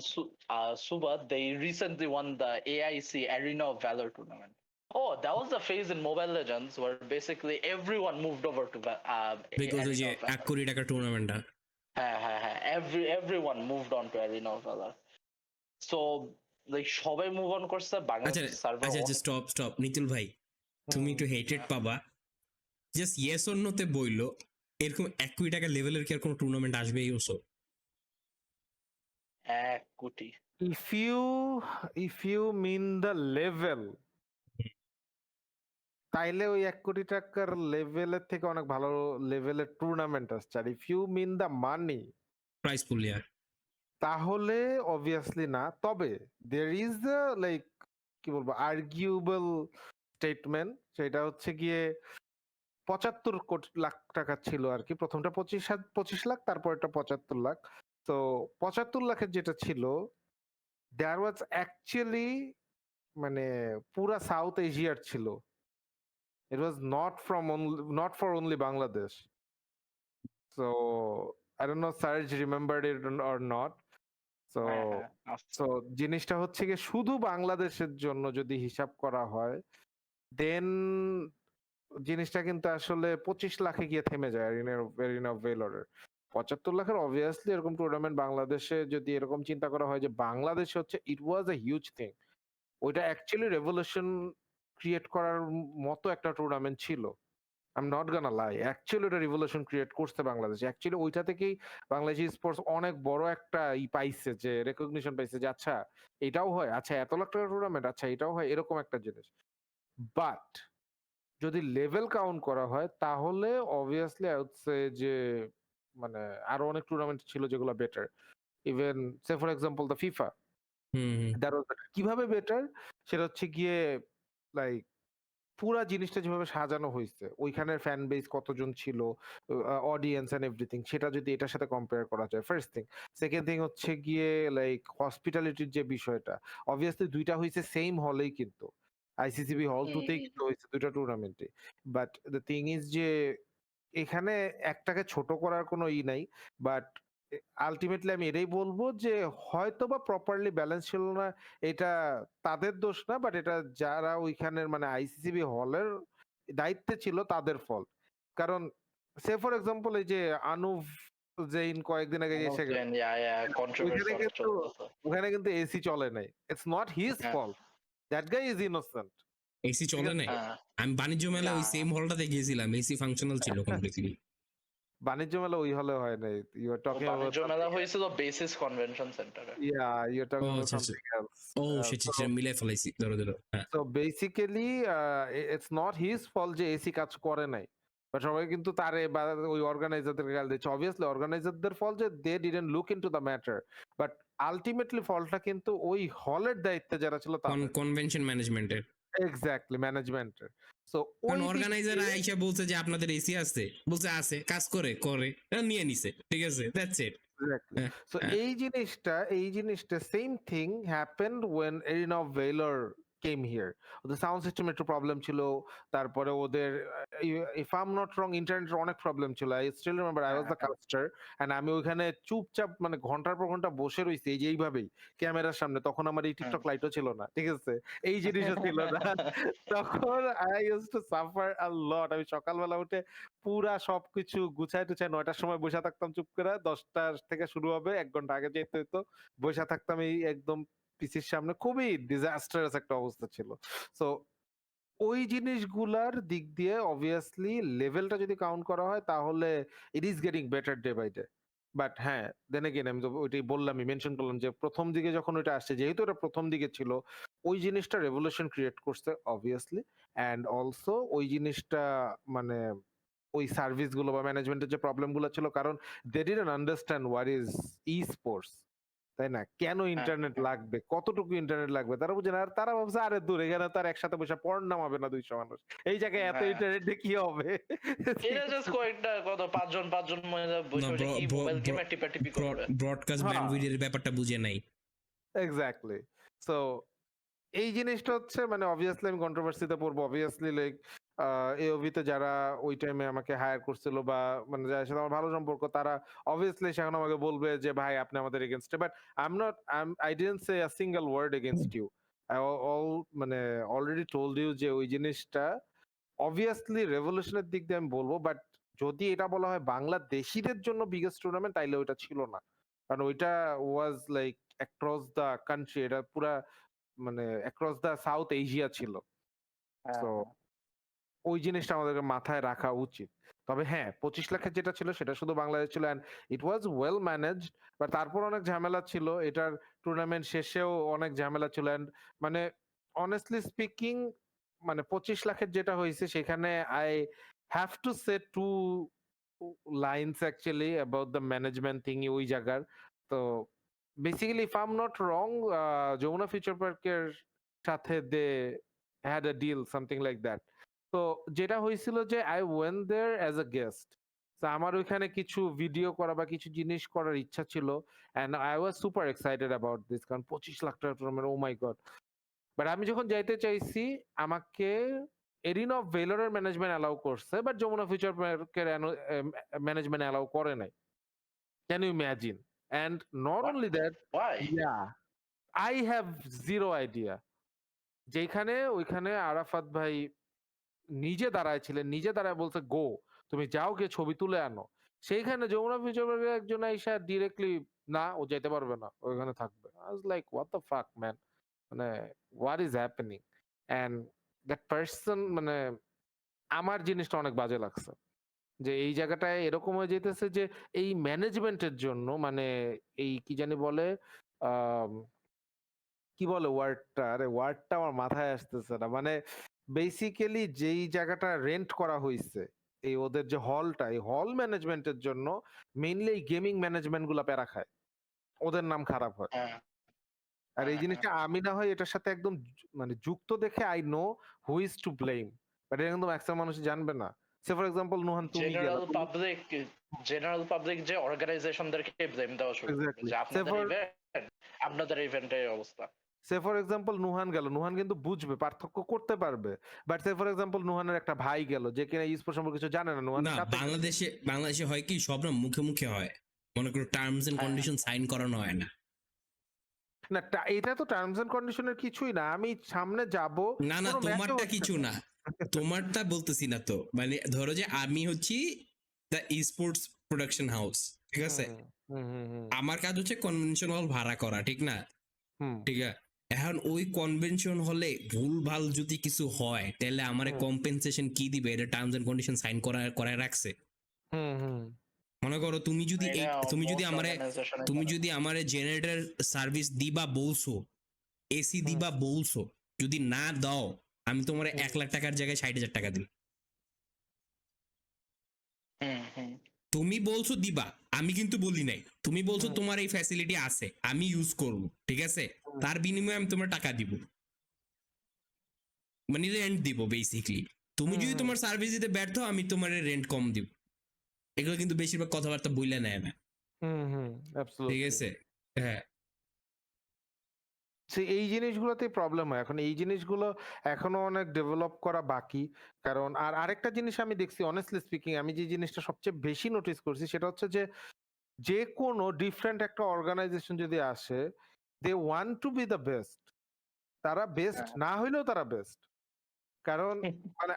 Subhat, they recently won the AIC Arena of Valor tournament. Oh, that was the phase in Mobile Legends where basically everyone moved over to because ওই যে Arena of Valor. 1 কোটি টাকার টুর্নামেন্টটা। Everyone moved on to Arena of Valor. So like সবাই move on করছে, আচ্ছা Bangladesh server. আচ্ছা stop নিতুল ভাই, তুমি একটু হেটেড পাবা, জাস্ট ইয়েস অর নোতে বইলো এরকম 1 কোটি টাকা লেভেলের কি আর কোনো টুর্নামেন্ট আসবে এই বছর? 1 কোটি। if you mean the level, তাইলে ওই 1 কোটি টাকার লেভেলের থেকে অনেক ভালো লেভেলের টুর্নামেন্ট আসছে। আর if you mean the money, prize pool, yeah, তাহলে অবভিয়াসলি না। তবে there is the লাইক কি বলবো আর্গুয়েবল স্টেটমেন্ট, সেটা হচ্ছে গিয়ে 75 লাখ টাকা ছিল আর কি। প্রথমটা 25 লাখ, তারপর এটা 75 লাখ। তো 75 লাখের যেটা ছিল, দেয়ার ওয়াজ অ্যাকচুয়ালি মানে পুরা সাউথ এশিয়ার ছিল। It was not for only Bangladesh. So I don't know Serjj remembered it or not. সো জিনিসটা হচ্ছে গিয়ে শুধু বাংলাদেশের জন্য যদি হিসাব করা হয়, দেন জিনিসটা কিন্তু আসলে 25 লাখে গিয়ে থেমে যায় এরিনা অফ ভেলোরের। 75 লাখের অবভিয়াসলি এরকম টুর্নামেন্ট বাংলাদেশে যদি এরকম চিন্তা করা হয় যে বাংলাদেশে হচ্ছে, it was a huge thing. ওইটা অ্যাকচুয়ালি রেভলিউশন ক্রিয়েট করার মতো একটা টুর্নামেন্ট ছিল। I am not gonna lie, actually ওটা রিভলিউশন ক্রিয়েট করছে বাংলাদেশ। অ্যাকচুয়ালি ওইটা থেকেই বাংলাদেশ স্পোর্টস অনেক বড় একটা পাইছে, যে রেকগনিশন পাইছে যে আচ্ছা এটাও হয়, আচ্ছা এত লাখ টাকার টুর্নামেন্ট, আচ্ছা এটাও হয়, এরকম একটা জিনিস। বাট যদি লেভেল কাউন্ট করা হয় তাহলে অবভিয়াসলি আই উড সে যে মানে আরো অনেক টুর্নামেন্ট ছিল যেগুলো better. Even say for example the FIFA, কিভাবে বেটার সেটা হচ্ছে গিয়ে লাইক পুরা জিনিসটা যেভাবে সাজানো হয়েছে, ওইখানের ফ্যান বেস কতজন ছিল, অডিয়েন্স এন্ড এভরিথিং, সেটা যদি এটার সাথে কম্পেয়ার করা যায়, ফার্স্ট থিং। সেকেন্ড থিং হচ্ছে গিয়ে লাইক হসপিটালিটির যে বিষয়টা, অবভিয়াসলি দুইটা হয়েছে সেম হলেই, কিন্তু আইসিসিবি হল 2তেই কিন্তু হয়েছে দুইটা টুর্নামেন্টে। বাট দ্য থিং ইজ যে এখানে একটাকে ছোট করার কোনো নাই, বাট আলটিমেটলি আমি এটাই বলবো যে হয়তো বা প্রপারলি ব্যালেন্স ছিল না, এটা তাদের দোষ না, বাট এটা যারা ওইখানের মানে আইসিসিবি হলের দায়িত্বে ছিল তাদের ফল। কারণ সে ফর এক্সাম্পল এই যে আনুভ জৈন কয়েকদিন আগে এসে গেল, ওখানে কিন্তু এসি চলে নাই। It's not his fault, that guy is innocent. AC চলে নাই? আমি বাণিজ্য মেলা ওই সেম হলটাতে গিয়েছিলাম, এসি ফাংশনাল ছিল কমপ্লিটলি। বাণিজ্য মেলা ওই হলে হয় নাই, ইউ আর টকিং অ্যাবাউট বাণিজ্য মেলা হয়েছিল বেসিস কনভেনশন সেন্টারে। Yeah you are talking about something else. ও সেটা মিলাই ফেলাইছি, ধরো। So basically it's not his fault যে এসি কাজ করে নাই, বাট সবাই কিন্তু তারে বা ওই অর্গানাইজারদের গাল দিচ্ছে। অবভিয়াসলি অর্গানাইজারদের ফল যে they didn't look into the matter, but ultimately ফলটা কিন্তু ওই হলের দায়িত্বে যারা ছিল তাদের, কনভেনশন ম্যানেজমেন্টের। এক্স্যাক্টলি, ম্যানেজমেন্টের। সো ওই অর্গানাইজার আইসা বলছে যে আপনাদের এসি আছে, বলছে আছে, কাজ করে নিয়ে নিছে, ঠিক আছে, দ্যাটস ইট। সো এই জিনিসটা same thing happened when Arena of Valor came here. ওদের সাউন্ড সিস্টেম একটু প্রবলেম ছিল, তারপরে ওদের if I'm not wrong ইন্টারনেটের অনেক প্রবলেম ছিল। I still remember I was the caster and আমি ওইখানে চুপচাপ মানে ঘন্টার পর ঘন্টা বসে রইছি এই যে এইভাবেই ক্যামেরার সামনে। তখন আমার এই টিকটক লাইটও ছিল না, ঠিক আছে, এই জিনিসও ছিল না। তখন I used to suffer a lot. আমি সকালবেলা উঠে পুরা সবকিছু গুছায় টুছায় 9টার সময় বসে থাকতাম চুপ করে, 10টা থেকে শুরু হবে, 1 ঘন্টা আগে যেতে হইতো, বসে থাকতাম এই একদম পিসির সামনে, খুবই ডিজাস্টারাস একটা অবস্থা ছিল। সো ওই জিনিসগুলার দিক দিয়ে অবভিয়াসলি লেভেলটা যদি কাউন্ট করা হয় তাহলে it is getting better day by day. But হ্যাঁ, দেন এগেইন আমি তো ওইটাই বললামই, মেনশন করলাম যে প্রথম দিকে যখন ওইটা আসছে, যেহেতু এটা প্রথম দিকে ছিল, ওই জিনিসটা রেভলিউশন ক্রিয়েট করছে অবভিয়াসলি। অ্যান্ড অলসো ওই জিনিসটা মানে ওই সার্ভিস গুলো বা ম্যানেজমেন্টের যে প্রবলেম গুলো ছিল, কারণ they didn't understand what is esports, তাই না? কেন ইন্টারনেট লাগবে, কতটুকু ইন্টারনেট লাগবে তারা বুঝে না। আর তারা ভাবছে আরে দূর, এখানে তার একসাথে বসে পড় নামাবে না 200 মানুষ, এই জায়গায় এত ইন্টারনেট দিয়ে কি হবে? এটা জাস্ট কয়েকটা কত পাঁচজন মহিলা বসে বসে কি মোবাইল গেম টিপি করবে। ব্রডকাস্ট ব্যান্ডউইডথের ব্যাপারটা বুঝে নাই। এক্স্যাক্টলি। সো এই জিনিসটা হচ্ছে মানে অবভিয়াসলি আমি কন্ট্রোভার্সিতে পড়বো, অবভিয়াসলি লাইক এওভিতে যারা ওই টাইমে আমাকে হায়ার করছিল বা মানে যার সাথে আমার ভালো সম্পর্ক, তারা অবভিয়াসলি সেখানে আমাকে বলবে যে ভাই আপনি আমাদের এগেইনস্টে, but I didn't say a single word against you. I all মানে অলরেডি টোল্ড ইউ যে ওই জিনিসটা অবভিয়াসলি রেভলিউশনের দিক দিয়ে আমি বলবো, বাট যদি এটা বলা হয় বাংলাদেশিদের জন্য বিগেস্ট টুর্নামেন্ট, তাইলে ওইটা ছিল না। কারণ ওইটা was like across the country, এটা পুরা মানে অ্যাক্রস দ্য সাউথ এশিয়া ছিল। তো ওই জিনিসটা আমাদেরকে মাথায় রাখা উচিত। তবে হ্যাঁ, 25 লাখের যেটা ছিল সেটা শুধু বাংলাদেশ ছিল, and it was well managed. But তারপর অনেক ঝামেলা ছিল, এটার টুর্নামেন্ট শেষেও অনেক ঝামেলা ছিল। অ্যান্ড মানে অনেস্টলি স্পিকিং, মানে 25 লাখের যেটা হয়েছে সেখানে I have to say two lines actually about the management thing ওই জায়গার। তো basically if I am not wrong, Jamuna future পার্কের সাথে they had a deal something like that. তো যেটা হয়েছিল যে I went there as a guest. আমার ওইখানে কিছু ভিডিও করা বা কিছু জিনিস করার ইচ্ছা ছিল, and I was super excited about this, কারণ 25 লাখ টাকা tournament, oh my god. But আমি যখন যাইতে চাইছি, আমাকে এরিনা অফ ভেলোরের ম্যানেজমেন্ট অ্যালাউ করছে, বাট যমুনা ফিউচার পার্কের ম্যানেজমেন্ট অ্যালাউ করে নাই। Can you imagine? And not only that, yeah, I have zero idea. যেখানে ওইখানে আরাফাত ভাই নিজে দাঁড়ায় ছিলেন, নিজে দাঁড়ায় বলছে গো, তুমি যাও গিয়ে ছবি তুলে আনো। সেইখানে যমুনা ফিউচার পার্কের একজন আইসা ডিরেক্টলি না, ও যেতে পারবে না, ওইখানে থাকবে। I was like what the fuck man, মানে what is happening? And that person, মানে আমার জিনিসটা অনেক বাজে লাগছে যে এই জায়গাটায় এরকম হয়ে যেতেছে যে এই ম্যানেজমেন্টের জন্য, মানে এই কি জানি বলে, আহ কি বলে ওয়ার্ডটা, আরে ওয়ার্ডটা আমার মাথায় আসতেছে না, মানে বেসিক্যালি যেই জায়গাটা রেন্ট করা হয়েছে, এই ওদের যে হলটা, এই হল ম্যানেজমেন্টের জন্য মেইনলি এই গেমিং ম্যানেজমেন্ট গুলা প্যারা খায়, ওদের নাম খারাপ হয়। আর এই জিনিসটা আমি না হয় এটার সাথে একদম মানে যুক্ত দেখে I know who is to blame, but এটা কিন্তু ম্যাক্সিমাম মানুষ জানবে না। সে ফর এক্সাম্পল নুহান, তুমি জেনারেল পাবলিক যে অর্গানাইজেশনদেরকে ব্লেম দেওয়া শুরু করবে যে আপনাদের ইভেন্টের অবস্থা। সে ফর এক্সাম্পল নুহান গেল, নুহান কিন্তু বুঝবে, পার্থক্য করতে পারবে। বাট সে ফর এক্সাম্পল নুহানের একটা ভাই গেল যে কিনা স্পোর্টস সম্পর্কে কিছু জানে না, নুহানের সাথে বাংলাদেশে হয় কি, সব না মুখে মুখে হয়, মনে করো টার্মস এন্ড কন্ডিশন সাইন করানো হয় না। না, এটা তো টার্মস এন্ড কন্ডিশনের কিছুই না, আমি সামনে যাব। না না, তোমারটা কিছু না, তোমারটা বলতেছি না তো। মানে ধরো যে আমি হচ্ছি দ্য স্পোর্টস প্রোডাকশন হাউস, ঠিক আছে, আমার কাজ হচ্ছে কনভেনশন হল ভাড়া করা, ঠিক না? ঠিক আছে, এখন ওই কনভেনশন হলে ভুল ভাল যদি কিছু হয়, তাহলে আমার কম্পেনসেশন কি দিবে? এটা টার্মস এন্ড কন্ডিশন সাইন করায় রাখছে। মনে করো তুমি যদি আমারে জেনারেটর সার্ভিস দিবা বলছো, এসি দিবা বলছো, যদি না দাও, আমি তোমার 1 লাখ টাকার জায়গায় 60,000 টাকা দিই। তুমি বলছো দিবা, আমি কিন্তু বলি নাই। তুমি বলছো তোমার এই ফ্যাসিলিটি আছে, আমি ইউজ করব, ঠিক আছে, তার বিনিময়ে আমি তোমার টাকা দিব, মানে রেন্ট দিব বেসিক্যালি। তুমি যদি তোমার সার্ভিস দিতে ব্যর্থ, আমি তোমার রেন্ট কম দিব। এগুলো কিন্তু বেশিরভাগ কথাবার্তা বইলে নেয় না, ঠিক আছে? হ্যাঁ, এই জিনিসগুলোতেই প্রবলেম হয়। এখন এই জিনিসগুলো এখনো অনেক ডেভেলপ করা বাকি। কারণ আর আরেকটা জিনিস আমি দেখছি, অনেস্টলি স্পিকিং, আমি যে জিনিসটা সবচেয়ে বেশি নোটিস করছি সেটা হচ্ছে যে যে কোনো ডিফারেন্ট একটা অর্গানাইজেশন যদি আসে, they want to be the best. তারা বেস্ট না হইলেও তারা বেস্ট। কারণ মানে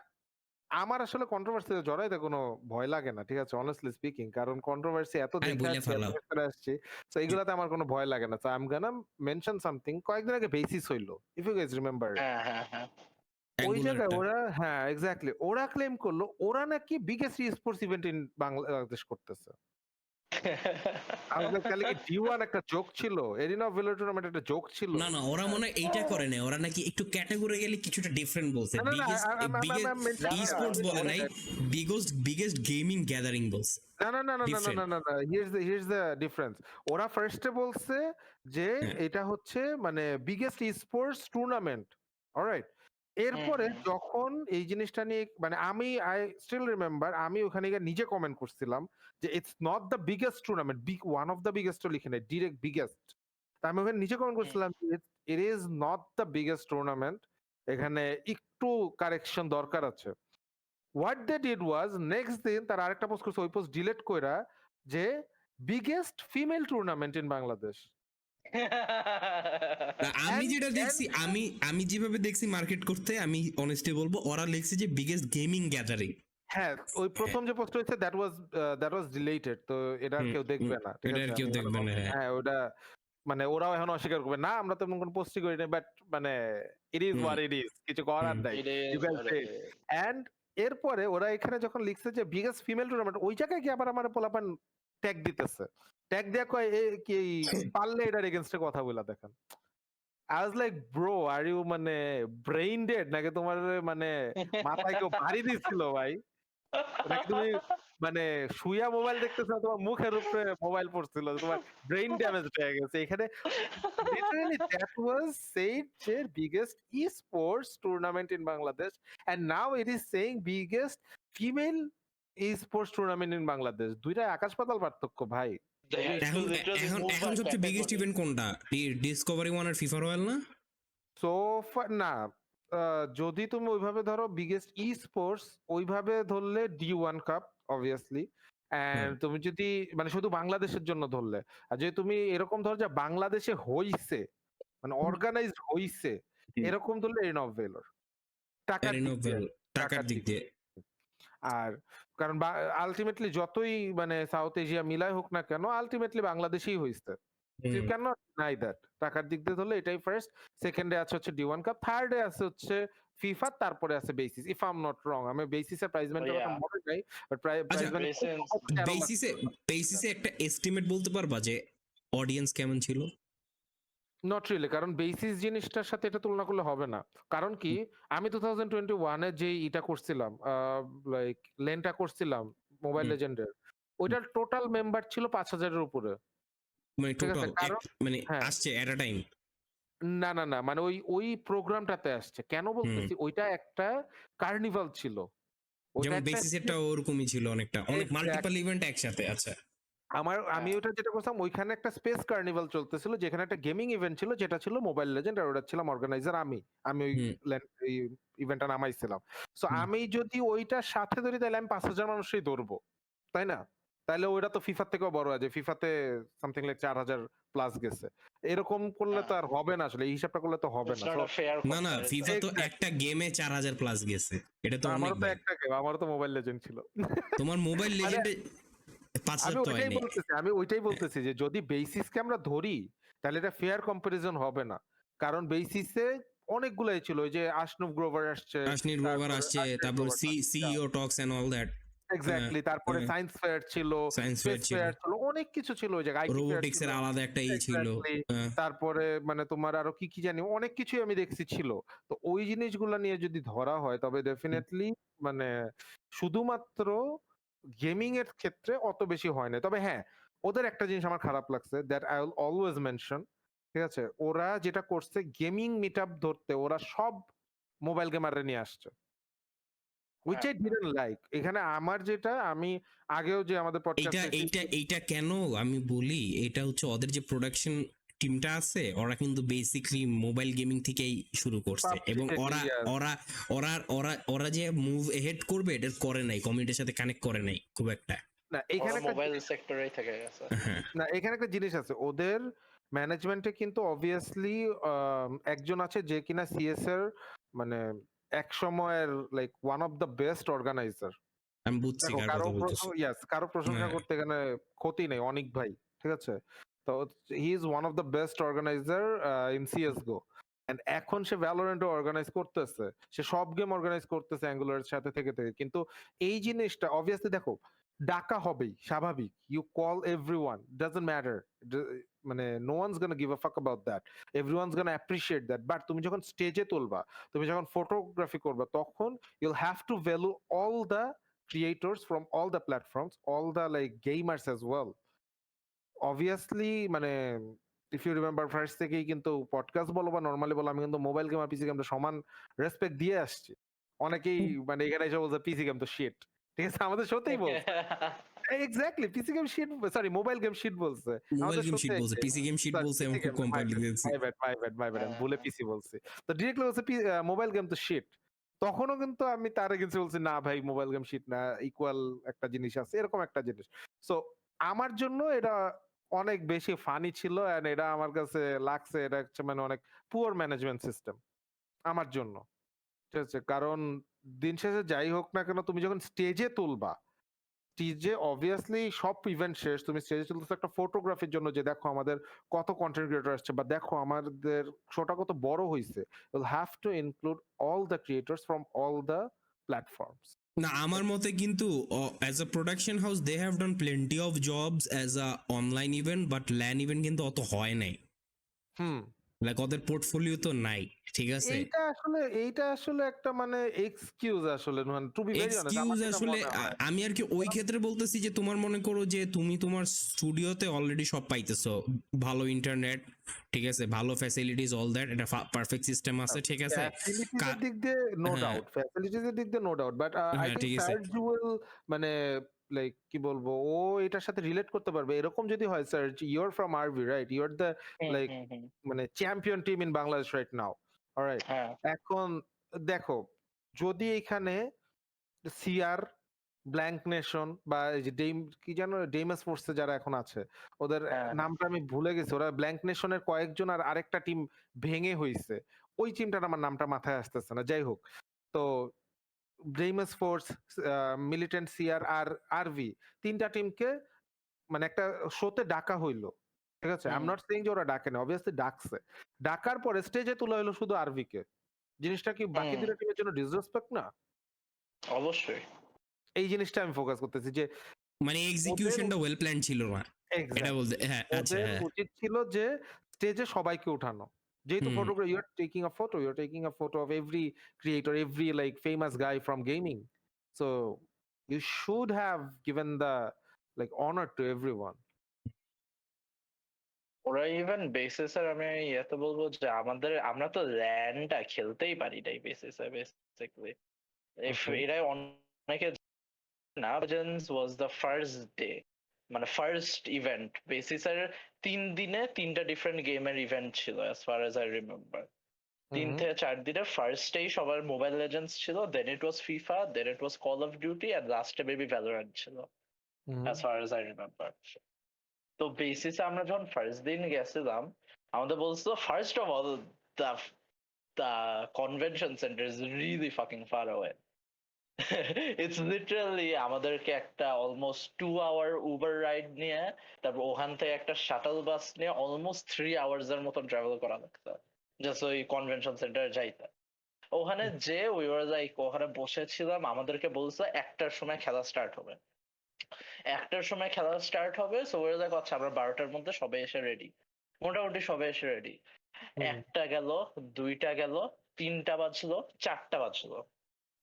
আমার আসলে কন্ট্রোভার্সিতে জড়াইতে কোনো ভয় লাগে না, ঠিক আছে, অনেস্টলি স্পিকিং, কারণ কন্ট্রোভার্সি এত আরে দেখে বইলে আসছি, এত ফালাও। ভেতরে আসছি, তো এগুলাতে আমার কোনো ভয় লাগে না। So I am gonna mention something. কয়েকদিন আগে বেসিস হইলো, ইফ ইউ গাইজ রিমেম্বার, হ্যাঁ। ওই জায়গায় অ্যাঙ্গুলারটা। ওরা, হ্যাঁ এক্স্যাক্টলি, ওরা ক্লেম করলো ওরা নাকি biggest sports event in Bangladesh করতেছে। তাহলে কি D1 একটা জোক ছিল? এরিনা ভেলো টুর্নামেন্ট একটা জোক ছিল? না না, ওরা মনে হয় এইটা করে না, ওরা নাকি একটু ক্যাটাগরি গেলে কিছুটা ডিফারেন্ট বলছে। না, বিগেস্ট বিগেস্ট ই-স্পোর্টস বলে নাই, বিগেস্ট গেমিং গ্যাদারিং বলছে। না, হিয়ার্স দ্য ডিফারেন্স। ওরা ফার্স্টে বলছে যে হ্যাঁ। এটা হচ্ছে মানে বিগেস্ট স্পোর্টস টুর্নামেন্ট, অলরাইট। এরপরে যখন এই জিনিসটা নিয়ে মানে আই স্টিল রিমেম্বার, আমি ওখানে গিয়ে নিজে কমেন্ট করছিলাম যে it's not the biggest tournament, one of the biggest লিখে নেই, ডিরেক্ট বিগেস্ট। আমি ওখানে নিজে কমেন্ট করছিলাম it is not the biggest tournament, এখানে একটু কারেকশন দরকার আছে। What they did was, next দিন তার আরেকটা পোস্ট করছে, ওই পোস্ট ডিলিট কইরা, যে biggest female tournament in Bangladesh. আমি যেটা দেখছি, আমি যেভাবে দেখছি মার্কেট করতে, আমি অনেস্টলি বলবো ওরা লিখছে যে বিগেস্ট গেমিং গ্যাদারিং। হ্যাঁ, ওই প্রথম যে পোস্ট হয়েছে দ্যাট ওয়াজ ডিলিটেড, তো এটা আর কেউ দেখবে না, ঠিক এটা আছে। আর কেউ দেখবে না। হ্যাঁ, ওটা মানে ওরাও এখন অস্বীকার করবে না, আমরা তেমন কোনো পোস্টই করি না, বাট মানে it is what it is, কিছু করার নাই। এন্ড এরপরে ওরা এখানে যখন লিখছে যে বিগেস্ট ফিমেল টুর্নামেন্ট, ওই জায়গায় গিয়ে আবার আমার পোলাপান ট্যাগ দিতেছে, ট্যাগ দেয়া কয় কি পারলে এটার এগেইনস্টে কথা বলা দেখেন। I was like, bro, are you মানে ব্রেইন ডেড নাকি তোমার মানে মাথায় কেউ বাড়ি দিছিল ভাই? নাকি তুমি মানে শুইয়া মোবাইল দেখতেছো, তোমার মুখের উপরে মোবাইল পড়ছিল, তোমার ব্রেইন ড্যামেজ হয়ে গেছে এখানে। লিটারালি দ্যাট ওয়াজ সেড যে biggest e-sports tournament in Bangladesh, and now it is saying biggest female e-sports tournament in Bangladesh. দুইটা আকাশ পাতাল পার্থক্য ভাই। এখন সবচেয়ে বিগেস্ট ইভেন্ট কোনটা? ডিসকভারি ওয়ান আর ফিফা রয়্যাল না? সো না, যদি তুমি ওইভাবে ধরো বিগেস্ট ই স্পোর্টস, ওইভাবে ধরলে D1 কাপ অবভিয়াসলি। এন্ড তুমি যদি মানে শুধু বাংলাদেশের জন্য ধরলে, আর যদি তুমি এরকম ধরো যে বাংলাদেশে হইছে মানে অর্গানাইজড হইছে, এরকম ধরলে এরিনা অফ ভেলোর টাকার দিক দিয়ে, টাকার দিক দিয়ে। আর কারণ আলটিমেটলি যতই মানে সাউথ এশিয়া মিলাই হোক না কেন, আলটিমেটলি বাংলাদেশেই হইছে। You can not deny that. টাকার দিক দিয়ে ধরলে এটাই ফার্স্ট, সেকেন্ডে আছে হচ্ছে D1 কাপ, থার্ডে আছে হচ্ছে ফিফা, তারপরে আছে basis, if I am not রং। আমি বেসিসের প্রাইস ব্যান্ডের কথা মনে নাই, বাট প্রাইস বেসিসে একটা এস্টিমেট বলতে পারবা যে অডিয়েন্স কেমন ছিল? নট রিয়েলি, কারণ বেসিস জিনিসটার সাথে এটা তুলনা করলে হবে না। কারণ কি, আমি 2021 এ যে এটা করছিলাম, লাইক লেনটা করছিলাম মোবাইল লেজেন্ডের, ওইটার টোটাল মেম্বার ছিল 5000 এর উপরে। মানে ঠিক আছে, টোটাল কারণ মানে হ্যাঁ, আসছে এট আ টাইম? না, মানে ওই প্রোগ্রামটাতে আসছে। কেন বলতেছি, ওইটা একটা কার্নিভাল ছিল, ওইটা যেমন একটা বেসিসেরটা ওরকমই ছিল, অনেক মাল্টিপল Exactly. ইভেন্ট একসাথে। আচ্ছা, আমি ওটা যেটা করতাম, ওইখানে একটা স্পেস কার্নিভাল চলতেছিল, যেখানে একটা গেমিং ইভেন্ট ছিল, যেটা ছিল মোবাইল লেজেন্ড, আর ওটা ছিলাম অর্গানাইজার আমি ওই ইভেন্টটা নামাইছিলাম। সো আমি যদি ওইটার সাথে ধরি, তাহলে আমি 5000 মানুষই ধরবো, তাই না? তাহলে ওইটা তো ফিফার থেকেও বড় আছে, ফিফাতে সামথিং লাইক 4000 প্লাস গেছে। এরকম করলে তো আর হবে না, আসলে এই হিসাবটা করলে তো হবে না। না ফিফা তো একটা গেমে 4000 প্লাস গেছে, এটা তো অনেক। আমারও তো একটা গেম, আমারও তো মোবাইল লেজেন্ড ছিল। তোমার মোবাইল লেজেন্ডে 5000 তো হয়নি। আমি ওইটাই বলতেছি যে যদি বেসিসকে আমরা ধরি, তাহলে এটা ফেয়ার কম্পারিজন হবে না, কারণ বেসিসে অনেকগুলাই ছিল, ওই যে আশনুভ গ্রোভার আসছে, তারপর CEO talks and all that. Exactly, তারপরে সায়েন্স ফেয়ার ছিল, স্পেস ফেয়ার ছিল, অনেক কিছু ছিল, ওই জায়গায় রোবোটিক্স এর আলাদা একটা ছিল। তারপরে মানে তোমার আরো কি জানি অনেক কিছুই আমি দেখছি ছিল। তো ওই জিনিসগুলো নিয়ে যদি ধরা হয়, তবে ডেফিনেটলি মানে শুধুমাত্র গেমিং এর ক্ষেত্রে অত বেশি হয় না। তবে হ্যাঁ, ওদের একটা জিনিস আমার খারাপ লাগছে, that I will always mention, ঠিক আছে, ওরা যেটা করছে গেমিং মিটআপ ধরতে, ওরা সব মোবাইল গেমাররে নিয়ে আসছে, which I didn't like। এখানে আমার যেটা, আমি আগেও যে আমাদের এইটা কেন আমি বলি, এটা হচ্ছে ওদের যে প্রোডাকশন টিমটা আছে, ওরা কিন্তু বেসিক্যালি মোবাইল গেমিং থেকেই শুরু করছে, এবং ওরা যে মুভ এহেড করবে এটা করে নাই, কমিউনিটির সাথে কানেক্ট করে নাই খুব একটা। না, এখানে মোবাইল সেক্টরেই থেকে গেছে। না, এখানে একটা জিনিস আছে, ওদের ম্যানেজমেন্টে কিন্তু অবভিয়াসলি একজন আছে যে কিনা সিএস এর মানে এক সময়ের like one of the best organizer. আমি বুঝছি দেখো কার কারো কথা বলতেছো। কারো প্রশংসা হ্যাঁ। করতে এখানে ক্ষতি নেই, অনিক ভাই, ঠিক আছে? তো he is one of the best organizer in CS:GO, and এখন সে ভ্যালোরেন্ট অর্গানাইজ করতেছে, সে সব গেম অর্গানাইজ করতেছে অ্যাঙ্গুলারের সাথে থেকে থেকে। কিন্তু এই জিনিসটা অবভিয়াসলি দেখো ডাকা হবেই, স্বাভাবিক। You call everyone, doesn't matter, মানে no one's gonna give a fuck about that, everyone's gonna appreciate that. But তুমি যখন স্টেজে তুলবা, তুমি যখন ফটোগ্রাফি করবা, তখন you'll have to value all the creators from all the platforms, all the like gamers as well. Obviously মানে if you remember first থেকেই কিন্তু পডকাস্ট বলো বা নরমালি বলো, আমি কিন্তু মোবাইল গেম আর পিসি গেমটা সমান রেসপেক্ট দিয়ে আসছি। অনেকেই মানে এখানে এসে বলছে পিসি গেম তো শিট, ঠিক আছে? আমাদের সত্যিই বলছে exactly PC game shit, sorry mobile game shit বলছে মোবাইল আমাদের গেম শিট সত্যি। বলছে, পিসি গেম শিট বলছে, এবং খুব কম্পারেটলি দিয়েছে। মাই ব্যাড আমি ভুলে পিসি বলছি। তো ডিরেক্টলি বলছে মোবাইল গেম তো শিট। তখনও কিন্তু আমি তার এগেইনস্টে বলছি না ভাই মোবাইল গেম শিট না, ইকুয়াল একটা জিনিস আছে, এরকম একটা জিনিস। সো আমার জন্য এটা অনেক বেশি ফানি ছিল, এন্ড এটা আমার কাছে লাগছে এটা হচ্ছে মানে অনেক পুয়ার ম্যানেজমেন্ট সিস্টেম আমার জন্য, ঠিক আছে? কারণ দিন শেষে যাই হোক না কেন, তুমি যখন স্টেজে তুলবা, স্টেজে অবভিয়াসলি সব ইভেন্ট শেষ, তুমি স্টেজে তুলতেছো একটা ফটোগ্রাফির জন্য, যে দেখো আমাদের কত কন্টেন্ট ক্রিয়েটর আসছে, বা দেখো আমাদের শোটা কত বড় হইছে। You'll have to include all the creators from all the platforms. না, আমার মতে কিন্তু as a production house they have done plenty of jobs as a online event, but LAN event কিন্তু অত হয় নাই। হুম, লাইক ওদের পোর্টফোলিও তো নাই, ঠিক আছে? এইটা আসলে একটা মানে এক্সকিউজ আসলে, মানে to be very honest excuse আমার যেটা আসলে মনে হয়। আমি আর কি ওই ক্ষেত্রে বলতেছি যে তোমার মনে করো যে তুমি তোমার স্টুডিওতে অলরেডি সব পাইতেছো, ভালো ইন্টারনেট, ঠিক আছে, ভালো ফ্যাসিলিটিস, অল দ্যাট, এটা পারফেক্ট সিস্টেম আছে, ঠিক আছে। ফ্যাসিলিটিস এর দিক দিয়ে নো হ্যাঁ, ডাউট, ফ্যাসিলিটিস এর দিক দিয়ে নো ডাউট, বাট আই হ্যাঁ, থিংক ঠিক আছে। সার্জ উইল মানে লাইক কি বলবো, ও এটার সাথে রিলেট করতে পারবে এরকম যদি হয়। Serjj, you are from RV right, you are the hmm, like hmm, hmm. মানে champion team in Bangladesh right now, alright? হ্যাঁ, এখন দেখো যদি এখানে সিআর, ব্ল্যাঙ্ক নেশন বা এই যে ডেম কি জানো ডেমাস ফোর্সে যারা এখন আছে, ওদের হ্যাঁ, নামটা আমি ভুলে গেছি, ওরা ব্ল্যাঙ্ক নেশনের কয়েকজন আর আরেকটা টিম ভেঙে হইছে, ওই টিমটার আমার নামটা মাথায় আসতেছে না, যাই হোক। তো ডেমাস ফোর্স, মিলিটেন্ট, সিআর আর আরভি, তিনটা টিমকে মানে একটা শোতে ডাকা হইলো, ঠিক আছে? I am hmm, not saying যে ওরা ডাকে না, অবভিয়াসলি ডাকছে। ডাকার পরে স্টেজে তোলা হলো শুধু আরভি কে। জিনিসটা কি বাকি হুম, দুইটা টিমের জন্য ডিসরেসপেক্ট না? অবশ্যই। এই জিনিসটা আমি ফোকাস করতেছি যে মানে ওদের এক্সিকিউশনটা ওয়েল প্ল্যান ছিল না, এটা বলতে। এক্স্যাক্টলি হ্যাঁ, আচ্ছা, ওদের হ্যাঁ। উচিত ছিল যে স্টেজে সবাইকে উঠানো। যেহেতু hmm. Photograph, you are taking a photo of every creator, every like famous guy from gaming. So you should have given the like honour to everyone. ওরা ইভেন বেসিসের আমি ইয়েতে বলবো যে আমরা তো ল্যান্ডটা খেলতেই পারি নাই বেসিসে বেসিক্যালি। ওকে। এরাই অনেকে না, ওয়াজ দ্য ফার্স্ট ডে, মানে ফার্স্ট ইভেন্ট বেসিসের। 3 দিনে 3টা ডিফারেন্ট গেমের ইভেন্ট ছিল as far as I remember. 3 থেকে 4 দিনে ফার্স্টেই সবার মোবাইল লেজেন্ডস ছিল, then it was FIFA, then it was Call of Duty, আর লাস্টে বেবি ভ্যালোরেন্ট ছিল as far as I remember. তো বেসিসে আমরা যখন ফার্স্ট দিন গেছিলাম, আমাদের বলছিল first of all the the convention centre is really fucking far away. It's literally আমাদেরকে একটা অলমোস্ট 2 আওয়ার উবার রাইড নিয়ে, তারপর ওখান থেকে একটা শাটল বাস নিয়ে অলমোস্ট 3 আওয়ার্স এর মতন ট্রাভেল করা লাগতো জাস্ট ওই কনভেনশন সেন্টারে যাইতে। ওখানে যে উই ওয়ার লাইক ওখানে বসেছিলাম, আমাদেরকে বলছে 1টার সময় খেলা স্টার্ট হবে। 1টার সময় খেলা স্টার্ট হবে, সো ওই লাইক আচ্ছা আমরা 12টার মধ্যে সবাই এসে রেডি। মোটামুটি সবাই এসে রেডি। 1টা গেল, 2টা গেল, 3টা বাজলো, 4টা বাজলো।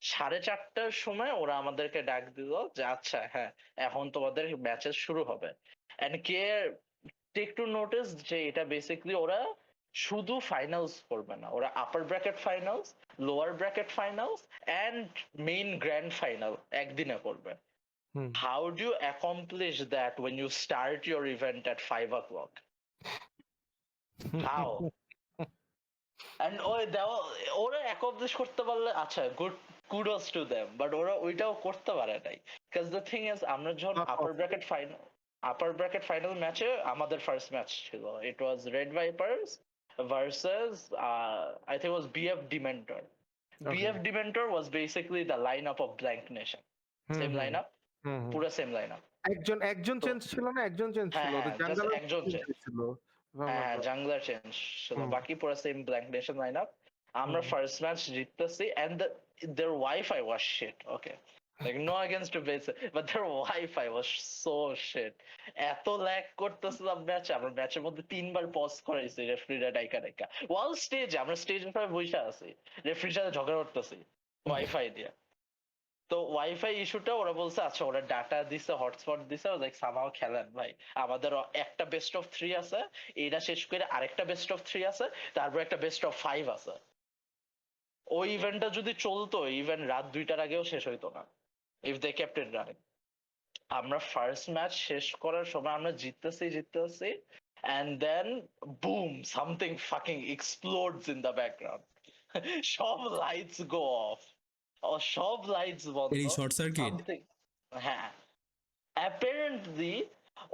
4:30টার সময় ওরা আমাদেরকে ডাক দিল যে আচ্ছা হ্যাঁ এখন তোমাদের ম্যাচেস শুরু হবে। এন্ড কে টেক টু নোটিস যে এটা বেসিক্যালি ওরা শুধু ফাইনালস করবে না, ওরা upper bracket finals, lower bracket finals and main grand final একদিনে করবে। How do you accomplish that when you start your event at 5 o'clock? How? And ওরা accomplish করতে পারলে আচ্ছা good, kudos to them, but ওরা ওইটাও করতে পারে নাই। Because the thing is আমরা যখন আপার ব্র্যাকেট ফাইনাল ম্যাচে আমাদের ফার্স্ট ম্যাচ ছিল, it was Red Vipers versus I think was BF Dementor. BF Dementor was basically the lineup of Blank Nation. Same lineup, পুরো same lineup. একজন change ছিল না, একজন চেঞ্জ ছিল, হ্যাঁ, ওদের just জাঙ্গালার একজন চেঞ্জ change. ছিল। হ্যাঁ, জাংলার চেঞ্জ ছিল, বাকি পুরো সেম ব্ল্যাঙ্ক নেশন লাইনআপ। আমরা ফার্স্ট ম্যাচ জিততেছি and their Wi-Fi was shit. Okay, like no against to base, but their Wi-Fi was so shit. এত ল্যাগ করতেছিলাম ম্যাচে, আমরা ম্যাচের মধ্যে 3 বার পজ করাইছি রেফারিরা ডাইকা ডাইকা। ওয়াল স্টেজে আমরা স্টেজের পরে বসে আছি, রেফারির সাথে ঝগড়া করতেছি ওয়াইফাই দিয়ে। তো ওয়াইফাই ইস্যুটা ওরা বলছে আচ্ছা ওরা ডাটা দিছে, হটস্পট দিছে, লাইক সামহাও খেলেন ভাই, আমাদের একটা বেস্ট অফ 3 আছে, এটা শেষ করে আরেকটা বেস্ট অফ 3 আছে, তারপর একটা বেস্ট অফ 5 আছে। ওই ইভেন্টটা যদি চলতো, ইভেন্ট রাত 2টার আগেও শেষ হইতো না, if they kept it running. আমরা ফার্স্ট ম্যাচ শেষ করার সময় আমরা জিততেছি and then boom, something fucking explodes in the background. সব লাইটস গো অফ, সব লাইটস বন্ধ, এই শর্ট সার্কিট। হ্যাঁ, অ্যাপারেন্টলি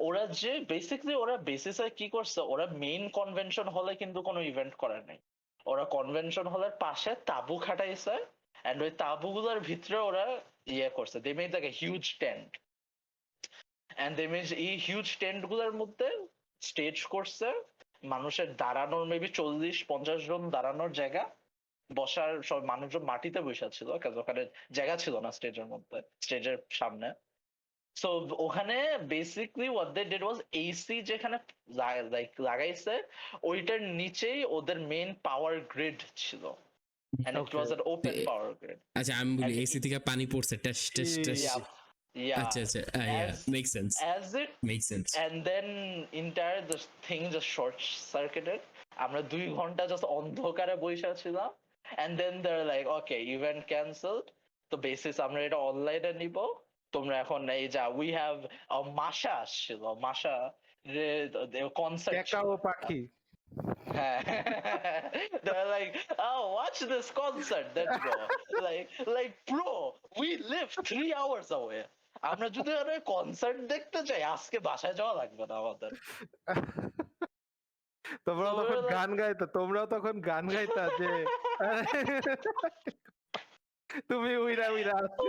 ওরা যে বেসিক্যালি ওরা বেসিসে কি করছে, ওরা মেইন কনভেনশন হলে কিন্তু কোনো ইভেন্ট করে নাই, ওরা কনভেনশন হলের পাশে তাবু খাটাইছে এন্ড ওই তাবুগুলোর ভিতরে ওরা ইয়ে করছে, they made like a huge tent and they made এই হিউজ টেন্ট গুলোর মধ্যে স্টেজ করছে, মানুষের দাঁড়ানোর মেবি 40-50 জন দাঁড়ানোর জায়গা, বসার সব মানুষজন মাটিতে বসে ছিল, কারণ ওখানে জায়গা ছিল না স্টেজের মধ্যে, স্টেজের সামনে। সো ওখানে basically what they did was AC যেখানে লাগাইছে ওইটার নিচেই ওদের মেইন পাওয়ার গ্রিড ছিল, and it was an open power grid. আচ্ছা আমি বলি এসি থেকে পানি পড়ছে টেস টেস টেস। Yeah, আচ্ছা আচ্ছা, make sense, make sense. and then entire the thing just short circuited. আমরা 2 ঘন্টা জাস্ট অন্ধকারে বসে ছিলাম and then they're like okay, event cancelled, তো বেসিস আমরা এটা অনলাইনে নিব, তোমরা এখন এই যা we have মাশা আসছিল, মাশা কনসার্ট, কাকাও পাখি। they're like oh watch this concert, let's go, like bro we live 3 hours away, আমরা যদি আরে কনসার্ট দেখতে চাই আজকে বাসায় যাওয়া লাগবে না আমাদের। তোমরাও তখন গান গাইতা, যে তুমি উইরা উইরা আসো।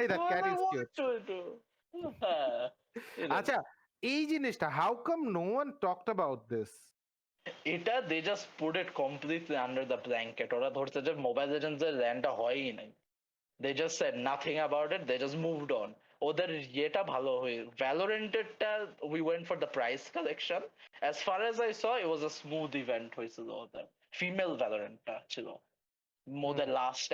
এই দ্যাট ক্যাট ইজ কিউট। আচ্ছা এই জিনিসটা how come no one talked about this? এটা they just put it completely under the blanket, ওরা ধরতে যে মোবাইল লিজেন্ডস এর ল্যান্ডটা হয়ই নাই, they just said nothing about it, they just moved on. ওদের ইয়েটা ভালো হয়ে ভ্যালোরেন্টেডটা we went for the prize collection, as far as I saw it was a smooth event হয়েছিল, ওদের ফিমেল ভ্যালোরেন্টটা ছিল মোদের লাস্ট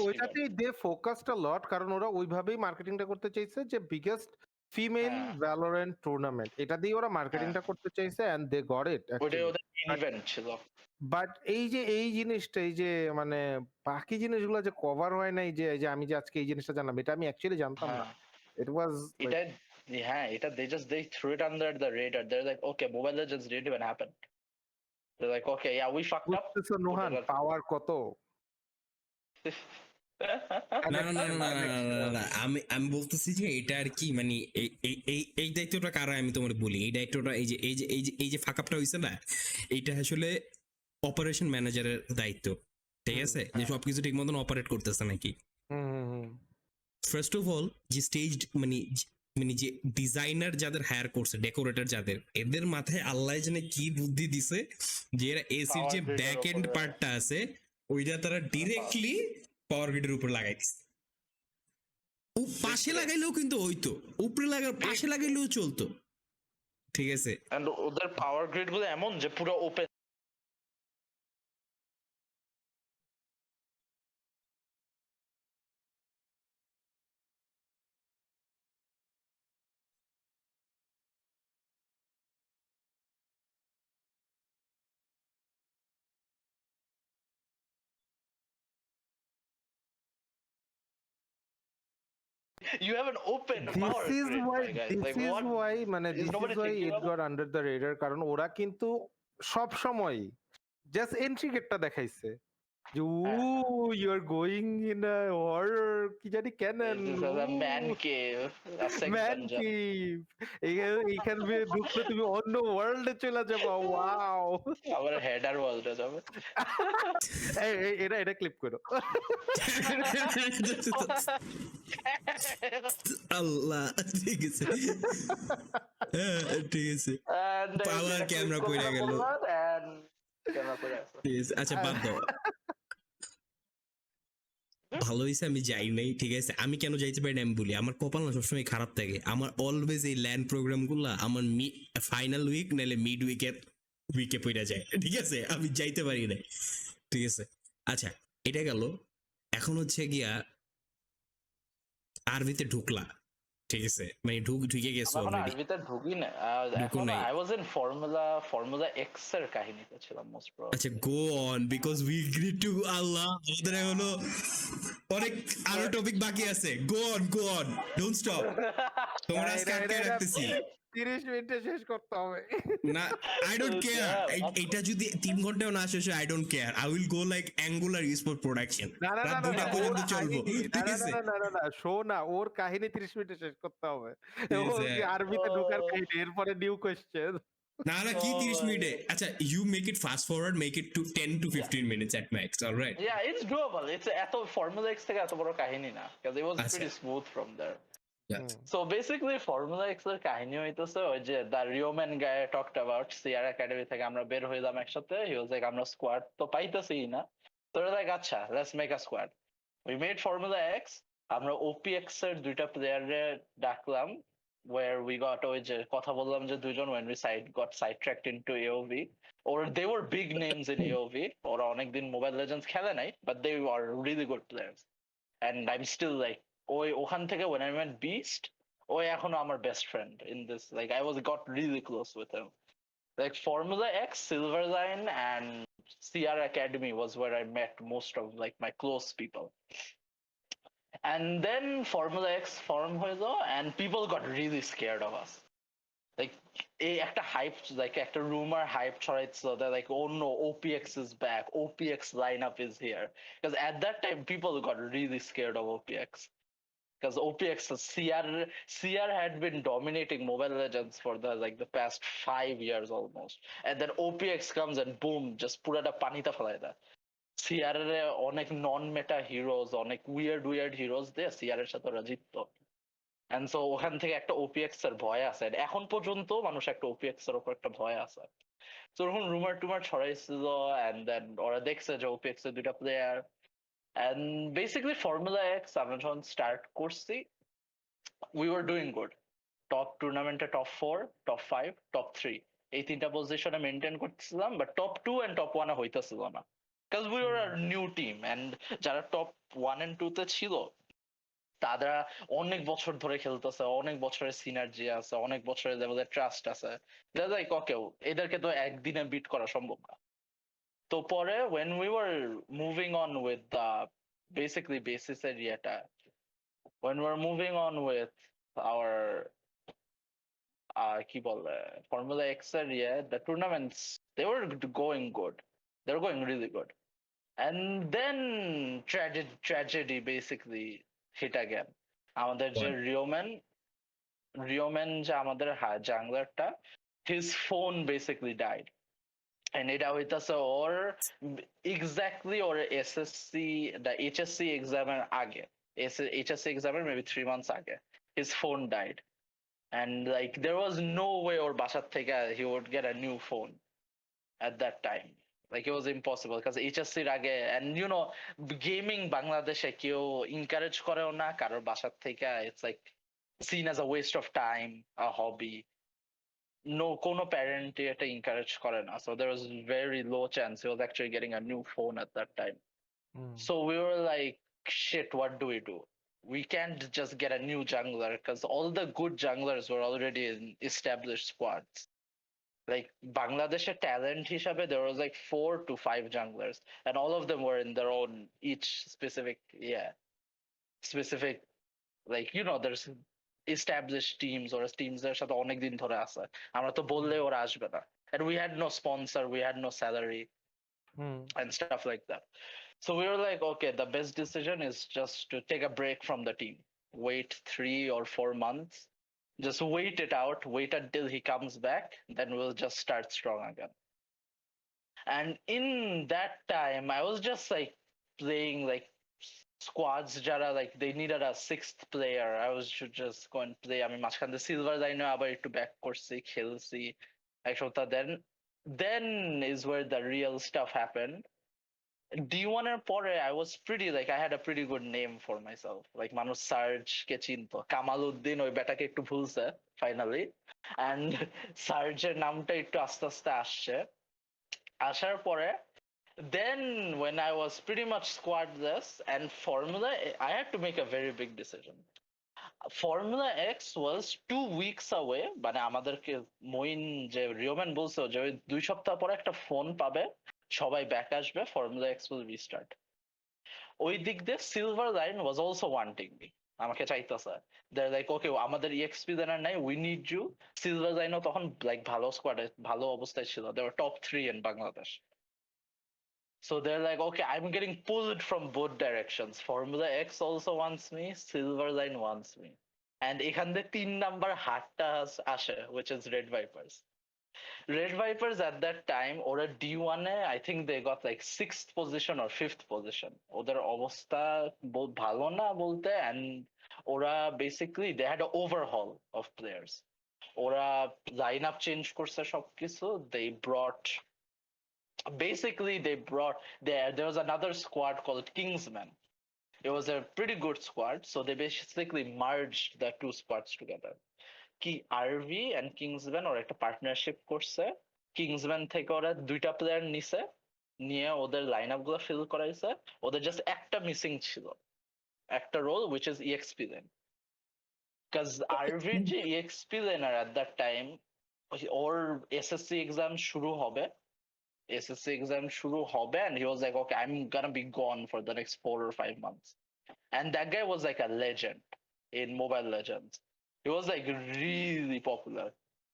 ওইটাতেই দে ফোকাসড আ লট, কারণ ওরা ওইভাবেই মার্কেটিংটা করতে চাইছে যে বিগেস্ট ফিমেল ভ্যালোরেন্ট টুর্নামেন্ট, এটা দিয়ে ওরা মার্কেটিংটা করতে চাইছে এন্ড দে গট ইট। ওইটাই ওদের ইভেন্ট ছিল। বাট এই জিনিসটা, এই যে মানে বাকি জিনিসগুলো যে কভার হয় নাই, যে আমি যে আজকে এই জিনিসটা জানলাম, এটা আমি অ্যাকচুয়ালি জানতাম না। ইট ওয়াজ এটা they threw it under the radar. They're like okay, Mobile Legends didn't even happen. They're like okay, yeah, we fucked up. Nuhan পাওয়ার কত? না না না না না, আমি বলতেছি যে এটা আর কি মানে এই দায়িত্বটা কারা, আমি তোমার বলি এই দায়িত্বটা, এই যে ফাকআপটা হইছে না, এইটা আসলে অপারেশন ম্যানেজারের দায়িত্ব, ঠিক আছে, যে সবকিছু ঠিক মতন অপারেট করতেছে নাকি। ফার্স্ট অফ অল যে স্টেজ মানে যে ডিজাইনার যাদের হায়ার করছে, ডেকোরেটর যাদের, এদের মাথায় আল্লাহ জানে কি বুদ্ধি দিছে যে এরা এসির যে ব্যাক এন্ড পার্টটা আছে ওইটা তারা ডিরেক্টলি পাওয়ার গ্রিডের উপর লাগাই দিছে। ও পাশে লাগাইলেও কিন্তু হইতো, উপরে পাশে লাগাইলেও চলতো, ঠিক আছে। এন্ড ওদের পাওয়ার গ্রিড গুলো এমন যে পুরো open. You have an open power grid, this is why মানে this is why it got under the radar, কারণ ওরা কিন্তু সব সময় জাস্ট এন্ট্রি গেটটা দেখাইছে, You're going in a horror কি জানি canon. This is a man cave, a sex Man dungeon. cave. এইখানে ঢুকলে তুমি অন্য ওয়ার্ল্ডে চলে যাবা. ওয়াও. আবার হেডার বলতে যাবে। এটা ক্লিপ করো. আল্লাহ, ঠিক আছে, ঠিক আছে, And পাওয়ার ক্যামেরা পড়ে গেল। and ক্যামেরা পড়ে আছে। ঠিক আছে, আচ্ছা বাদ দাও। ভালো হয়েছে আমি যাই নাই, ঠিক আছে। আমি কেন যাইতে পারি না আমি বলি, আমার কপাল না সবসময় খারাপ থাকে। আমার অলওয়েজ এই ল্যান্ড প্রোগ্রাম গুলো আমার ফাইনাল উইক নাহলে মিড উইকে পড়ে যায়, ঠিক আছে। আমি যাইতে পারি না, ঠিক আছে। আচ্ছা, এটা গেল। এখন হচ্ছে গিয়া আরবিতে ঢুকলা, ঠিক আছে, মানে ঢুকে গেছো এখন অলরেডি। আরবিতে ঢুকি না, এখন I was in Formula X এর কাহিনীতে ছিলাম মোস্ট প্রবাবলি। আচ্ছা, go on because we agree to আল্লাহ, আমাদের হলো অনেক আরো টপিক বাকি আছে। Go on, don't stop. তোমরা আজকে আটকে রাখতেছি 30 মিনিটে শেষ করতে হবে। না, আই ডোন্ট কেয়ার। এটা যদি 3 ঘন্টাও না শেষ হয়, I don't care. I will go like angular sport production, রাত 2টা পর্যন্ত চলবো, ঠিক আছে। না, শো না, ওর কাহিনী 30 মিনিটে শেষ করতে হবে। Exactly. আরবিতে ঢোকার কাহিনী, এরপরে নিউ কোয়েশ্চেন। না কি 30 মিনিটে? আচ্ছা, you make it fast forward, make it to 10 to 15 minutes at max, all right? Yeah, it's doable. It's এত ফর্মুলা এক্স থেকে এত বড় কাহিনী না, because it was pretty smooth from there. Yeah. So basically Formula X এর কাহিনী হইতেছে ওই যে দ্য রিওম্যান guy talked about CR academy থেকে আমরা বের হইলাম একসাথে। হি ওয়াজ লাইক আমরা স্কোয়াড তো পাইতেছি না, তো লাইক আচ্ছা let's make a squad. We made formula X. আমরা ওপিএক্স এর 2টা প্লেয়ারে ডাকলাম, where we got ওই যে কথা বললাম যে দুইজন when we got sidetracked into AOV, or they were big names in AOV, ওরা অনেকদিন মোবাইল লেজেন্ডস খেলে নাই, but they are really good players, and I'm still like ওখান থেকে when I went beast, এখনো আমার best friend in this, like I got really close with him. Like Formula X, Silverline, and CR Academy was where I met most of like my close people. And then Formula X form হইলো, and people got really scared of us. Like এই একটা hype, like একটা rumor hype ছড়াইছিল that like, oh no, OPX is back, OPX lineup is here. Because at that time people got really scared of OPX. Because OPX, CR had been dominating Mobile Legends for the past 5 years almost, and then OPX comes and boom, just পুরাটা পানিতে ফেলাই দেয়। CR এর অনেক নন মেটা heroes, অনেক weird heroes দিয়ে CR এর সাথে ওরা জিততো। এন্ড সো ওখান থেকে একটা ওপিএক্স এর ভয় আছে, এখন পর্যন্ত মানুষ একটা ওপিএক্স এর উপর একটা ভয় আছে। তো ওরকম রুমার টুমার ছড়াইছিল, এন্ড দেন ওরা দেখছে যে ওপিএক্স এর 2টা player. And basically Formula X আমরা যখন স্টার্ট করছি, we were doing good. Top টুর্নামেন্টে টপ 4, টপ 5, টপ 3 এই 3টা পজিশনে মেনটেন করতেছিলাম, বাট টপ 2 এন্ড টপ 1 হইতেছিল না, because we were a new team, and যারা টপ 1 and 2 তে ছিল তারা অনেক বছর ধরে খেলতেছে, অনেক বছরের সিনার্জি আছে, অনেক বছরের লেভেলের ট্রাস্ট আছে। লাইক ওকে, এদেরকে তো একদিনে বিট করা সম্ভব না। তো পরে when we were moving on with the basically basis এর ইয়েটা, when we were moving on with our কি বলে ফর্মুলা এক্স এর the tournaments, they were going good, they were going really good. And then tragedy basically hit again. আমাদের যে রিওম্যান যে আমাদের জাংলারটা, his phone basically died. And এটা হইতাছে ওর exactly ওর HSC এক্সামের আগে, HSC এক্সামের মেবি 3 months আগে his phone died. And like there was no way ওর বাসার থেকে he would get a new phone at that time. Like it was impossible because HSC এর আগে, and you know, gaming বাংলাদেশে কেউ encourage করেও না কারোর বাসার থেকে, it's like seen as a waste of time, a hobby. No, কোনো parent এটা encourage করে না, so there was very low chance he was actually getting a new phone at that time. So we were like, shit, what do? We can't just get a new jungler because all the good junglers were already in established squads. Like Bangladesh's talent হিসাবে there was like 4 to 5 junglers, and all of them were in their own each specific like, you know, there's established teams or teams এর সাথে অনেক দিন ধরে আছে, আমরা তো বললে ওরা আসবে না, and we had no sponsor, we had no salary and stuff like that. So we were like, okay, the best decision is just to take a break from the team. Wait 3 or 4 months. Just wait it out. Wait until he comes back. Then we'll just start strong again. And in that time, I was just like playing like squads jara like they needed a sixth player. I was should just go and play. আমি মাঝখান দিয়ে silver লাইনে আবার একটু back করছি খেলছি এক সপ্তাহ then is where the real stuff happened. D1 এর পরে I was pretty like I had a pretty good name for myself. Like মানুষ সার্জ কে চিনতো, কামাল উদ্দিন ওই বেটাকে একটু ভুলছে ফাইনালি, and সার্জের নামটা একটু আস্তে আস্তে আসছে। আসার পরে then when I was pretty much squadless and Formula, I had to make a very big decision. Formula X was 2 weeks away, মানে আমাদেরকে মইন যে রিওম্যান বলছে যে 2 সপ্তাহ পরে একটা ফোন পাবে, সবাই ব্যাক আসবে, Formula X will restart. ওই দিক দিয়ে silver line was also wanting me, আমাকে চাইতেছে। they're like okay আমাদের EXP দেনার নাই, we need you. সিলভার লাইনও তখন like ভালো স্কোয়াডে ভালো অবস্থায় ছিল, they were top 3 in Bangladesh. So they're like, okay, I'm getting pulled from both directions. Formula X also wants me, Silver Line wants me. And এখান থেকে 3 নাম্বার হাটটা আসে, which is RedViperz. RedViperz at that time, ওরা D1 A I think they got like 6th position or 5th position. ওদের অবস্থা ভালো না বলতে, and ওরা basically they had an overhaul of players. ওরা lineup change করছে সবকিছু. They brought basically there was another squad called Kingsman. It was a pretty good squad, so they basically merged the two squads together. Ki RV and Kingsman or একটা partnership করছে। Kingsman থেকে ওরা 2টা player নিছে, নিয়ে ওদের line-up গুলো feel করাইছে। ওদের জাস্ট একটা মিসিং ছিল, একটা role, which is EXP lane. Because RV যে EXP laner at that time, or SSC exam শুরু হবে, SSC exam শুরু হবে, and he was like, okay, I'm gonna be gone for the next 4 or 5 months. And that guy was like a legend in Mobile Legends. He was like really popular,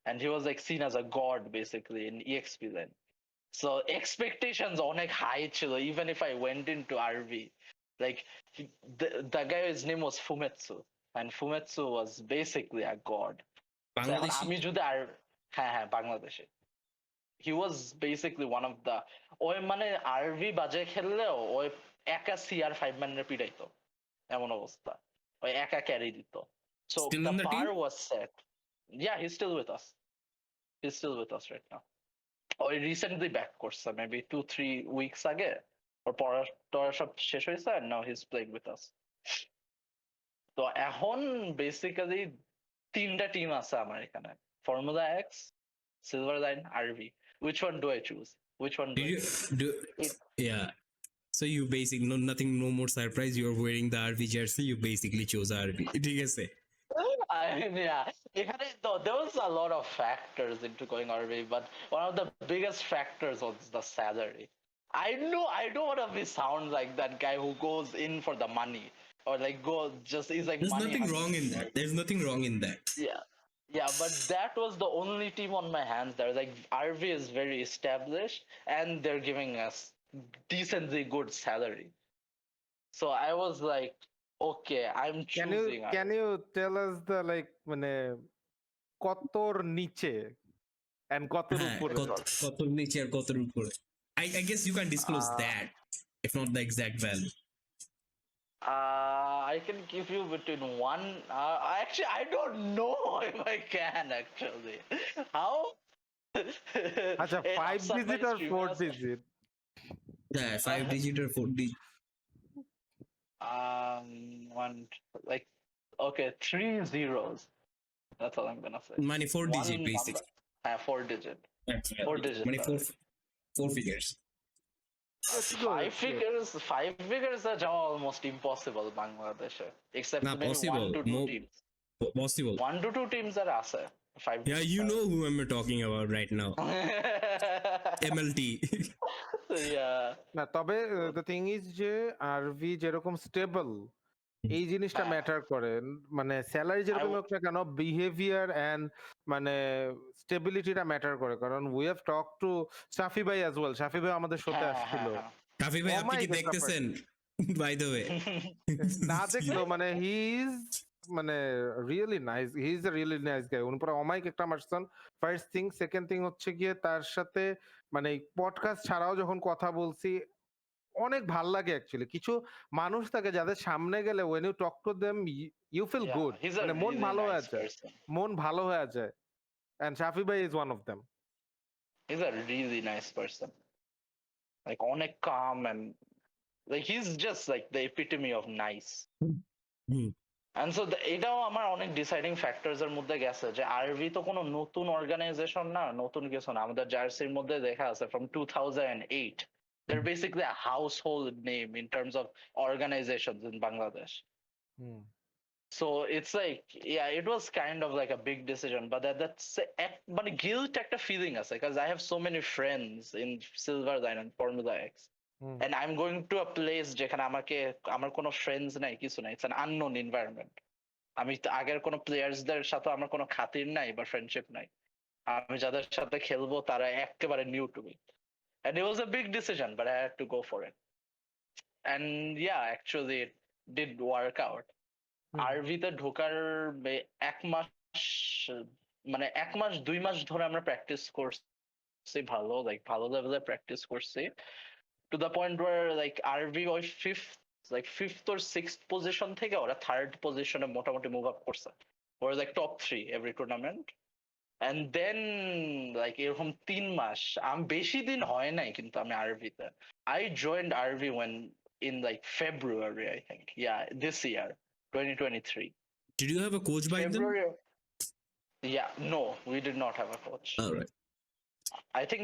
and he was like seen as a god basically in EXP then. So expectations অনেক high ছিল, even if I went into RV. Like the guy's name was Fumetsu, and Fumetsu was basically a god. Bangladeshi আমি যদি আর হ্যাঁ বাংলাদেশে, he was basically one of the, ওই মানে RV বাজে খেললেও ওই একা CR5 ম্যানের পিটাইতো, এমন অবস্থা, ওই একা ক্যারি দিত। So Still the in the bar team? was set. Yeah, he's still with us. He's still with us right now. ওই রিসেন্টলি ব্যাক করছে, মেবি 2-3 উইকস আগে, ওর পড়া সব শেষ হয়েছে, and now he's playing with us. তো এখন বেসিক্যালি 3টা টিম আছে আমার এখানে, Formula X, Silver Line, RV. Which one do I choose? Which one do Did I you choose? do? Yeah. So you basically nothing, no more surprise. You're wearing the RV jersey. You basically chose RV. ঠিক আছে? I mean, yeah, এখানে though there was a lot of factors into going RV, but one of the biggest factors was the salary. I know I don't want to be sound like that guy who goes in for the money, or like go just is like There's money nothing hungry. wrong in that. There's nothing wrong in that. Yeah, but that was the only team on my hands there. Like RV is very established, and they're giving us decently good salary. So I was like, okay, I'm choosing RV. Can you tell us the like মানে কতর নিচে and কতর হ্যাঁ, উপরে? কতর নিচে আর কতর উপরে? I guess you can disclose that, if not the exact value. I can give you between one. Actually, I don't know if I can actually. How? আচ্ছা, Hey, 5 Hafsa, digit my or 4 streamers- digit? Yeah, 5 digit or 4 digit. One like okay, 3 zeros. That's all I'm gonna say. মানে 4 digit One basic. number. 4 digit. 4 digit. মানে 4 figures. Let's go, 5 let's go. figures. 5 figures are almost impossible Bangladesh, except Nah, maybe possible. 1 to 2 More teams. Possible. 1 to 2 teams are আছে. 5 Yeah, you know who I'm talking about right now. MLT. Yeah. না তবে the thing is যে RV যেরকম stable, এই জিনিসটা হ্যাঁ। Matter করে। মানে স্যালারি যেরকম হোক না কেন, বিহেভিয়ার এন্ড মানে স্টেবিলিটিটা ম্যাটার করে। কারণ উই হ্যাভ টক টু সাফি ভাই অ্যাজ ওয়েল। সাফি ভাই আমাদের শোতে হ্যাঁ, আসছিল। হ্যাঁ, কাফি ভাই আপনি কি অমায়িক একটা দেখতেছেন বাই দ্য ওয়ে? না দেখলেও মানে হি ইজ মানে really nice, he is a really nice guy. উনি পুরো অমায়িক একটা person. First thing, second thing হচ্ছে গিয়ে তার সাথে মানে পডকাস্ট ছাড়াও যখন কথা বলছি অনেক ভাল লাগে অ্যাকচুয়ালি। কিছু মানুষ থাকে যাদের সামনে গেলে when you talk to them you feel Yeah, good, he's a মানে মন really ভালো হয়ে nice যায়, person. মন ভালো হয়ে যায়, and Shafi bhai is one of them. He's a really nice person. Like অনেক calm and like he's just like the epitome of nice. Hmm, And so এটাও আমার অনেক ডিসাইডিং ফ্যাক্টরস এর মধ্যে গেছে যে আরভি তো কোনো নতুন অর্গানাইজেশন না, নতুন কিছু না। আমাদের জার্সির মধ্যে দেখা আছে from 2008. They're basically a household name in terms of organizations in Bangladesh. Hmm. So it's like, yeah, it was kind of like a big decision, but that's মানে guilt একটা feeling আছে because I have so many friends in Silverline and Formula X. Hmm. And I'm going to a place যেখানে আমার কোনো friends নাই, কিছু নাই, it's an unknown environment. আমি আগের কোনো প্লেয়ার্সদের সাথে আমার কোনো খাতির নাই বা ফ্রেন্ডশিপ নাই। আমি যাদের সাথে খেলবো তারা একেবারে new to me, and it was a big decision but I had to go for it, and yeah, actually it did work out. আরভিতে ঢোকার এক মাস, মানে এক মাস 2 মাস ধরে আমরা প্র্যাকটিস করছি, ভালো লাইক ভালো লেভেলে প্র্যাকটিস করছি, to the point were like RV ওই ফিফথ or সিক্সথ পজিশন থেকে ওরা থার্ড পজিশনে মোটামুটি মুভ আপ করছে, ওরা like top 3 every tournament. And then like এরকম 3 মাস, আমি বেশি দিন হয় নাই কিন্তু আমি আরভিতে, I joined RV when in like February, I think. Yeah, this year, 2023. Did you have a coach back then? February. Yeah, no, we did not have a coach. All right. I think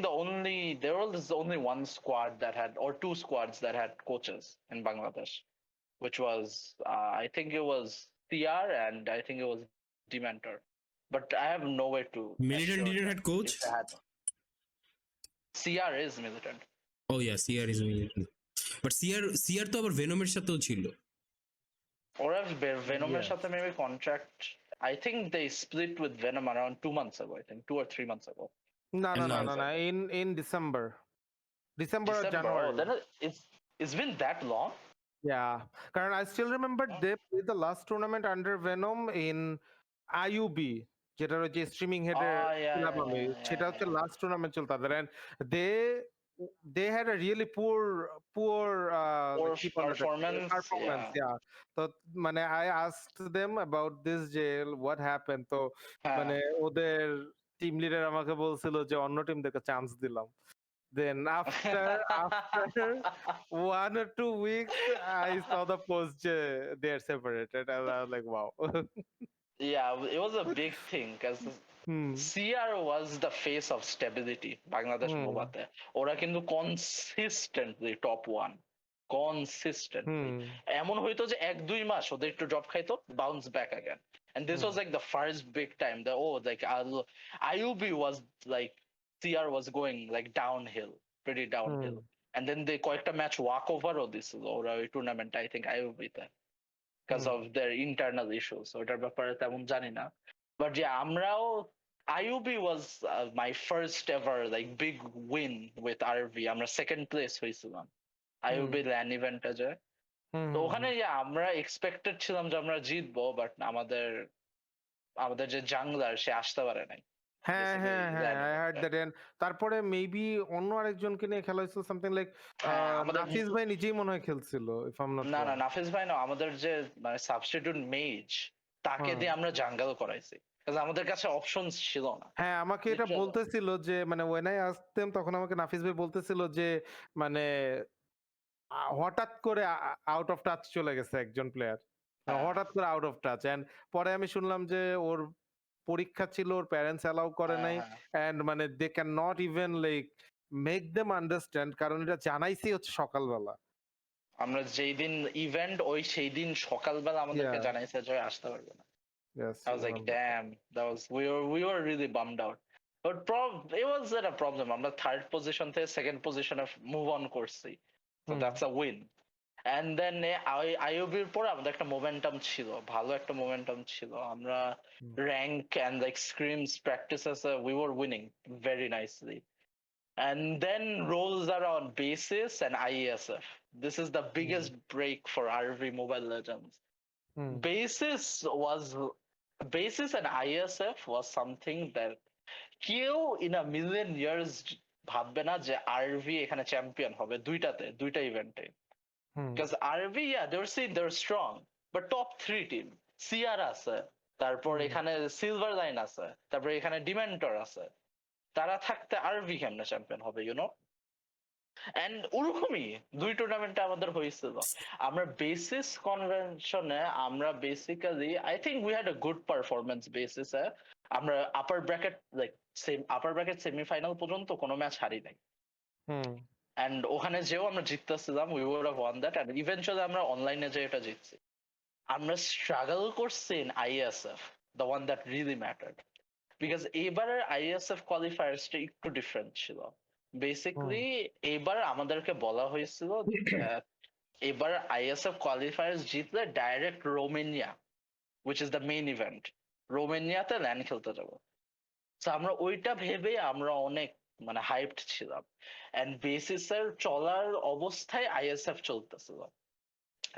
there was only one squad that had, or two squads that had coaches in Bangladesh, which was I think it was CR and I think it was Dementor. But I have no way to. Militant assure didn't them had coach? if they had. CR is militant. Oh yeah, CR is militant. But CR তো আবার ভেনমের সাথেও ছিল। ওরা ভেনমের Yes. সাথে maybe contract. I think they split with Venom around 2 months ago. I think 2 or 3 months ago. No, And now- no. In December or December. January. Oh, then it's been that long. Yeah, কারণ I still remember they played the last tournament under Venom in IUB, যেটা ওই যে streaming হেডের club হবে, সেটা হচ্ছে last tournament ছিল তাদের, and they had a really poor কি বলে ওটাকে? performance, yeah. তো মানে I asked them about this যে what happened, তো মানে ওদের টিম লিডার আমাকে বলছিল যে অন্য টিমদেরকে চান্স দিলাম। Then after 1 or 2 weeks, I saw the post they are separated, and I was like, wow. Yeah, it was a big thing because Hmm. CR was the face of stability Bangladesh MOBAতে। ওরা কিন্তু consistently top 1, consistently। এমন হইতো যে 1-2 মাস ওদের একটু drop খাইতো, bounce back again, and this was like the first big time that IUB was like, CR was going like downhill, pretty downhill, and then they কয়েকটা match walk ওভারও দিছিল ওরা ওই tournament, I think IUB-তে, because of their internal issues, ওটার ব্যাপারে তেমন জানি না। But yeah, আমরাও IUB was my first ever like big win with RV, আমরা সেকেন্ড প্লেস হয়েছিলাম IUB ল্যান ইভেন্টে যে। তো ওখানে আমরা এক্সপেক্টেড ছিলাম যে আমরা জিতবো, বাট আমাদের যে জাংলার সে আসতে পারে নাই। হ্যাঁ, I heard that, and তারপরে মেবি অন্য আরেকজনকে নিয়ে খেলা হয়েছিল, সামথিং লাইক নাফিস ভাই নিজেই মনে হয় খেলছিল, ইফ আই এম নট না রং। নাফিস ভাই না, আমাদের যে মানে সাবস্টিটিউট মেজ, তাকে দিয়ে আমরা জাঙ্গাল করাইছি, কারণ আমাদের কাছে অপশনস ছিল না। হ্যাঁ, আমাকে এটা বলতেছিল যে মানে when I asked them, তখন আমাকে নাফিস ভাই বলতেছিল যে মানে হঠাৎ করে আউট অফ টাচ চলে গেছে একজন প্লেয়ার, হঠাৎ করে আউট অফ টাচ, এন্ড পরে আমি শুনলাম যে ওর পরীক্ষা ছিল, ওর প্যারেন্টস অ্যালাউ করে নাই, এন্ড মানে they can not even like make them understand, কারণ এটা জানাইছি হচ্ছে সকালবেলা। আমরা যেই দিন ইভেন্ট সেই দিন সকালবেলা আমাদেরকে জানাইছে যে আসতে পারবে না। Yes, I was like, damn, we were really bummed out. But it wasn't a problem. আমরা থার্ড পজিশন থেকে সেকেন্ড পজিশনে মুভ অন করছি, so that's a win. And then আইওবির পর আমাদের একটা মোমেন্টাম ছিল, ভালো একটা মোমেন্টাম ছিল, আমরা rank and like scrims practices we were winning very nicely. And then rolls around BASIS and IESF. This is the biggest break for RV Mobile Legends. Hmm. BASIS and IESF was something that কেউ in a million years ভাববে না যে RV এখানে champion হবে দুইটা ইভেন্টে। Hmm. Because RV, yeah, they're strong, but top 3 team CR আছে, তারপর এখানে সিলভার লাইন আছে, তারপর এখানে ডিমেন্টর আছে, তারা থাকতে আরভি কেমনে চ্যাম্পিয়ন হবে, ইউ নো? এন্ড ওরকমই 2 টুর্নামেন্টে আমাদের হয়েছিল। আমরা বেসিস কনভেনশনে আমরা basically I think we had a good performance বেসিসে। আমরা আপার ব্র্যাকেট সেমিফাইনাল পর্যন্ত কোনো ম্যাচ হারি নাই। এন্ড ওখানে যেও আমরা জিততেছিলাম, we would have won that, and eventually আমরা অনলাইনে যে এটা জিতছি। আমরা স্ট্রাগল করছি in ISF, the one that really mattered, because এবারের আইএসএফ কোয়ালিফায়ার্সটা একটু ডিফারেন্ট ছিল। বেসিক্যালি এবার আমাদেরকে বলা হয়েছিল এবার আইএসএফ কোয়ালিফায়ার্স জিতলে direct Romania, which is the main event, রোমেনিয়াতে ল্যান্ড খেলতে যাবো। তো আমরা ওইটা ভেবে আমরা অনেক মানে হাইপড ছিলাম। এন্ড বেসিসের চলার অবস্থায় আইএসএফ চলতেছিল,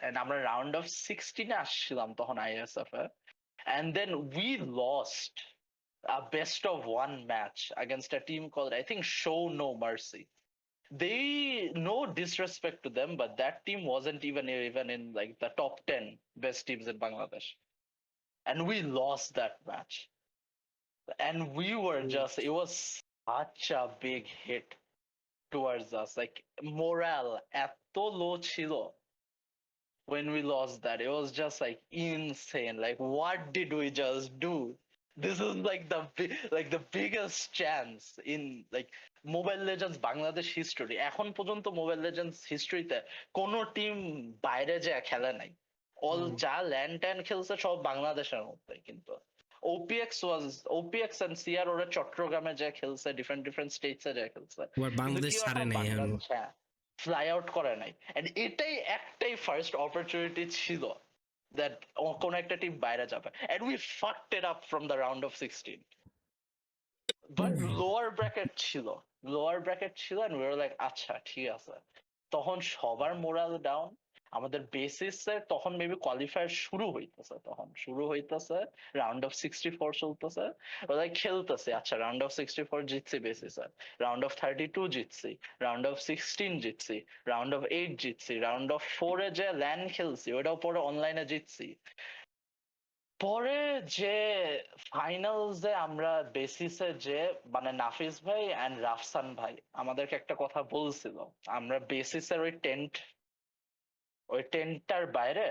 এন্ড আমরা রাউন্ড অফ 16 আসছিলাম তখন আইএসএফ এ, and then we lost a best of one match against a team called, I think, Show No Mercy. They, no disrespect to them, but that team wasn't even in like the top 10 best teams in Bangladesh, and we lost that match. And we were just, it was such a big hit towards us, like morale eto low chilo when we lost that. It was just like insane, like what did we just do? This is like the biggest chance in like Mobile Legends Bangladesh history. এখন পর্যন্ত Mobile Legends হিস্ট্রিতে কোন team বাইরে যায় খেলে নাই। All যা land ট্যান্ড খেলছে সব বাংলাদেশের মধ্যে। কিন্তু OPX and CR ওরা চট্টগ্রামে যায় খেলছে, ডিফারেন্ট স্টেটসে যায় খেলছে, বাংলাদেশ ছাড়ে নাই, ফ্লাই আউট করে নাই। এন্ড এটাই একটাই ফার্স্ট অপরচুনিটি ছিল that কোন একটা টিম বাইরে যাবে, and we fucked it up from the round of 16. But lower bracket ছিল and we were like আচ্ছা ঠিক আছে। তখন সবার মোরাল ডাউন, আমাদের বেসিসে তখন মেবি কোয়ালিফায়ার শুরু হইতেছে, রাউন্ড অফ 64 চলতেছে, ওরা খেলতেছে, আচ্ছা রাউন্ড অফ 64 জিতছি বেসিসে, রাউন্ড অফ 32 জিতছি, রাউন্ড অফ 16 জিতছি, রাউন্ড অফ 8 জিতছি, রাউন্ড অফ 4 এ যে ল্যান্ড খেলছি ওটাও পরে অনলাইনে জিতছি। পরে যে ফাইনালসে আমরা বেসিসে যে মানে নাফিস ভাই এন্ড রাফসান ভাই আমাদেরকে একটা কথা বলছিল, আমরা বেসিসের ওই টেন্টটার বাইরে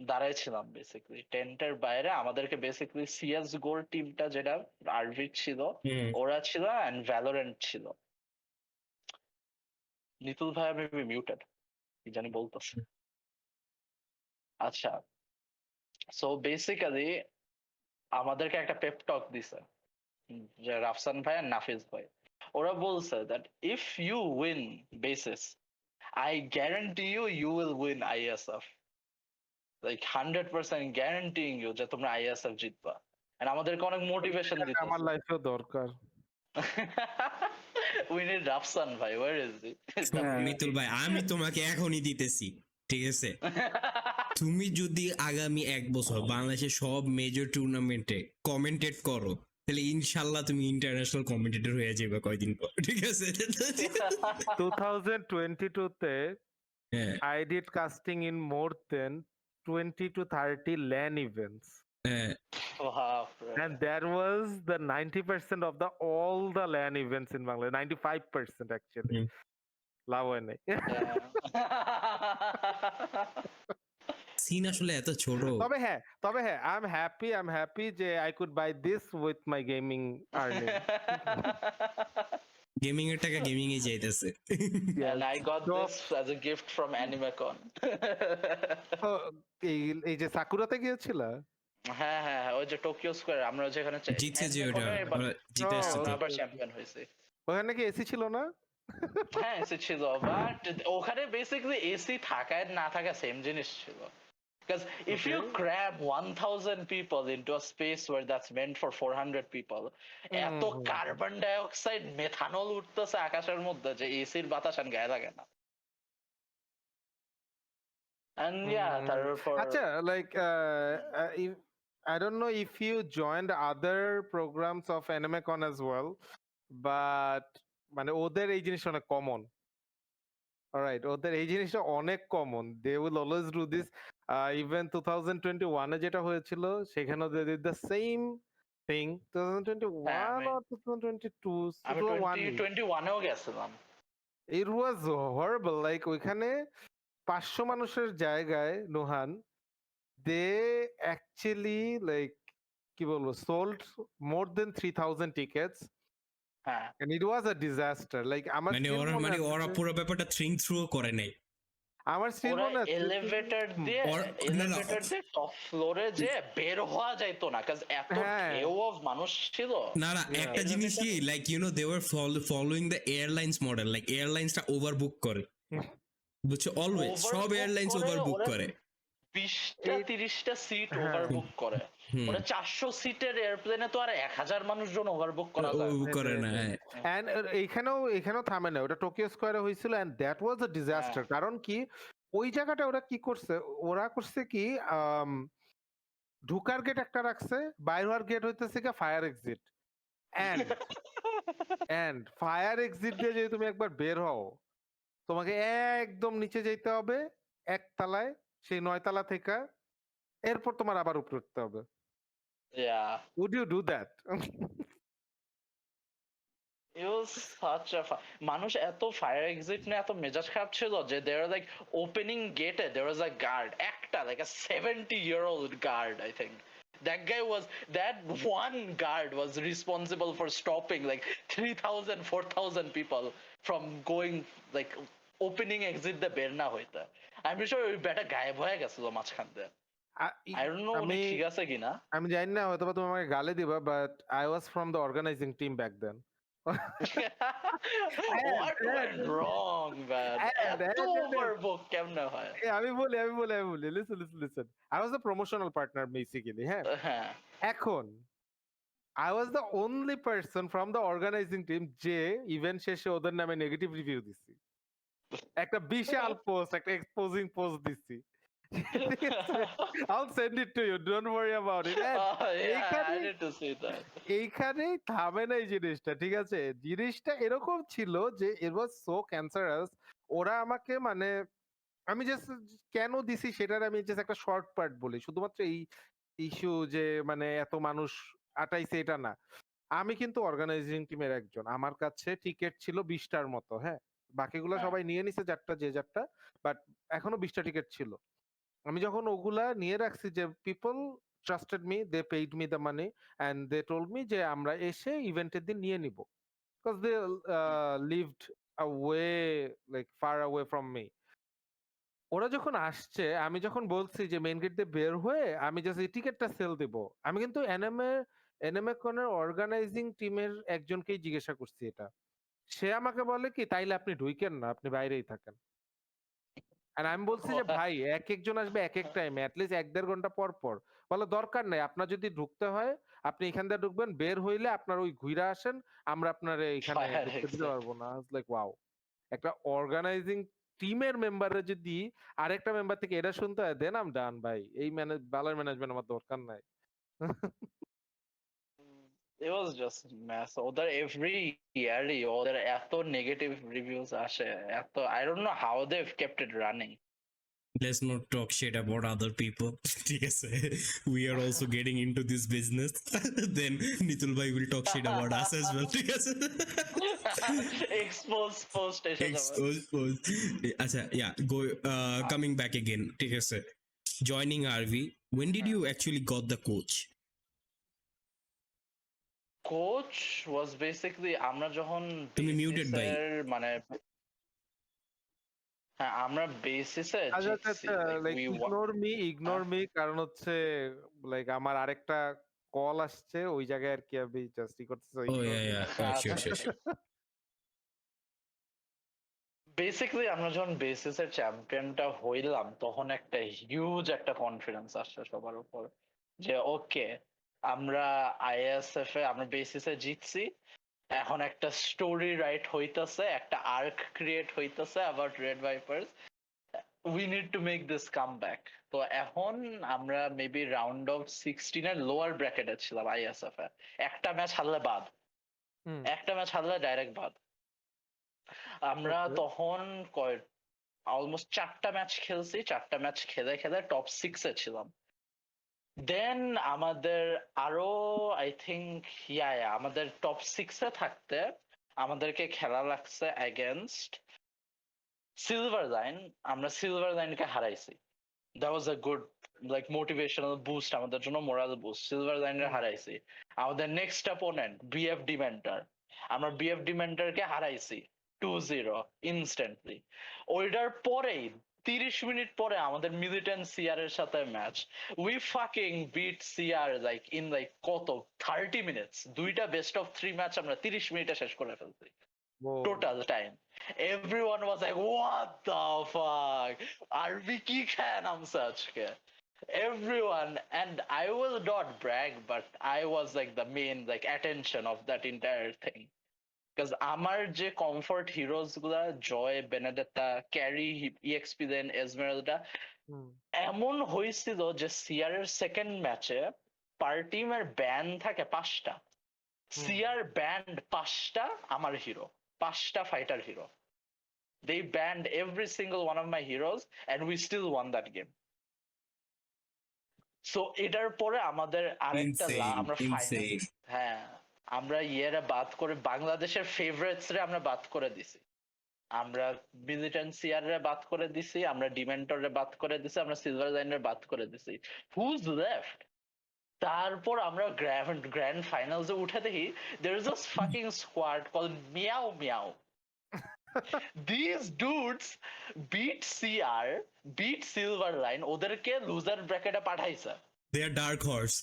দাঁড়াইছিলাম, বেসিক্যালি টেন্টের বাইরে আমাদেরকে বেসিক্যালি সিএস গোর টিমটা যেটা আরভি ছিল ওরা ছিল এন্ড ভ্যালোরেন্ট ছিল। নিতুল ভাই মেবি মিউটেড, কি জানি বলতেছে। আচ্ছা, সো বেসিক্যালি আমাদেরকে একটা পেপ টক দিছে যে রাফসান ভাই আর নাফিস ভাই, ওরা বলছে that if you win basis I guarantee you will win ISF, like 100% guaranteeing you যে তোমরা ISF জিতবা। and আমাদেরকে অনেক মোটিভেশন দিতে আমার লাইফেও দরকার। we need রাফসান ভাই, where is he? মিতুল ভাই আমি তোমাকে এখনই দিতেছি, ঠিক আছে? তুমি যদি আগামী 1 বছর বাংলাদেশের সব মেজর টুর্নামেন্টে কমেন্টেট করো, তাহলে ইনশাল্লাহ তুমি ইন্টারন্যাশনাল কমেন্টেটর হয়ে যাবে কয়দিন পর, ঠিক আছে? 2022 তে I did casting in more than 20 to 30 LAN events. And there was the 90% of all the LAN events in Bangladesh, 95% actually. লাভ হয় নাই। সিন আসলে এত ছোট। তবে হ্যাঁ I'm happy যে I could buy this with my gaming earning. Gaming এর টাকা গেমিং এ যাইতেছে। And I got this as a gift from AnimeCon. এই যে সাকুরাতে গিয়েছিল? হ্যাঁ ওই যে টোকিও স্কয়ার আমরা যেখানে জিতছে, যে ওটা জিতে আসছে, আবার চ্যাম্পিয়ন হইছে। ওখানে কি এসি ছিল না? হ্যাঁ এসি ছিল, বাট ওখানে বেসিক্যালি এসি থাকা না থাকা সেম জিনিস ছিল, Because if you cram 1,000 people into a space where that's meant for 400 people, এত কার্বন ডাইঅক্সাইড মেথানল উঠতেছে আকাশের মধ্যে যে এসির বাতাস আর গায়ে লাগে না। And yeah, তারপর আচ্ছা, like if, I don't know if you joined other programs of AnimeCon as well, but মানে ওদের এই জিনিসটা অনেক কমন। অলরাইট, ওদের এই জিনিসটা অনেক common. They will always do this. Even 2021 এ যেটা হয়েছিল সেখানেও they did the same thing. 2021 or 2022, আমি 2021 2021 এও গেছিলাম। ইট ওয়াজ হরিবল। লাইক ওইখানে 500 মানুষের জায়গায় নোহান, দে অ্যাকচুয়ালি লাইক কি বলবো, সোল্ড মোর দেন 3000 টিকেটস, হ্যাঁ, and it was a disaster. Like আমার মানে still ওরা মনে মানে আছে ওরা যে- পুরো ব্যাপারটা থ্রিং থ্রু করে নাই। আমার still ওরা মনে আছে যে- এলিভেটর দিয়ে টপ ফ্লোরে যে বের হওয়া যাইতো না, কারণ এত হ্যাঁ। ঢেউ অফ মানুষ ছিল। না একটা জিনিস কি, like you know they were following the airlines model, like এয়ারলাইন্সটা ওভারবুক করে, বুঝছো, অলওয়েজ সব এয়ারলাইন্স ওভারবুক করে। 20টা 30টা সিট ওভারবুক করে। ওরা 400 সিটের এয়ারপ্লেনে তো আর 1000 মানুষজন ওভারবুক করা যায় ও করে না। And এইখানেও থামে না, ওটা টোকিও স্কোয়ারে হয়েছিল, and that was a disaster. কারণ কি, ওই জায়গাটা ওরা কি করছে, ওরা করছে কি, ঢুকার গেট একটা রাখছে, বাইর হওয়ার গেট হইতেছে কি fire exit, and fire exit দিয়ে যদি তুমি একবার বের হও, তোমাকে একদম নিচে যেতে হবে একতলায়, সেই 9 তলা থেকে, এরপর তোমার আবার উপরে উঠতে হবে। Yeah. Would you do that? It was such a মানুষ এত ফায়ার এক্সিট নিয়ে এত মেজাজ খারাপ ছিল যে there was like opening gate there was a guard, একটা like a 70-year-old guard, I think. That one guard was responsible for stopping like 3,000 4,000 people from going like opening exit the বের না হইতে। I'm pretty sure ওই বেটা গায়েব হয়ে গেছিল মাঝখান দিয়ে। I don't know উনি ঠিক আছে কিনা। আমি জানি না, হয়তো তুমি আমাকে গালি দিবা, but I was from the organizing team back then. What went wrong, man? এত overbook কেমনে হয়? আমি বলি listen. I was the promotional partner basically, হ্যাঁ। এখন I was the only person from the organizing team যে ইভেন্ট শেষে ওদের নামে নেগেটিভ রিভিউ দিছি। একটা বিশাল পোস্ট, একটা এক্সপোজিং পোস্ট দিছি। I'll send it to you, don't worry about it. Yeah, I need to see that. এইখানেই থামে না এই জিনিসটা, ঠিক আছে? জিনিসটা এরকম ছিল যে it was so cancerous, ওরা আমাকে মানে, আমি জাস্ট কেন দিছি সেটার আমি জাস্ট একটা শর্ট পার্ট বলি, শুধুমাত্র এই ইস্যু যে মানে এত মানুষ আটাইছে এটা না। আমি কিন্তু অর্গানাইজিং টিমের একজন, আমার কাছে টিকেট ছিল 20টার মতো, হ্যাঁ। বাকিগুলো সবাই নিয়ে নিছে যারটা যে যারটা, বাট এখনো 20টা টিকেট ছিল। আমি যখন ওগুলা নিয়ে রাখছি, যে people trusted me, they paid me the money, and they told me যে আমরা এসে ইভেন্টের দিন নিয়ে নিব, because they lived away, like far away from me. ওরা যখন আসছে, আমি যখন বলছি যে মেইন গেট দিয়ে বের হয়ে আমি জাস্ট এই টিকেটটা সেল দিব, আমি কিন্তু এনএমএকনের অর্গানাইজিং টিমের একজনকেই জিজ্ঞাসা করছি এটা। সে আমাকে বলে কি, তাইলে আপনি ঢুইকেন না, আপনি বাইরেই থাকেন। আর আমি বলছি যে ভাই, এক একজন আসবে এক এক টাইমে, অ্যাটলিস্ট 1-1.5 ঘন্টা পর পর। বলে দরকার নাই, আপনার যদি ঢুকতে হয় আপনি এখান দিয়ে ঢুকবেন, বের হইলে আপনার ওই ঘুইরা আসেন, আমরা আপনার এখানে ঢুকতে দিতে পারবো না। লাইক ওয়াও, একটা অর্গানাইজিং টিমের মেম্বাররা যদি আরেকটা মেম্বার থেকে এটা শুনতে হয়, দেন আম ডান ভাই, এই বালার ম্যানেজমেন্ট আমার দরকার নাই। It was just mess. ওদের every yearly ওদের এত negative reviews আসে, এত, I don't know how they've kept it running. Let's not talk shit about other people. ঠিক আছে, we are also getting into this business. Then Nitul bhai will talk shit about us as well. ঠিক আছে, Expose post এসে যাবে। expose. আচ্ছা, yeah, coming back again, ঠিক আছে, joining RV, when did you actually got the coach? Coach was basically আমরা যখন তুমি muted ভাই। মানে হ্যাঁ, আমরা বেসিসে আচ্ছা, লাইক ইগনোর মি, কারণ হচ্ছে লাইক আমার আরেকটা কল আসছে, ওই জায়গায় আর কি আমি জাস্ট করতেছি। Oh yeah, sure. বেসিক্যালি আমরা যখন বেসিসের চ্যাম্পিয়নটা হইলাম তখন একটা হিউজ একটা কনফিডেন্স আসছে সবার উপর যে ওকে আমরা আইএসএফ এ আমরা বেসিসে জিতছি, এখন একটা স্টোরি রাইট হইতাছে, একটা আর্ক ক্রিয়েট হইতাছে about Red Vipers, we need to make this come back. তো এখন আমরা মেবি রাউন্ড অফ 16 এর লোয়ার ব্র্যাকেটে ছিলাম আইএসএফ এ, একটা ম্যাচ হারলে বাদ, একটা ম্যাচ হারলে ডাইরেক্ট বাদ। আমরা তখন অলমোস্ট 4টা ম্যাচ খেলছি, 4টা ম্যাচ খেলে খেলে টপ 6 এ ছিলাম। দেন আমাদের আরো আই থিঙ্ক আমাদের টপ 6 এ থাকতে আমাদেরকে খেলা লাগছে এগেনস্ট সিলভার লাইন। আমরা সিলভার লাইনকে হারাইছি। That was a good like motivational boost আমাদের জন্য, মোরাল বুস্ট। সিলভার লাইনের হারাইছি। আমাদের নেক্সট অপোনেন্ট বিএফ ডিমেন্টার, আমরা বিএফ ডিমেন্টারকে হারাইছি 2-0 ইনস্ট্যান্টলি। ওইটার পরেই 30 মিনিট পরে আমাদের মিলিটেন্ট সিআর এর সাথে match. We fucking beat CR like in like কত 30 মিনিটস। দুইটা বেস্ট অফ 3 ম্যাচ আমরা 30 মিনিটে শেষ করে ফেলছি total time. Everyone was like, what the fuck? RVK can আজকে everyone, and I will not brag, but I was like the main like attention of that entire thing. Because আমার যে comfort heroes গুলা জয়, বেনেডেত্তা, carry, EXP দেন এসমেরালডা, এমন হয়েছিল যে CR এর second ম্যাচে পার টিমের ব্যান থাকে 5টা, সিআর ব্যান্ড 5টা আমার হিরো, 5টা fighter hero. They banned every single one of my heroes and we still won that game. So এটার পরে আমাদের আরেকটা আমরা ফাইনাল, হ্যাঁ আমরা ইয়েরা বাদ করে বাংলাদেশের ফেভারিটস রে আমরা বাদ করে দিছি। আমরা মিলিটেন্ট সিআর রে বাদ করে দিছি, আমরা ডিমেন্টর রে বাদ করে দিছি, আমরা সিলভার লাইন রে বাদ করে দিছি। Who's left? তারপর আমরা গ্র্যান্ড ফাইনালসে উঠে দেখি there is this fucking squad called Meow Meow. These dudes beat CR, beat Silver Line, ওদেরকে লুজার ব্র্যাকেটে পাঠাইছে। They are dark horse.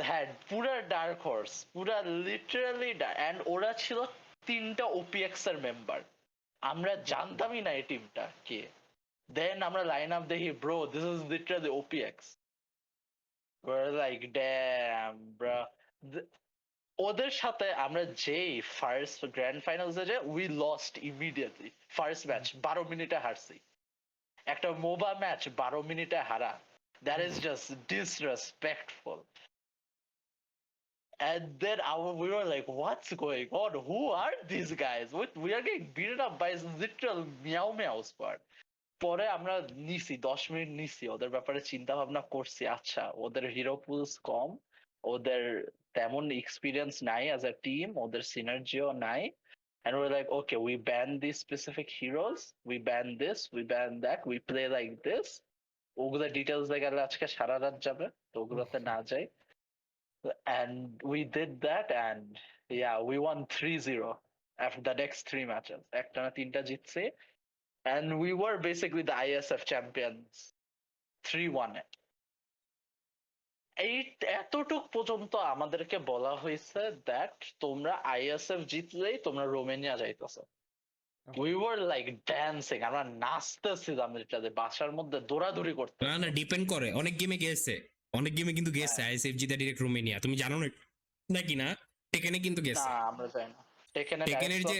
হ্যাঁ পুরা ডার্ক হর্স, পুরা লিটারালি। এন্ড ওরা ছিল 3টা ওপিএক্স এর মেম্বার, আমরা জানতামই না এই টিমটা কে। দেন আমরা লাইন আপ দেখি, bro this is literally OPX. We're like damn bro. ওদের সাথে আমরা যেই ফার্স্ট গ্র্যান্ড ফাইনালসে যে we lost immediately first match 12 মিনিটে হারছি। একটা মোবা ম্যাচ 12 মিনিটে হারা, that is just disrespectful. And then we were like, what's going on? Who are these guys? We are getting beaten up by literal meow meow squad. পরে আমরা নিছি 10 minute নিছি, ওদের ব্যাপারে চিন্তা ভাবনা করছি। আচ্ছা ওদের হিরো পুলস কম, ওদের তেমন এক্সপিরিয়েন্স নাই অ্যাজ আ টিম, ওদের সিনার্জিও নাই। And we're like, okay, we ban these specific heroes, we ban this, we ban that, we play like this. ওগুলা ডিটেলস গেলে আজকে সারা রাত যাবে, তো ওগুলোতে না যাই। And we did that and yeah, we won 3-0 after the next 3 matches. একটা না 3টা জিতছি। And we were basically the ISF champions 3-1 এ। এই এতটুক পর্যন্ত আমাদেরকে বলা হয়েছে দ্যাট তোমরা আইএসএফ জিতলেই তোমরা Romania যাইতেছো। We were like dancing, আমরা নাচতেছিলাম, যেটাতে বাসার মধ্যে দৌড়াদৌড়ি করতে। না না ডিপেন্ড করে, অনেক গেমে গেছে, অনেক গেমে কিন্তু গেছে আইএসএফ জিতে ডাইরেক্ট রোমানিয়া, তুমি জানো না নাকি? না টেকেনে কিন্তু গেছে। না আমরা যাই না টেকেনের যে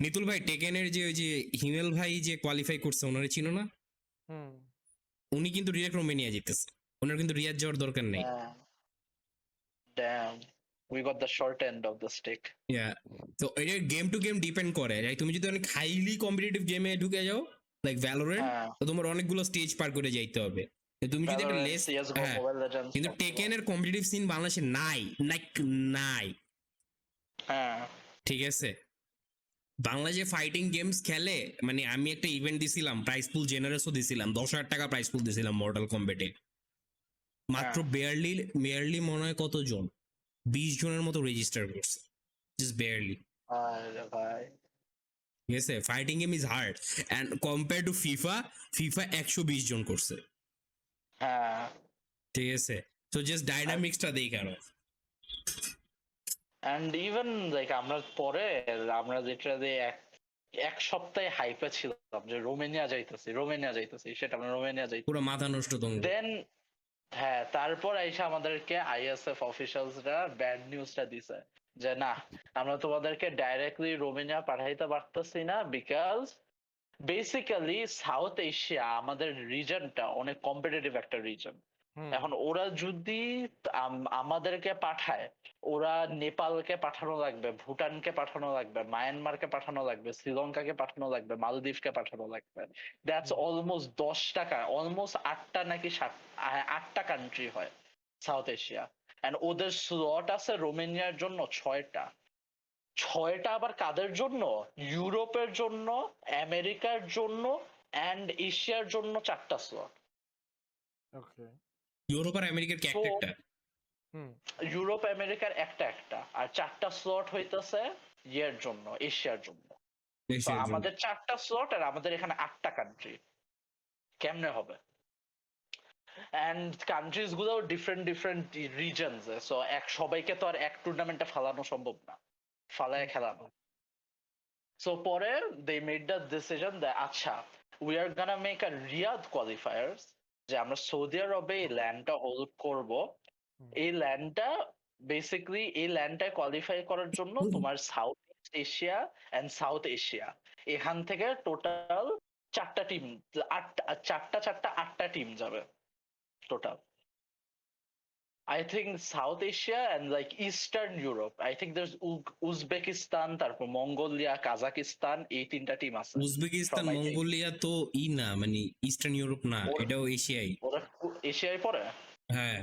নিতুল ভাই, টেকেনের যে ওই যে হিমেল ভাই যে কোয়ালিফাই করছে, ওনারে চিনো না? উনি কিন্তু ডিরেক্ট রোমানিয়া জিতেছে, ওনার কিন্তু রিয়াদ যাওয়ার দরকার নেই। Damn, we got the short end of the stick. Yeah, তো এটা গেম টু গেম ডিপেন্ড করে। লাইক তুমি যদি অনেক হাইলি কম্পিটিটিভ গেমে ঢুকে যাও লাইক ভ্যালোরেন্ট, তো তোমার অনেকগুলো স্টেজ পার করে যাইতে হবে। তুমি যদি একটা লেস, কিন্তু টেকেনের কম্পিটিটিভ সিন বাংলাদেশে নাই, নাই। হ্যাঁ ঠিক আছে, বাংলাদেশে ফাইটিং গেমস খেলে, মানে আমি একটা ইভেন্ট দিছিলাম, প্রাইস পুল জেনারেসও দিছিলাম, 10,000 টাকা প্রাইস পুল দিছিলাম মর্টাল কম্বেটে। মাত্র বেয়ারলি মনে হয় কতজন, 20 জনের মতো রেজিস্টার করছে, জাস্ট বেয়ারলি। ঠিক আছে, fighting game is hard and compare to FIFA 120 জন করছে। হ্যাঁ ঠিক আছে, তো জাস্ট ডাইনামিক্সটা দেই কেন। and even like আমরা পরে আমরা যেটা এক সপ্তাহে হাইপে ছিলাম যে রোমেনিয়া যাইতেছি সেটা আমরা রোমেনিয়া যাইতেছি পুরো মাথা নষ্ট তোমার। দেন হ্যাঁ তারপর এসে আমাদেরকে আইএসএফ অফিসিয়ালসরা ব্যাড নিউজটা দিছে যে না আমরা তোমাদেরকে ডাইরেক্টলি রোমেনিয়া পাঠাইতে পারতেছি না বিকজ বেসিক্যালি সাউথ এশিয়া আমাদের রিজনটা অনেক কম্পিটিটিভ একটা রিজন। এখন ওরা যদি আমাদেরকে পাঠায়, ওরা নেপালকে পাঠানো লাগবে, ভুটানকে পাঠানো লাগবে, মায়ানমারকে পাঠানো লাগবে, শ্রীলঙ্কাকে পাঠানো লাগবে, মালদ্বীপকে পাঠানো লাগবে। দ্যাটস অলমোস্ট 10টা, অলমোস্ট 8টা নাকি 8টা কান্ট্রি হয় সাউথ এশিয়া। এন্ড ওদের স্লট আছে রোমেনিয়ার জন্য 6টা। 6টা আবার কাদের জন্য? ইউরোপের জন্য, আমেরিকার জন্য এন্ড এশিয়ার জন্য 4টা স্লট। ওকে। ইউরোপ আর আমেরিকার কি একটা একটা? ইউরোপ আমেরিকার একটা একটা, আর 4টা স্লট হইতেছে ইয়ের জন্য, এশিয়ার জন্য। তো আমাদের 4টা স্লট আর আমাদের এখানে 8টা কান্ট্রি, কেমনে হবে? এন্ড কান্ট্রিজ গুলো ডিফারেন্ট ডিফারেন্ট রিজনস, সো সবাইকে তো আর এক টুর্নামেন্টে ফালানো সম্ভব না, ফালায় খেলানো। সো পরে they made the decision that আচ্ছা we are gonna make a Riyadh qualifiers, যে আমরা সৌদি আরবে এই ল্যান্ডটা হোল্ড করব। এই ল্যান্ডটা বেসিক্যালি এই ল্যান্ডটায় কোয়ালিফাই করার জন্য তোমার South East Asia and South Asia এখান থেকে টোটাল 4টা টিম, 8টা টিম যাবে total. I think South Asia and like Eastern Europe. I think there's Uzbekistan, তারপর মঙ্গোলিয়া, কাজাকিস্তান, এই 3টা টিম আছে। উজবেকিস্তান মঙ্গোলিয়া তো না মানে ইস্টার্ন ইউরোপ না, এটাও এশিয়াই। ওরা এশিয়ায় পড়ে? হ্যাঁ।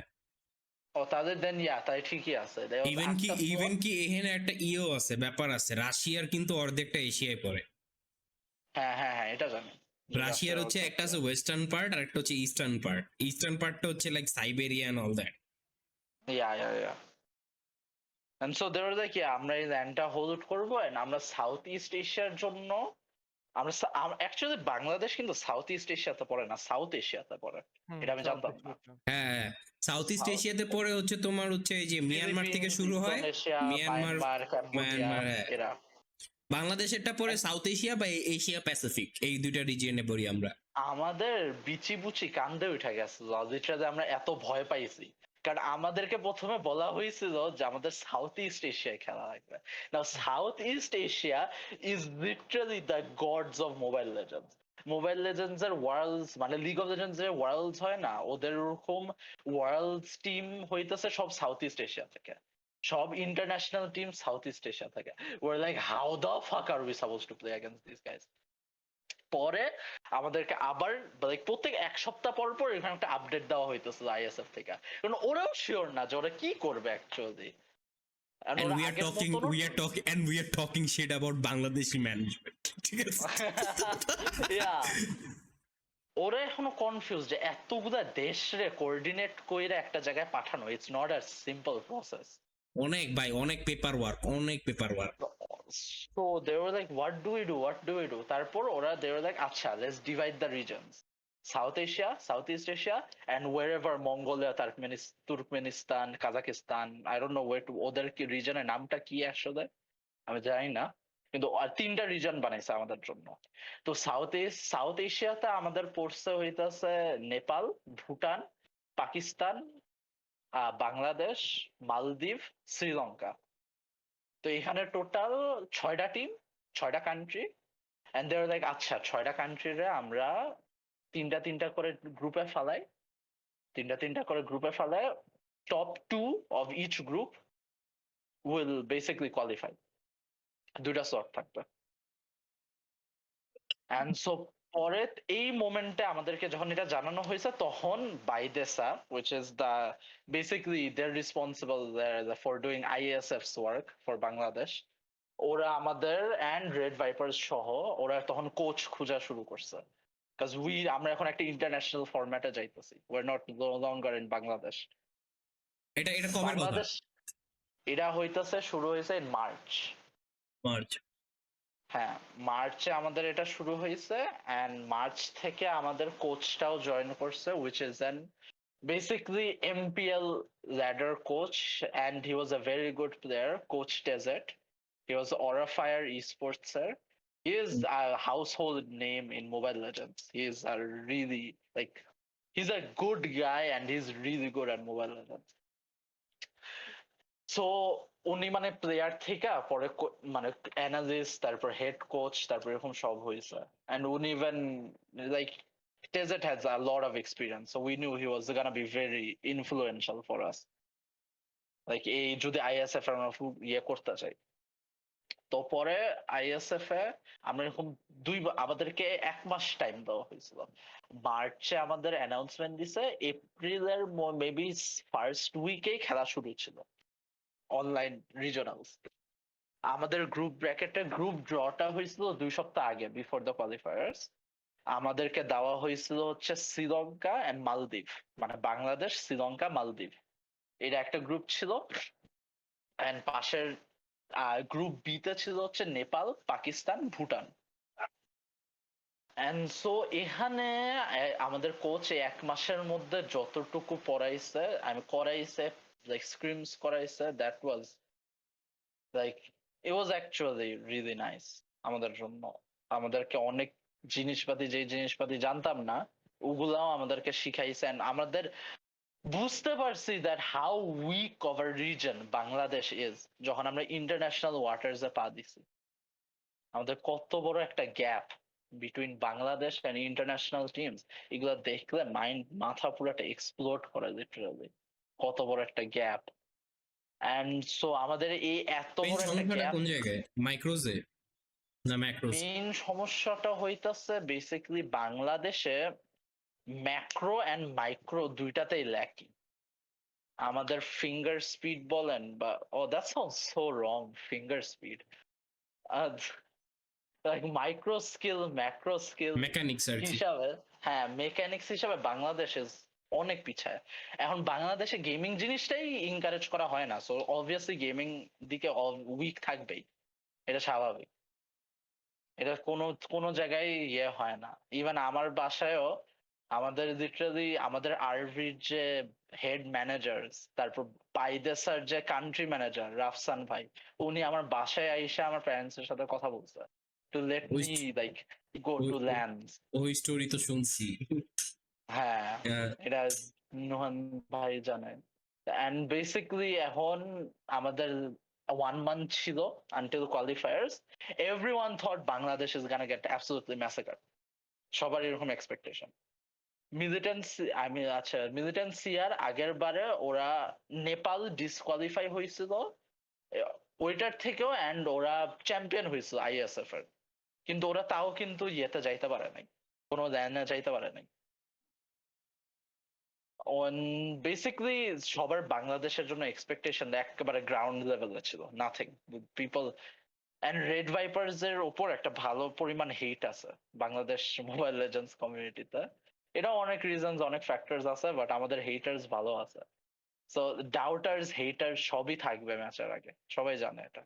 ও তাদের দেন তাই ঠিকই আছে। ইভেন কি এখানে একটা ইও আছে, ব্যাপার আছে, রাশিয়ার কিন্তু অর্ধেকটা এশিয়ায় পড়ে। হ্যাঁ হ্যাঁ হ্যাঁ এটা জানি। রাশিয়ার হচ্ছে একটা আছে ওয়েস্টার্ন পার্ট আর একটা হচ্ছে ইস্টার্ন পার্ট। ইস্টার্ন পার্টটা হচ্ছে like Siberia and all that. Yeah. And so they were like, আমরা এই ল্যান্ডটা হোল্ড করবো এন্ড আমরা সাউথ ইস্ট এশিয়ার জন্য আমরা অ্যাকচুয়ালি বাংলাদেশ কিন্তু সাউথ ইস্ট এশিয়াতে পড়ে না, সাউথ এশিয়াতে পড়ে। এটা আমি জানতাম না। হ্যাঁ সাউথ ইস্ট এশিয়াতে পড়ে হচ্ছে তোমার হচ্ছে এই যে মিয়ানমার থেকে শুরু হয়, মিয়ানমার, এরা। বাংলাদেশেরটা পরে সাউথ এশিয়া বা এশিয়া প্যাসিফিক, এই দুইটা রিজিয়নে পড়ি আমরা। আমাদের বিচি বুচি কান্দে উঠে গেছে লিটারালি, আমরা এত ভয় পাইছি কারণ আমাদেরকে প্রথমে বলা হয়েছিল যে আমাদের সাউথ ইস্ট এশিয়ায় খেলা লাগবে। Now South East Asia is literally the gods of Mobile Legends. Mobile Legends এর ওয়ার্ল্ডস মানে লিগ অফ লেজেন্ডস এর ওয়ার্ল্ডস হয় না, ওদের ওরকম ওয়ার্ল্ডস টিম হইতেছে সব সাউথ ইস্ট এশিয়া থেকে, সব international team South East Asia থেকে। Were like how the fuck are we suppose to play against this guys. পরে আমাদেরকে আবার প্রত্যেক এক সপ্তাহ পর পর এখানে একটা আপডেট দেওয়া হইতেছে আইএসএফ থেকে, কারণ ওরাও শিওর না যে ওরা কি করবে actually. And we are talking shit about Bangladeshi management. ঠিক আছে? ওরা এখনো কনফিউজ যে এতগুলা দেশরে কোঅর্ডিনেট কইরা একটা জায়গায় পাঠানো, it's not a simple process. অনেক ভাই, অনেক paper work. So they were like, what do we do? তারপর ওরা they were like, আচ্ছা let's divide the regions. South Asia, Southeast Asia, and wherever Mongolia, Turkmenistan, Kazakhstan, I don't know where to, ওদের কি রিজনের নামটা কি আসলে আমি জানি না, কিন্তু 3টা রিজন বানাইছে আমাদের জন্য। তো সাউথ এশিয়াতে আমাদের পড়ছে হইতাছে নেপাল, ভুটান, পাকিস্তান, বাংলাদেশ, মালদ্বীপ, শ্রীলঙ্কা। তো এখানে টোটাল 6টা টিম, 6টা country. And they are like আচ্ছা 6টা কান্ট্রিরে আমরা 3টা করে গ্রুপে ফেলাই, 3টা করে গ্রুপে ফেলাই, top 2 of each group will basically qualify. 2টা স্লট থাকবে। এন্ড সো পরে এই মোমেন্টে আমাদেরকে যখন এটা জানানো হয়েছে তখন বাইদেসা, which is the basically they're responsible for doing IESF's work for Bangladesh, ওরা আমাদের and RedViperz সহ ওরা তখন কোচ খোঁজা শুরু করছে, because আমরা এখন একটা ইন্টারন্যাশনাল ফরম্যাটে যাইতেছি, we're not no longer in Bangladesh. এটা কবে কথা? এটা হইতাছে শুরু হয়েছে মার্চ। হ্যাঁ মার্চে আমাদের এটা শুরু হয়েছে, এন্ড মার্চ থেকে আমাদের কোচটাও জয়েন করছে, which is an basically MPL ladder coach, and he was a very good player, Coach Desert. He was Aura Fire ESports sir. He is a household name in Mobile Legends. He is a really like he's a good guy and he's really good at Mobile Legends. So উনি মানে player থেকে পরে মানে analyst তারপর head coach তারপর এরকম সব হয়েছে এন্ড উনি even like Tezzet has a lot of experience, so we knew he was gonna be very influential for us. Like এই যদি ISF এর আমরা ইয়ে করতে চাই, তো পরে ISF এ আমরা এরকম আমাদেরকে 1 মাস টাইম দেওয়া হয়েছিল। মার্চে আমাদের অ্যানাউন্সমেন্ট দিছে, এপ্রিলের মেবি ফার্স্ট উইকেই খেলা শুরু ছিল অনলাইন রিজনালস। আমাদের গ্রুপ ব্র্যাকেটে গ্রুপ ড্রটা হয়েছিল 2 সপ্তাহ আগে, বিফোর দ্য কোয়ালিফায়ার্স। আমাদেরকে দেওয়া হয়েছিল হচ্ছে শ্রীলঙ্কা এন্ড মালদ্বীপ, মানে বাংলাদেশ, শ্রীলঙ্কা, মালদ্বীপ, এটা একটা গ্রুপ ছিল। এন্ড পাশের গ্রুপ বি তে ছিল হচ্ছে নেপাল, পাকিস্তান, ভুটান। এন্ড সো এখানে আমাদের কোচ 1 মাসের মধ্যে যতটুকু পড়াইছে করাইছে, লাইক স্ক্রিমস করাইছে, that was like it was actually really nice আমাদের জন্য। আমাদেরকে অনেক জিনিসপাতি, যে জিনিসপাতি জানতাম না ওগুলাও আমাদেরকে শিখাইছে। and আমাদের বুঝতে পারছি that how weak of a region Bangladesh is যখন আমরা ইন্টারন্যাশনাল ওয়াটার্স এ পা দিছি। আমাদের কত বড় একটা gap between Bangladesh and international teams, এগুলো দেখলে মাথা পুরোটা এক্সপ্লোড করে লিটারালি, কত বড় একটা গ্যাপ। এন্ড সো আমাদের এই এত বড় একটা গ্যাপ কোন জায়গায়, মাইক্রোজে না ম্যাক্রোজ? মেইন সমস্যাটা হইতাছে বেসিক্যালি বাংলাদেশে ম্যাক্রো এন্ড মাইক্রো দুইটাতেই ল্যাকি। আমাদের ফিঙ্গার স্পিড বলেন বা that sounds so wrong, finger speed, like micro skill, macro skill mechanics আর কি। হিসাবে, হ্যাঁ মেকানিক্স হিসাবে বাংলাদেশ অনেক পিছায়। এখন বাংলাদেশে গেমিং জিনিসটাই এনকারেজ করা হয় না, সো অবভিয়াসলি গেমিং দিকে উইক থাকবেই, এটা স্বাভাবিক। এটা কোনো জায়গায় ইয়ে হয় না। ইভেন আমার বাসায়ও আমাদের লিটারালি আমাদের আরভির যে হেড ম্যানেজার, তারপর পাইদেসার যে কান্ট্রি ম্যানেজার রাফসান ভাই, উনি আমার বাসায় আইসা আমার প্যারেন্টস এর সাথে কথা বলছে to let me like go to LANs. ওই স্টোরি তো শুনছি। হ্যাঁ এটা নুহান ভাই জানেন। এন্ড বেসিক্যালি এখন আমাদের 1 month ছিল until qualifiers. Everyone thought Bangladesh is gonna get absolutely massacred. সবার এরকম এক্সপেকটেশন। মিলিটেন্সিয়ার আগের বারে ওরা নেপাল ডিসকোয়ালিফাই হয়েছিল ওইটার থেকেও, এন্ড ওরা চ্যাম্পিয়ন হয়েছিল ISF এর, কিন্তু ওরা তাও কিন্তু ইয়েতে যাইতে পারে নাই, কোনো ল্যান্ডে যাইতে পারে নাই। বেসিক্যালি সবার বাংলাদেশের জন্য এক্সপেকটেশন একেবারে গ্রাউন্ড লেভেলে ছিল, নাথিং। পিপল এন্ড RedViperz এর উপর একটা ভালো পরিমাণ হেট আছে বাংলাদেশ মোবাইল লেজেন্ডস কমিউনিটিতে। এটা অনেক রিজনস, অনেক ফ্যাক্টরস আছে, বাট আমাদের হেটার্স ভালো আছে। সো ডাউটার্স, হেটার্স সবই থাকবে ম্যাচের আগে, সবাই জানে এটা।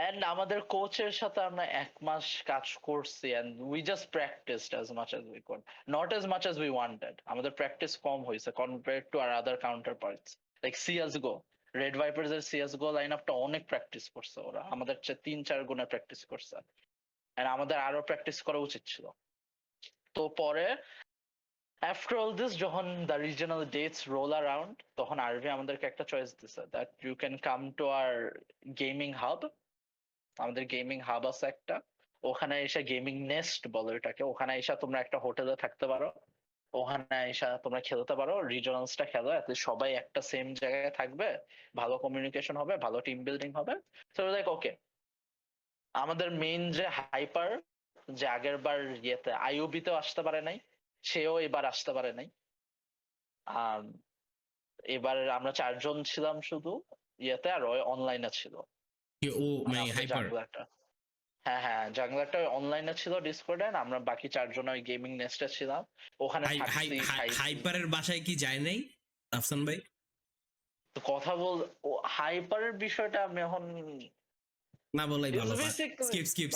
এন্ড আমাদের কোচের সাথে আমরা 1 মাস কাজ করছি, and we just practised as much as we could, not as much as we wanted. আমাদের প্র্যাকটিস কম হয়েছে compared to our other counterparts like CSGO। RedViperz এর CSGO লাইন আপটা অনেক প্র্যাকটিস করছে ওরা, আমাদের চেয়ে 3-4 গুণে প্র্যাকটিস করছে, এন্ড আমাদের আরো প্র্যাকটিস করা উচিত ছিল। তো পরে আফটার অল দিস যখন the regional dates roll around, তখন আরভি আমাদেরকে একটা চয়েস দিছে that you can come to our gaming hub. আমাদের গেমিং হাব আছে একটা, ওখানে এসে গেমিং নেস্ট বলে এটাকে, ওখানে এসে তোমরা একটা হোটেলে থাকতে পারো, ওখানে এসে তোমরা খেলতে পারো, রিজনালসটা খেলো, এতে সবাই একটা সেম জায়গায় থাকবে, ভালো কমিউনিকেশন হবে, ভালো টিম বিল্ডিং হবে। So like okay. আমাদের মেইন যে হাইপার, যে আগের বার ইয়েতে আইওবিতেও আসতে পারে নাই, সেও এবার আসতে পারে নাই। এবার আমরা 4 জন ছিলাম শুধু ইয়েতে, আর অনলাইনে ছিল। ও মানে হাইপার? হ্যাঁ হ্যাঁ, জাংলারটা অনলাইনে ছিল ডিসকর্ডে, আমরা বাকি 4 জন ওই গেমিং নেস্টে ছিলাম ওখানে থাকছি। হাইপারের বাসায় কি যায় নাই আফসান ভাই? তো কথা বল, হাইপারের বিষয়টা আমি এখন না বলাই ভালো, স্কিপ স্কিপ স্কিপ।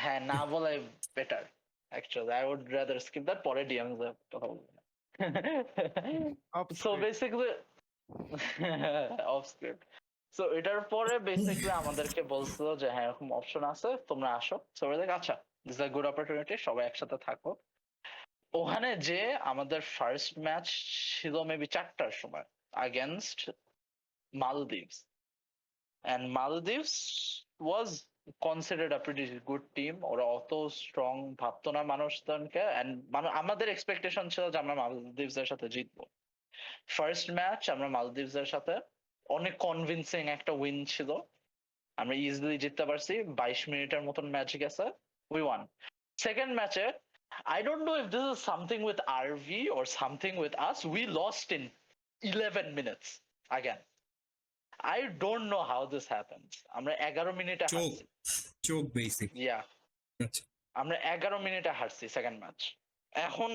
হ্যাঁ না বলে better actually. I would rather skip that, পরে ডিএম এ কথা বলবো। So basically off script. So এটার পরে বেসিক্যালি আমাদেরকে বলছিল যে হ্যাঁ এরকম অপশন আছে, তোমরা আসো। সো আচ্ছা, this is a good opportunity, সবাই একসাথে থাকো। ওখানে যে আমাদের ফার্স্ট ম্যাচ ছিল মেবি 4টার সময় against Maldives, and Maldives was considered a pretty good team. ওরা অত স্ট্রং ভাবতো না মানুষজনকে, এন্ড আমাদের এক্সপেকটেশন ছিল যে আমরা মালদ্বীপস এর সাথে জিতবো। ফার্স্ট ম্যাচ আমরা মালদ্বীপস এর সাথে অনেক কনভিনসিং একটা উইন ছিল, আমরা ইজিলি জিততে পারছি। 22 মিনিটের মতন ম্যাচ গেছে, উই ওয়ান। সেকেন্ড ম্যাচে I don't know if this is something with RV or something with us. We lost in 11 minutes again. I don't know how this happens. আমরা 11 মিনিটে হারছি। চোখ বেসিক। Yeah. আচ্ছা। আমরা 11 মিনিটে হারছি সেকেন্ড ম্যাচ। এখন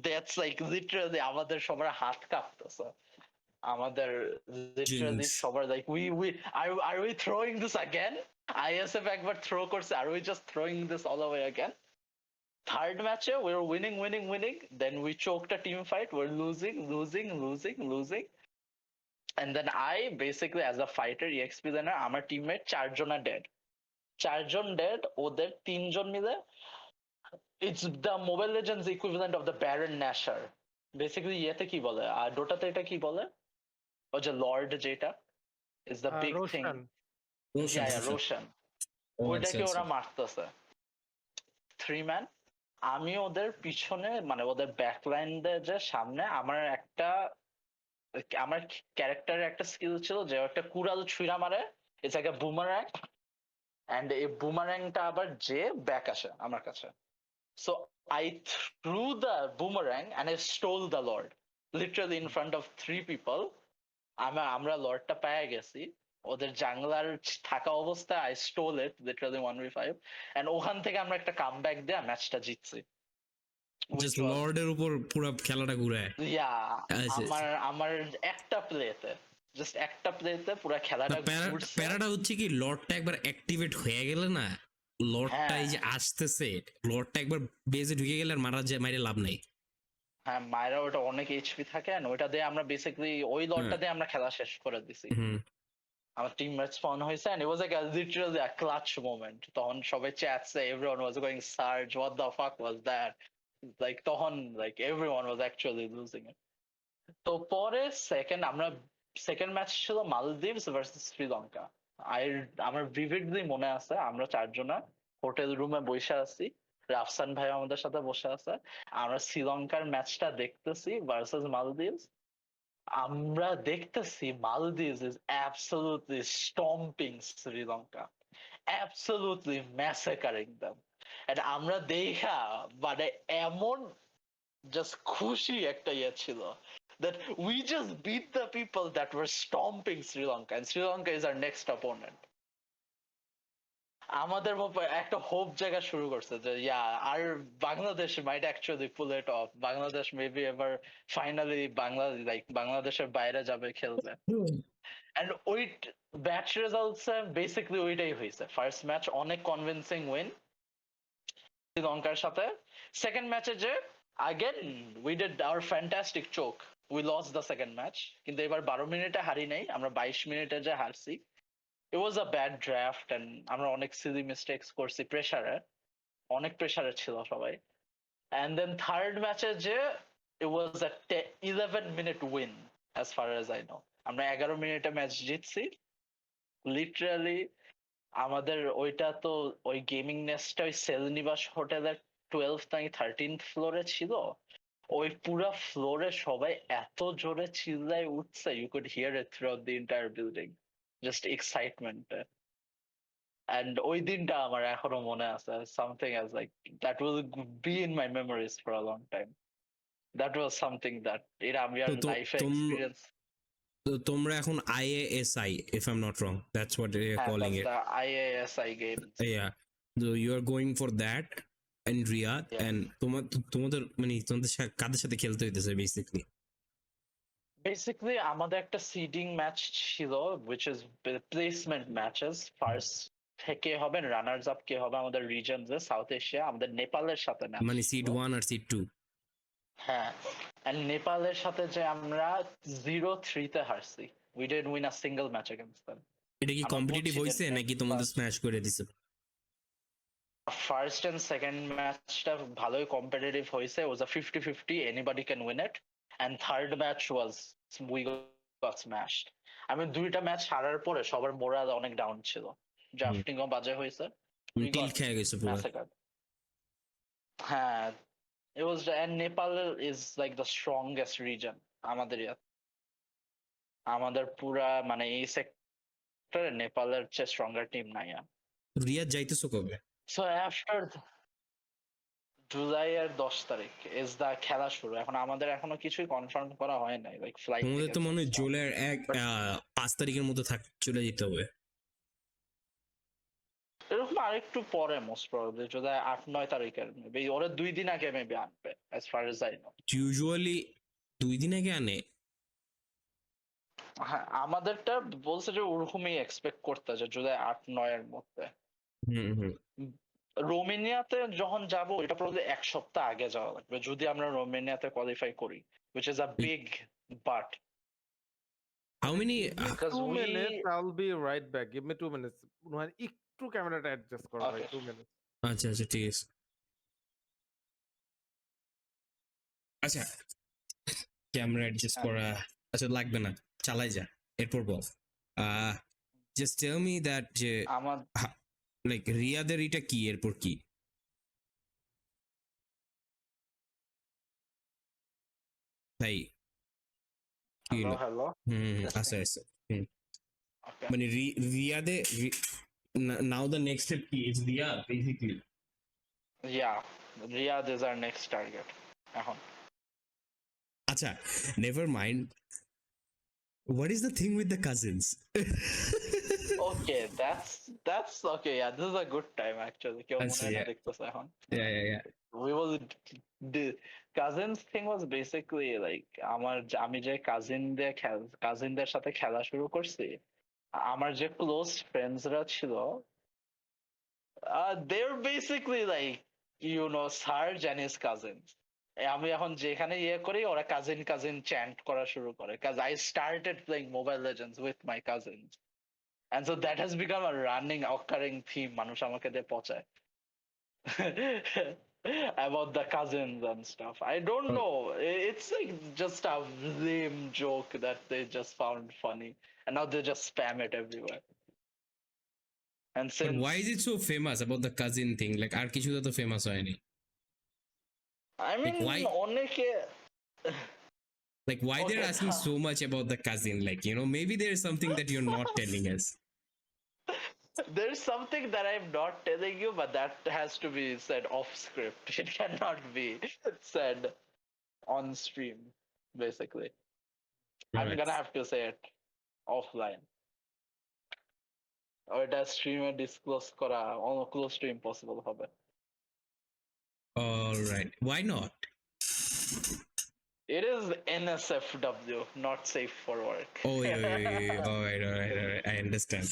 that's like literally আমাদের সবার হাত কাঁপতেছে। আমাদের লিটারালি সবার like we are we throwing this again? ISF একবার থ্রো করছে, are we just throwing this all away again? Third match, we were winning. Then we choked a team fight. We're losing. And then I basically, as a fighter, EXP learner, আমার teammate 4 জনা dead. 4 জন dead. ওদের 3 জন মিলে, it's the Mobile Legends equivalent of the Baron Nashor. Basically, ইয়েতে কি বলে? আর ডোটাতে এটা কি বলে? ও যে লর্ড যেটা is the big thing. Yeah, Roshan. ওইটাকে ওরা মারতেছে। 3 man. আমি ওদের পিছনে মানে ওদের ব্যাকলাইনদের যে সামনে আমার ক্যারেক্টারের একটা স্কিল ছিল যে একটা কুড়াল ছুঁড়া মারে, it's like a boomerang, and এই বুমারাংটা আবার যে ব্যাক আসে আমার কাছে। So I threw the boomerang and I stole the lord literally in front of 3 people. আমরা লর্ডটা পেয়ে গেছি ওদের জাংলার থাকা অবস্থায়। I stole it literally 1v5, and ওখান থেকে আমরা একটা কামব্যাক দিয়ে ম্যাচটা জিতছি। জাস্ট লর্ডের উপর পুরো খেলাটা ঘুরে। আমার একটা প্লেতে পুরো খেলাটা ঘুরছে। প্যারাটা হচ্ছে কি, লর্ডটা একবার অ্যাক্টিভেট হয়ে গেলে না, লর্ডটা এই যে আসতেছে, লর্ডটা একবার বেজে ঢুকে গেলে আর মাইরে লাভ নাই। হ্যাঁ, মায়েরা ওটা অনেক এইচপি থাকে, ওইটা দিয়ে আমরা বেসিক্যালি ওই লর্ডটা দিয়ে আমরা খেলা শেষ করে দিছি। আমার টিমমেট স্পন হইছে, and it was like a literally a clutch moment. তখন সবাই চ্যাটসে everyone was going, Serjj, what the fuck was that? Like তখন like everyone was actually losing it. তো পরে সেকেন্ড ম্যাচ ছিল মালদ্বীপস ভার্সেস শ্রীলঙ্কা। আমার ভিভিডলি মনে আছে আমরা 4 জনা হোটেল রুমে বসে আছি, রাফসান ভাই আমাদের সাথে বসে আছে, আমরা শ্রীলঙ্কার ম্যাচটা দেখতেছি ভার্সেস মালদ্বীপস। আমরা দেখতেছি Maldives is absolutely stomping Sri Lanka, absolutely massacring them. And আমরা দেখা মানে এমন জাস্ট খুশি একটা ইয়ে ছিল that we just beat the people that were stomping Sri Lanka, and Sri Lanka is our next opponent. আমাদের একটা হোপ জায়গা শুরু করছে যে আর Bangladesh might actually pull it off. Bangladesh maybe ever finally বাংলাদেশের বাইরে যাবে খেলবে। And ওই ব্যাচ রেজাল্টস বেসিক্যালি ওইটাই হয়েছে। ফার্স্ট ম্যাচ অনেক কনভিনসিং উইন শ্রীলঙ্কার সাথে। সেকেন্ড ম্যাচে যে again we did our fantastic choke, we lost the second match, কিন্তু এবার 12 মিনিটে হারি নাই, আমরা 22 মিনিটে যে হারছি। It was a bad draft, and আমরা অনেক silly mistakes করছি, অনেক প্রেসারে ছিল সবাই। And then third match যে it was a 11-minute win as far as I know. আমরা 11 মিনিটে ম্যাচ জিতছি লিটারালি। আমাদের ওইটা তো ওই গেমিং নেস্টটা ওই সেলনিবাস হোটেলের 12th নাকি 13th ফ্লোরে ছিল। ওই পুরো ফ্লোরে সবাই এত জোরে চিল্লায় উঠছে, you could hear it throughout the entire building, just excitement. And ওই দিনটা আমার এখনো মনে আছে, something as like that will be in my memories for a long time. That was something that এটা আমি আর লাইফে এক্সপেরিয়েন্স। তোমরা এখন IASI, if I'm not wrong, that's what they are calling it. The IASI games. Yeah, so you are going for that and RIYADH, and তোমাদের মানে তোমাদের কাদের সাথে খেলতে হইতেছে বেসিক্যালি আমাদের একটা সিডিং ম্যাচ ছিল which is placement matches. First থেকে হবে রানার্স আপ কে হবে আমাদের রিজনসে সাউথ এশিয়া, আমাদের নেপালের সাথে ম্যাচ মানে সিড 1 আর সিড 2। হ্যাঁ, এন্ড নেপালের সাথে যে আমরা 0-3 তে হারছি, we didn't win a single match against them. এটা কি আমরা কম্পিটিটিভ বুঝছি যে হইছে নাকি তোমাদের স্ম্যাশ করে দিছে? ফার্স্ট এন্ড সেকেন্ড ম্যাচটা ভালোই কম্পিটিটিভ হয়েছে, was a 50-50, anybody can win it, and third match was we got smashed. আমি দুইটা ম্যাচ হারার পরে সবার মোরাল অনেক ডাউন ছিল, ড্রাফটিংও বাজে হয়েছে, টিল খেয়ে গেছে পুরো। হ্যাঁ, it was, and Nepal is like the strongest region আমাদের আমাদের পুরা মানে এই সেক্টরে নেপালের চেয়ে স্ট্রঙ্গার টিম নাই। রিয়াদ যাইতেছো কবে? সো আফটার জুলাইয়ের 10 তারিখ ইজ দা খেলা শুরু। এখন আমাদের এখনো কিছুই কনফার্ম করা হয় নাই, লাইক ফ্লাইট তোমাদের তো মনে হয় জুলাইয়ের 5 তারিখের মধ্যে চলে যেতে হবে। এরকম আরেকটু পরে মোস্ট প্রবাবলি জুলাই 8-9 তারিখের মেবি, ওরা 2 দিন আগে মেবি আনবে as far as I no. Usually 2 দিন আগে আনে। হ্যাঁ, আমাদেরটা বলছে যে ওরকমই এক্সপেক্ট করতে, যে জুলাই 8-9 এর মধ্যে। রোমেনিয়াতে যখন যাব এটা প্রবলেম 1 সপ্তাহ আগে যাওয়া লাগবে যদি আমরা রোমেনিয়াতে কোয়ালিফাই করি, which is a big but. How many? Because 2 we minutes, I'll be right back. Give me 2 minutes. Nuhan, একটু ক্যামেরাটা অ্যাডজাস্ট করো ভাই, Okay. 2 minutes. আচ্ছা আচ্ছা ঠিক আছে। আচ্ছা ক্যামেরা অ্যাডজাস্ট করা আচ্ছা লাগবে না, চালাই যা, এরপর বল। জাস্ট টেল মি দ্যাট যে আমার লাইক রিয়াদের এটা কি, এরপর কি? ভাই কি হলো? হ্যালো আচ্ছা আচ্ছা মানে রিয়াদে নাও দ্য নেক্সট স্টেপ কি is Riyadh basically? Yeah, Riyadh is our next target এখন। আচ্ছা never mind, what is the thing with the cousins? Okay, that's okay. Yeah, this is a good time actually. কেউ মনে হয় না দেখতেছে এখন। Yeah. We will the cousins thing was basically like আমি যে কাজিনদের সাথে খেলা শুরু করছি, আমার যে ক্লোজ ফ্রেন্ডসরা ছিল, they're basically like, you know, Serjj and his cousins. আমি এখন যেখানে করি ওরা কাজিন চ্যান্ট করা শুরু করে, cuz I started playing Mobile Legends with my cousins, and so that has become a running occurring theme মানুষ আমাকে দিয়ে পচায় about the cousins and stuff. I don't know, it's like just a lame joke that they just found funny, and now they just spam it everywhere. And But since why is it so famous about the cousin thing? Like আর কিছুতে তো famous হয়নি। I mean, why অনেকে like why they're asking so much about the cousin, like you know maybe there's something that you're not telling us. there's something that I'm not telling you, but that has to be said off script. It cannot be said on stream, basically. I'm Alright. gonna have to say it offline. Or এটা স্ট্রিমে disclose করা close to impossible হবে। All right, why not? It is NSFW, not safe for work. Oh yeah. All right, I understand,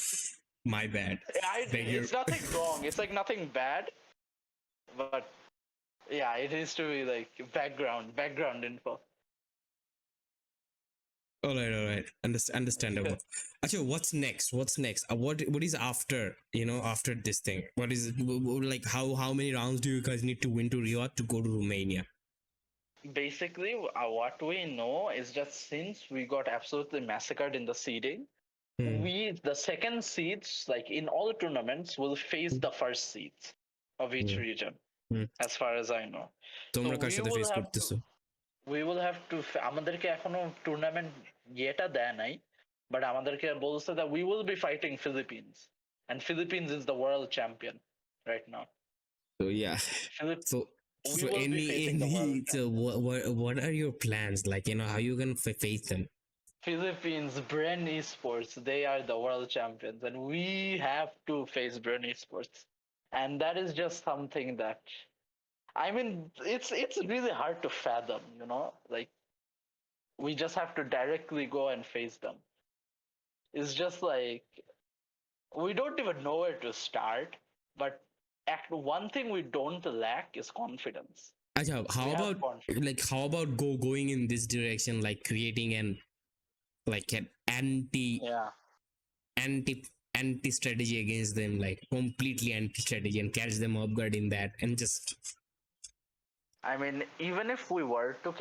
my bad. It's nothing wrong, it's like nothing bad, but yeah, it needs to be like background info. All right. Understandable. Actually, what's next? What is after, you know, after this thing? What is it, like how many rounds do you guys need to win to RIYADH to go to Romania? Basically, what we know is just since we got absolutely massacred in the seeding, the second seeds, like in all tournaments, will face the first seeds of each region, as far as I know. তোমরা কার সাথে face করতেছো? We will have to আমাদেরকে এখনো tournament ইয়েটা দেয় নাই, but আমাদেরকে বলছে that we will be fighting Philippines, and Philippines is the world champion right now. So yeah. So what are your plans, like, you know, how you gonna face them? Philippines, Bren ESports, they are the world champions, and we have to face Bren ESports, and that is just something that, I mean, it's really hard to fathom, you know, like we just have to directly go and face them. It's just like we don't even know where to start, but one thing we don't lack is confidence. How about going in this direction, like creating an anti anti-strategy against them, like completely anti-strategy, and catch them off guard in that, and just I mean, even if we were to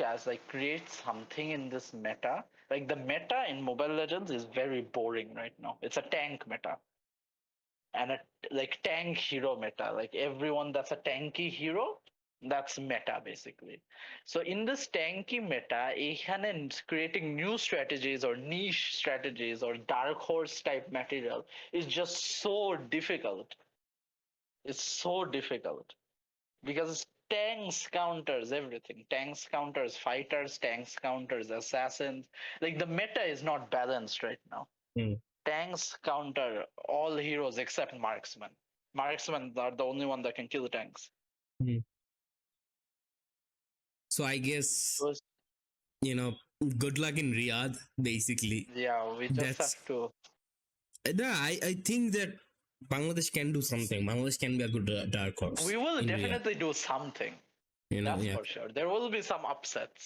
create something in this meta, like the meta in Mobile Legends is very boring right now. It's a tank meta and a tank hero meta. Like everyone that's a tanky hero, that's meta basically. So in this tanky meta, creating new strategies or niche strategies or dark horse type material is just so difficult. It's so difficult because tanks counters everything. Tanks counters fighters, tanks counters assassins. Like the meta is not balanced right now. Tanks counter all heroes except marksmen. Marksmen are the only one that can kill tanks. so I guess Those- good luck in Riyadh, basically. Yeah, we just That's have to. no, I think that Bangladesh can do something. Bangladesh can be a good dark horse. We will in Riyadh. definitely do something. That's for sure. There will be some upsets.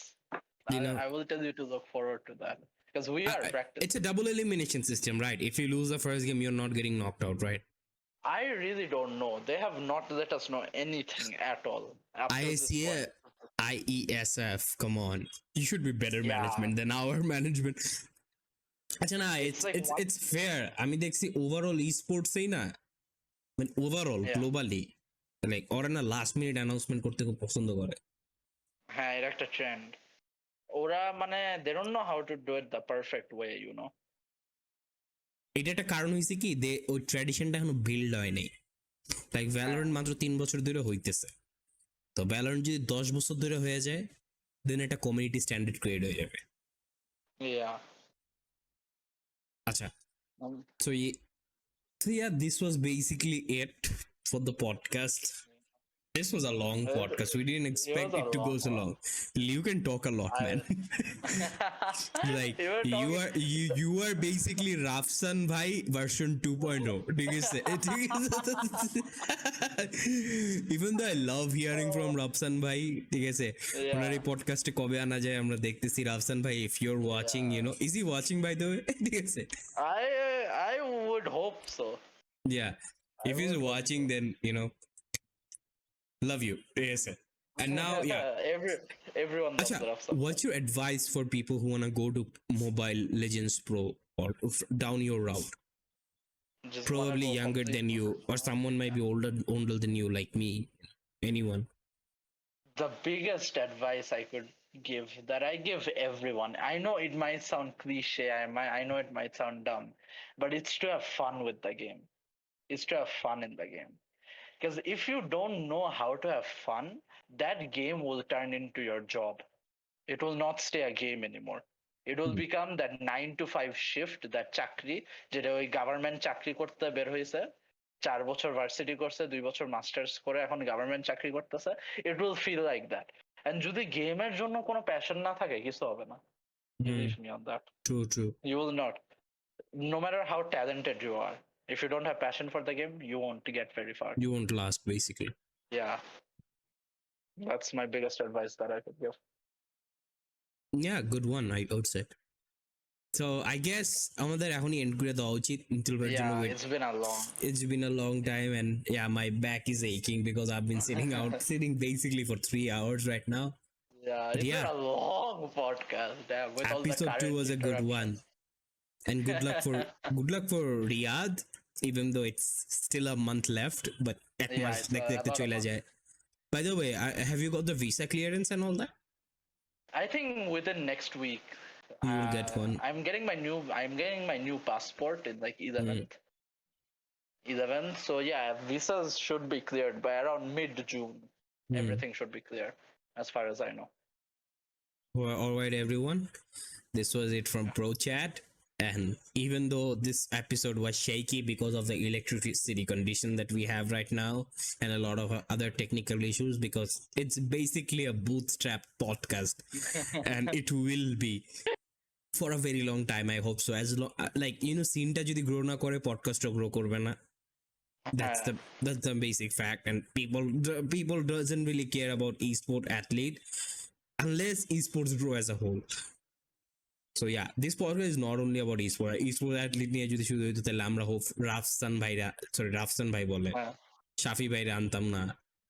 I will tell you to look forward to that because we are practicing. It's a double elimination system, right? If you lose the first game, you're not getting knocked out, right? I really don't know. They have not let us know anything at all. IESF, come on. You should be better Yeah. management than our management. আচ্ছা না, it's fair. আমি দেখছি overall esports এই না, মানে overall globally like ওরা না last minute announcement করতে খুব পছন্দ করে। হ্যাঁ, এটা একটা ট্রেন্ড। ওরা মানে they don't know how to do it the perfect way, you know. এটা একটা কারণ হইছে কি, ওই ট্র্যাডিশনটা এখনো বিল্ড হয় নাই। লাইক ভ্যালোরেন্ট মাত্র 3 বছর ধরে হইতেছে, তো ভ্যালোরেন্ট যদি 10 বছর ধরে হয়ে যায় দেন এটা কমিউনিটি স্ট্যান্ডার্ড ক্রিয়েট হয়ে যাবে। Yeah. আচ্ছা, so yeah, this was basically it for the podcast. This was a long podcast. We didn't expect it to go so long. You can talk a lot, man. Like you are basically Rafsan Bhai version 2.0. Even though I love hearing from Rafsan Bhai, ঠিক আছে, ওনার এই পডকাস্টে কবে আনা যায় আমরা দেখতেছি। Rafsan Bhai, if you're watching, is he watching by the way? ঠিক আছে, I would hope so. Yeah, if he's watching, then love you. Yes, sir. And now, everyone loves Rafsan. What's your advice for people who want to go to Mobile Legends Pro or down your route? Just Probably younger than you, or someone might be older than you, like me. Anyone. The biggest advice I could give, that I give everyone, I know it might sound cliche, I know it might sound dumb, but it's to have fun with the game. It's to have fun in the game. Because if you don't know how to have fun, that game will turn into your job. It will not stay a game anymore. It will become that 9 to 5 shift, that chakri, যেটা ওই government চাকরি করতে বের হয়েছে, 4 বছর varsity করছে, 2 বছর masters করে এখন গভর্নমেন্ট চাকরি করতেছে। It will feel like that. And যদি গেমের জন্য কোনো প্যাশন না থাকে, কিছু হবে না। Believe me on that. True. You will not. No matter how talented you are, if you don't have passion for the game, you won't get very far. You won't last, basically. Yeah. That's my biggest advice that I could give. Yeah, good one, I would say. So I guess আমাদের এখনই and করে দেওয়া উচিত। Yeah, it's been a long time, and yeah, my back is aching because I've been sitting basically for 3 hours right now. Yeah, it's been a long podcast. Damn, with episode all the 2 was a good one. And good luck for Riyadh, even though it's still a month left, but দেখতে চলে যায়। By the way, have you got the visa clearance and all that? I think within next week you will get one. I'm getting my new passport in like 11th. So yeah, visas should be cleared by around mid-June. Everything should be clear as far as I know. Well, all right, everyone, this was it from Pro Chat. And even though this episode was shaky because of the electricity condition that we have right now and a lot of other technical issues, because it's basically a bootstrap podcast and it will be for a very long time, I hope so. As long scene ta jodi grow na kore, podcast to grow korbe na. That's the basic fact. And people doesn't really care about esport athlete unless esports grow as a whole. So yeah, this podcast is not only about esports. Esports athlete নিয়ে যদি শুধু হইতো তাহলে আমরা রাফসান ভাই বলে হ্যাঁ, শাফি ভাইরে আনতাম না,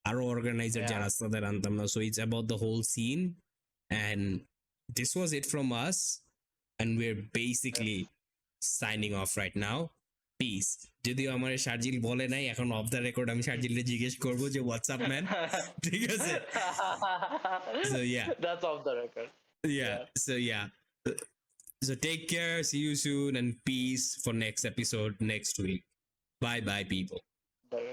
আরো অর্গানাইজার Yeah. যারা আছে তাদের আনতাম না. So it's about the whole scene, and this was it from us, and we're basically signing off right now. Peace. যদিও আমার শারজিল বলে নাই, এখন অফ দ্য রেকর্ড আমি শারজিলকে জিজ্ঞেস করবো যে হোয়াটসঅ্যাপ ম্যান, ঠিক আছে? So yeah. That's off the record. Yeah. So yeah. So take care, see you soon, and peace for next episode next week. Bye bye, people.